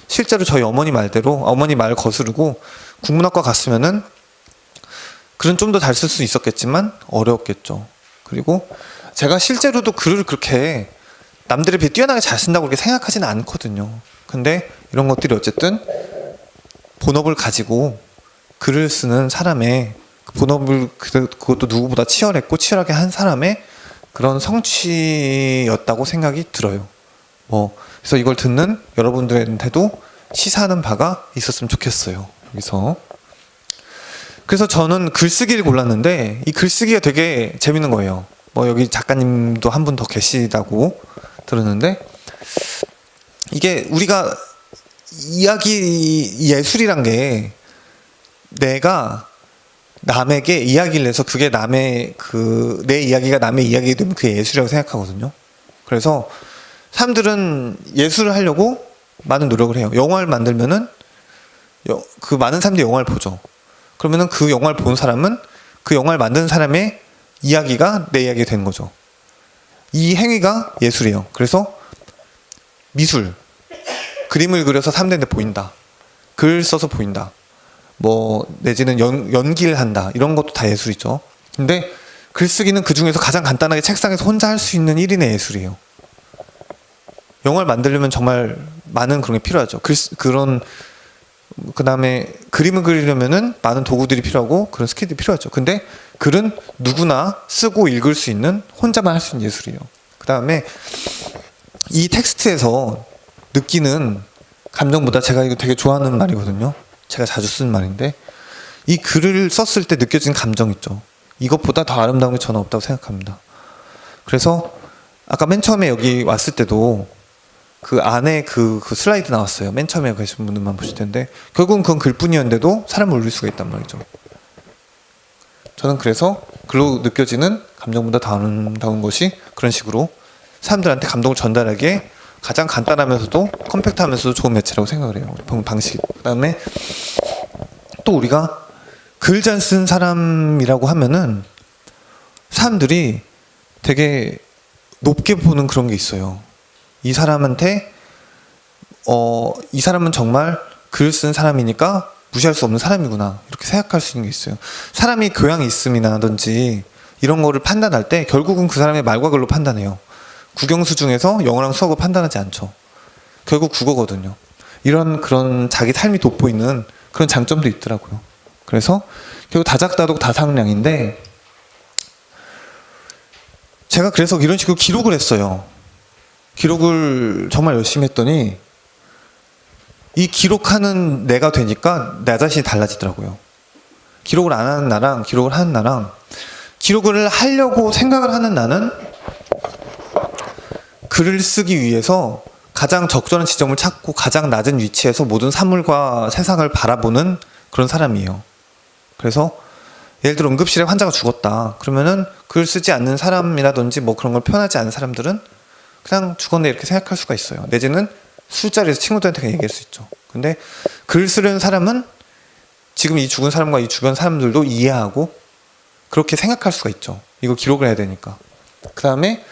Speaker 1: 실제로 저희 어머니 말대로 어머니 말 거스르고 국문학과 갔으면은 글은 좀 더 잘 쓸 수 있었겠지만 어려웠겠죠. 그리고 제가 실제로도 글을 그렇게 남들에 비해 뛰어나게 잘 쓴다고 그렇게 생각하지는 않거든요. 근데 이런 것들이 어쨌든 본업을 가지고 글을 쓰는 사람의 본업을 그것도 누구보다 치열했고 치열하게 한 사람의 그런 성취였다고 생각이 들어요. 그래서 이걸 듣는 여러분들한테도 시사하는 바가 있었으면 좋겠어요. 여기서. 그래서 저는 글쓰기를 골랐는데 이 글쓰기가 되게 재밌는 거예요. 여기 작가님도 한 분 더 계시다고 들었는데 이게 우리가 이야기 예술이란 게 내가 남에게 이야기를 해서 그게 내 이야기가 남의 이야기가 되면 그게 예술이라고 생각하거든요. 그래서 사람들은 예술을 하려고 많은 노력을 해요. 영화를 만들면은 그 많은 사람들이 영화를 보죠. 그러면은 그 영화를 본 사람은 그 영화를 만든 사람의 이야기가 내 이야기가 되는 거죠. 이 행위가 예술이에요. 그래서 미술, 그림을 그려서 사람들한테 보인다. 글 써서 보인다. 뭐 내지는 연기를 한다. 이런 것도 다 예술이죠. 근데 글쓰기는 그 중에서 가장 간단하게 책상에서 혼자 할 수 있는 1인의 예술이에요. 영화를 만들려면 정말 많은 그런 게 필요하죠. 그 다음에 그림을 그리려면은 많은 도구들이 필요하고 그런 스킬들이 필요하죠. 근데 글은 누구나 쓰고 읽을 수 있는 혼자만 할 수 있는 예술이에요. 그 다음에 이 텍스트에서 느끼는 감정보다 제가 이거 되게 좋아하는 말이거든요. 제가 자주 쓰는 말인데 이 글을 썼을 때 느껴지는 감정 있죠. 이것보다 더 아름다운 게 저는 없다고 생각합니다. 그래서 아까 맨 처음에 여기 왔을 때도 그 안에 그 슬라이드 나왔어요. 맨 처음에 계신 분들만 보실 텐데 결국은 그건 글뿐이었는데도 사람을 울릴 수가 있단 말이죠. 저는 그래서 글로 느껴지는 감정보다 더 아름다운 것이 그런 식으로 사람들한테 감동을 전달하기에 가장 간단하면서도 컴팩트하면서도 좋은 매체라고 생각을 해요. 방식. 그다음에 또 우리가 글 잘 쓴 사람이라고 하면은 사람들이 되게 높게 보는 그런 게 있어요. 이 사람한테 이 사람은 정말 글 쓴 사람이니까 무시할 수 없는 사람이구나 이렇게 생각할 수 있는 게 있어요. 사람이 교양이 있음이라든지 이런 거를 판단할 때 결국은 그 사람의 말과 글로 판단해요. 국영수 중에서 영어랑 수학을 판단하지 않죠. 결국 국어거든요. 이런 그런 자기 삶이 돋보이는 그런 장점도 있더라고요. 그래서 결국 다작다독 다상량인데 제가 그래서 이런 식으로 기록을 했어요. 기록을 정말 열심히 했더니 이 기록하는 내가 되니까 내 자신이 달라지더라고요. 기록을 안 하는 나랑 기록을 하는 나랑 기록을 하려고 생각을 하는 나는 글을 쓰기 위해서 가장 적절한 지점을 찾고 가장 낮은 위치에서 모든 사물과 세상을 바라보는 그런 사람이에요. 그래서 예를 들어 응급실에 환자가 죽었다. 그러면은 글 쓰지 않는 사람이라든지 뭐 그런 걸 표현하지 않는 사람들은 그냥 죽었네 이렇게 생각할 수가 있어요. 내지는 술자리에서 친구들한테 그냥 얘기할 수 있죠. 근데 글 쓰려는 사람은 지금 이 죽은 사람과 이 주변 사람들도 이해하고 그렇게 생각할 수가 있죠. 이거 기록을 해야 되니까. 그 다음에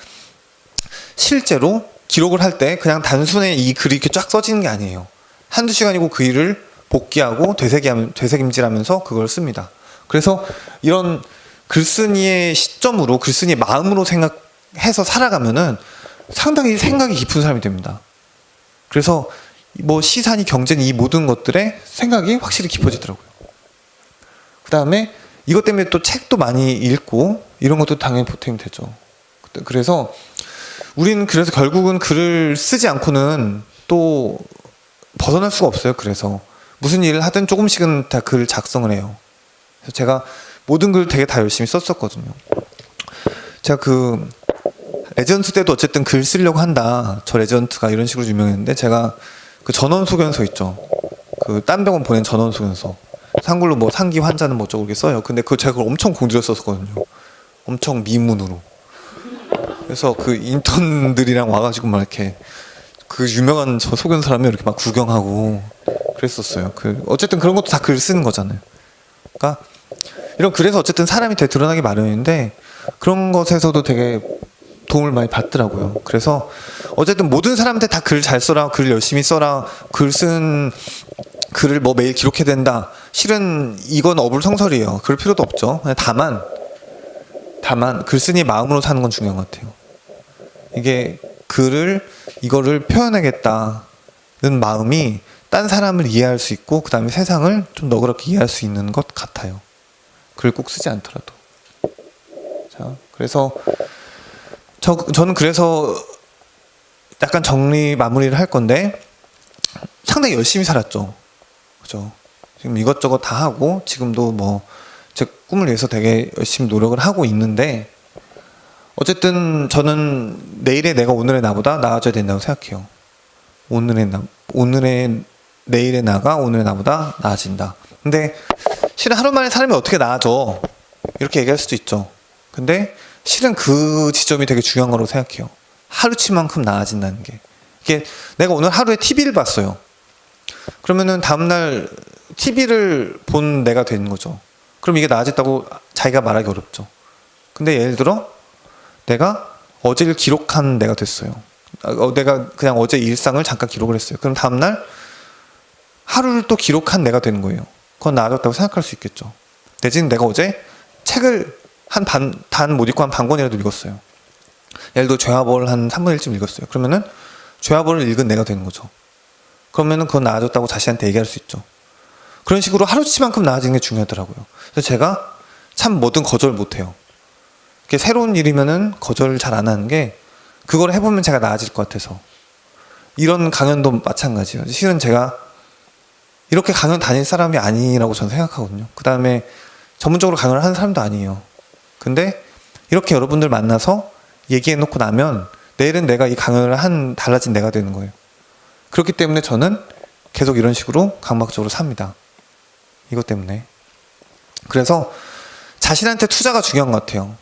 Speaker 1: 실제로 기록을 할 때 그냥 단순히 이 글이 이렇게 쫙 써지는 게 아니에요. 한두 시간이고 그 일을 복귀하고 되새김질하면서 그걸 씁니다. 그래서 이런 글쓴이의 시점으로 글쓴이의 마음으로 생각해서 살아가면은 상당히 생각이 깊은 사람이 됩니다. 그래서 뭐 시사니 경제니 이 모든 것들에 생각이 확실히 깊어지더라고요. 그 다음에 이것 때문에 또 책도 많이 읽고 이런 것도 당연히 보탬이 되죠. 그래서 우리는 그래서 결국은 글을 쓰지 않고는 또 벗어날 수가 없어요. 그래서 무슨 일을 하든 조금씩은 다 글을 작성을 해요. 그래서 제가 모든 글 되게 다 열심히 썼었거든요. 제가 그 레지던트 때도 어쨌든 글 쓰려고 한다. 저 레지던트가 이런 식으로 유명했는데 제가 그 전원 소견서 있죠. 그 딴 병원 보낸 전원 소견서. 상글로 뭐 상기 환자는 뭐 어쩌고 이렇게 써요. 근데 그 제가 그걸 엄청 공들여 썼었거든요. 엄청 미문으로. 그래서 그 인턴들이랑 와가지고 막 이렇게 그 유명한 저 소견서라면 이렇게 막 구경하고 그랬었어요. 그 어쨌든 그런 것도 다 글 쓰는 거잖아요. 그러니까 이런 글에서 어쨌든 사람이 되게 드러나기 마련인데 그런 것에서도 되게 도움을 많이 받더라고요. 그래서 어쨌든 모든 사람한테 다 글 잘 써라, 글 열심히 써라, 글 쓴 글을 뭐 매일 기록해야 된다. 실은 이건 어불성설이에요. 그럴 필요도 없죠. 다만 글쓴이의 마음으로 사는 건 중요한 것 같아요. 이게 이거를 표현하겠다는 마음이 딴 사람을 이해할 수 있고 그 다음에 세상을 좀 너그럽게 이해할 수 있는 것 같아요. 글 꼭 쓰지 않더라도. 자, 그래서 저는 그래서 약간 마무리를 할 건데 상당히 열심히 살았죠. 그죠? 지금 이것저것 다 하고 지금도 뭐 제 꿈을 위해서 되게 열심히 노력을 하고 있는데 어쨌든 저는 내일의 오늘의 나아져야 된다고 생각해요. 내일의 나가 오늘의 나보다 나아진다. 근데 실은 하루 만에 사람이 어떻게 나아져? 이렇게 얘기할 수도 있죠. 근데 실은 그 지점이 되게 중요한 거라고 생각해요. 하루치만큼 나아진다는 게. 이게 내가 오늘 하루에 TV를 봤어요. 그러면은 다음날 TV를 본 내가 되는 거죠. 그럼 이게 나아졌다고 자기가 말하기 어렵죠. 근데 예를 들어 내가 어제를 기록한 내가 됐어요. 내가 그냥 어제 일상을 잠깐 기록을 했어요. 그럼 다음날 하루를 또 기록한 내가 되는 거예요. 그건 나아졌다고 생각할 수 있겠죠. 내지는 내가 어제 책을 단 못 읽고 한 반 권이라도 읽었어요. 예를 들어 죄와벌 한 3분의 1쯤 읽었어요. 그러면은 죄와벌을 읽은 내가 되는 거죠. 그러면은 그건 나아졌다고 자신한테 얘기할 수 있죠. 그런 식으로 하루치만큼 나아지는 게 중요하더라고요. 그래서 제가 참 뭐든 거절 못해요. 이렇게 새로운 일이면은 거절을 잘 안 하는 게 그걸 해보면 제가 나아질 것 같아서. 이런 강연도 마찬가지예요. 실은 제가 이렇게 강연 다닐 사람이 아니라고 저는 생각하거든요. 그 다음에 전문적으로 강연을 하는 사람도 아니에요. 근데 이렇게 여러분들 만나서 얘기해놓고 나면 내일은 내가 이 강연을 한 달라진 내가 되는 거예요. 그렇기 때문에 저는 계속 이런 식으로 강박적으로 삽니다. 이것 때문에. 그래서 자신한테 투자가 중요한 것 같아요.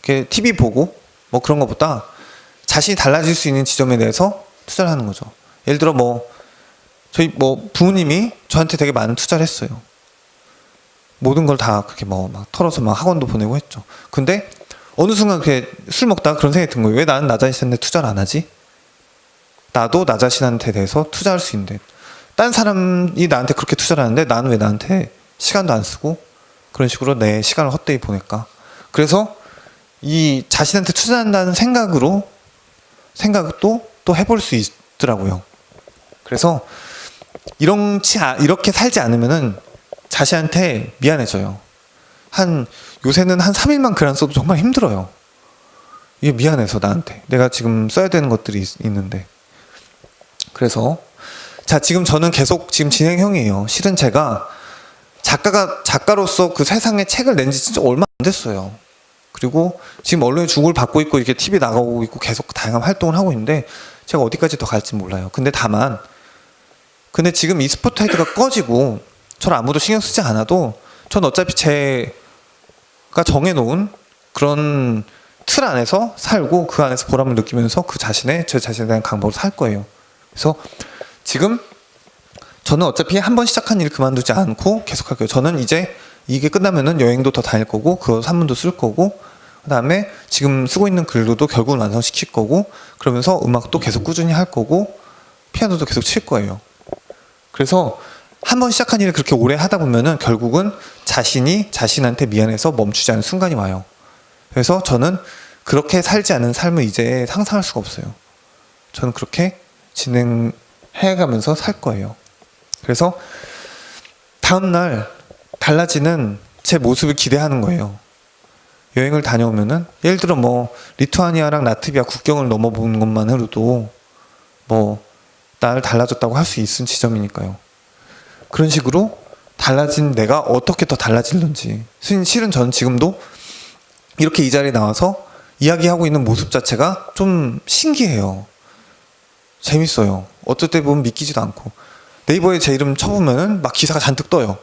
Speaker 1: 이렇게 TV 보고 뭐 그런 것보다 자신이 달라질 수 있는 지점에 대해서 투자를 하는 거죠. 예를 들어 저희 부모님이 저한테 되게 많은 투자를 했어요. 모든 걸 다 그렇게 막 털어서 막 학원도 보내고 했죠. 근데 어느 순간 그렇게 술 먹다가 그런 생각이 든 거예요. 왜 나는 나 자신한테 투자를 안 하지? 나도 나 자신한테 대해서 투자할 수 있는데 딴 사람이 나한테 그렇게 투자를 하는데 나는 왜 나한테 시간도 안 쓰고 그런 식으로 내 시간을 헛되이 보낼까? 그래서 이 자신한테 투자한다는 생각도 또 해볼 수 있더라고요. 그래서 이렇게 살지 않으면은 자신한테 미안해져요. 요새는 한 3일만 글 안 써도 정말 힘들어요. 이게 미안해서 나한테. 내가 지금 써야 되는 것들이 있는데. 그래서 지금 저는 계속 지금 진행형이에요. 실은 제가 작가로서 그 세상에 책을 낸 지 진짜 얼마 안 됐어요. 그리고 지금 언론에 주목을 받고 있고 이렇게 TV 나가고 있고 계속 다양한 활동을 하고 있는데 제가 어디까지 더 갈지 몰라요. 근데 지금 이 스포트라이트가 꺼지고 저를 아무도 신경 쓰지 않아도 전 어차피 제가 정해놓은 그런 틀 안에서 살고 그 안에서 보람을 느끼면서 제 자신에 대한 강박으로 살 거예요. 그래서 지금 저는 어차피 한 번 시작한 일 그만두지 않고 계속 할 거예요. 저는 이제 이게 끝나면은 여행도 더 다닐 거고 그거 산문도 쓸 거고 그 다음에 지금 쓰고 있는 글도 결국은 완성시킬 거고 그러면서 음악도 계속 꾸준히 할 거고 피아노도 계속 칠 거예요. 그래서 한 번 시작한 일을 그렇게 오래 하다 보면은 결국은 자신이 자신한테 미안해서 멈추지 않는 순간이 와요. 그래서 저는 그렇게 살지 않은 삶을 이제 상상할 수가 없어요. 저는 그렇게 진행해가면서 살 거예요. 그래서 다음날 달라지는 제 모습을 기대하는 거예요. 여행을 다녀오면은 예를 들어 리투아니아랑 라트비아 국경을 넘어보는 것만 해도 나를 달라졌다고 할 수 있는 지점이니까요. 그런 식으로 달라진 내가 어떻게 더 달라질는지. 실은 저는 지금도 이렇게 이 자리에 나와서 이야기하고 있는 모습 자체가 좀 신기해요. 재밌어요. 어떨 때 보면 믿기지도 않고. 네이버에 제 이름 쳐보면은 막 기사가 잔뜩 떠요.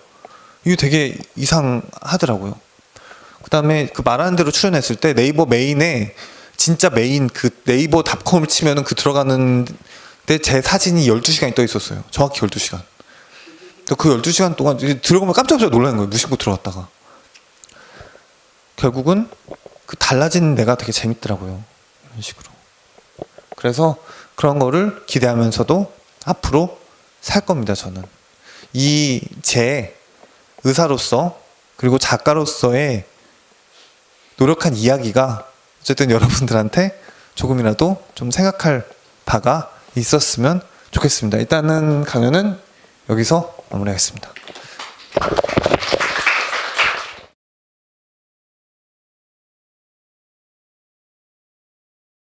Speaker 1: 이게 되게 이상하더라고요. 그 다음에 그 말하는 대로 출연했을 때 네이버 메인에 진짜 메인 그 네이버닷컴을 치면은 그 들어가는 데 제 사진이 12시간이 떠 있었어요. 정확히 12시간. 그 12시간 동안 들어가면 깜짝깜짝 놀라는 거예요. 무심코 들어갔다가. 결국은 그 달라진 내가 되게 재밌더라고요. 이런 식으로. 그래서 그런 거를 기대하면서도 앞으로 살 겁니다. 저는. 제 의사로서 그리고 작가로서의 노력한 이야기가 어쨌든 여러분들한테 조금이라도 좀 생각할 바가 있었으면 좋겠습니다. 일단은 강연은 여기서 마무리하겠습니다.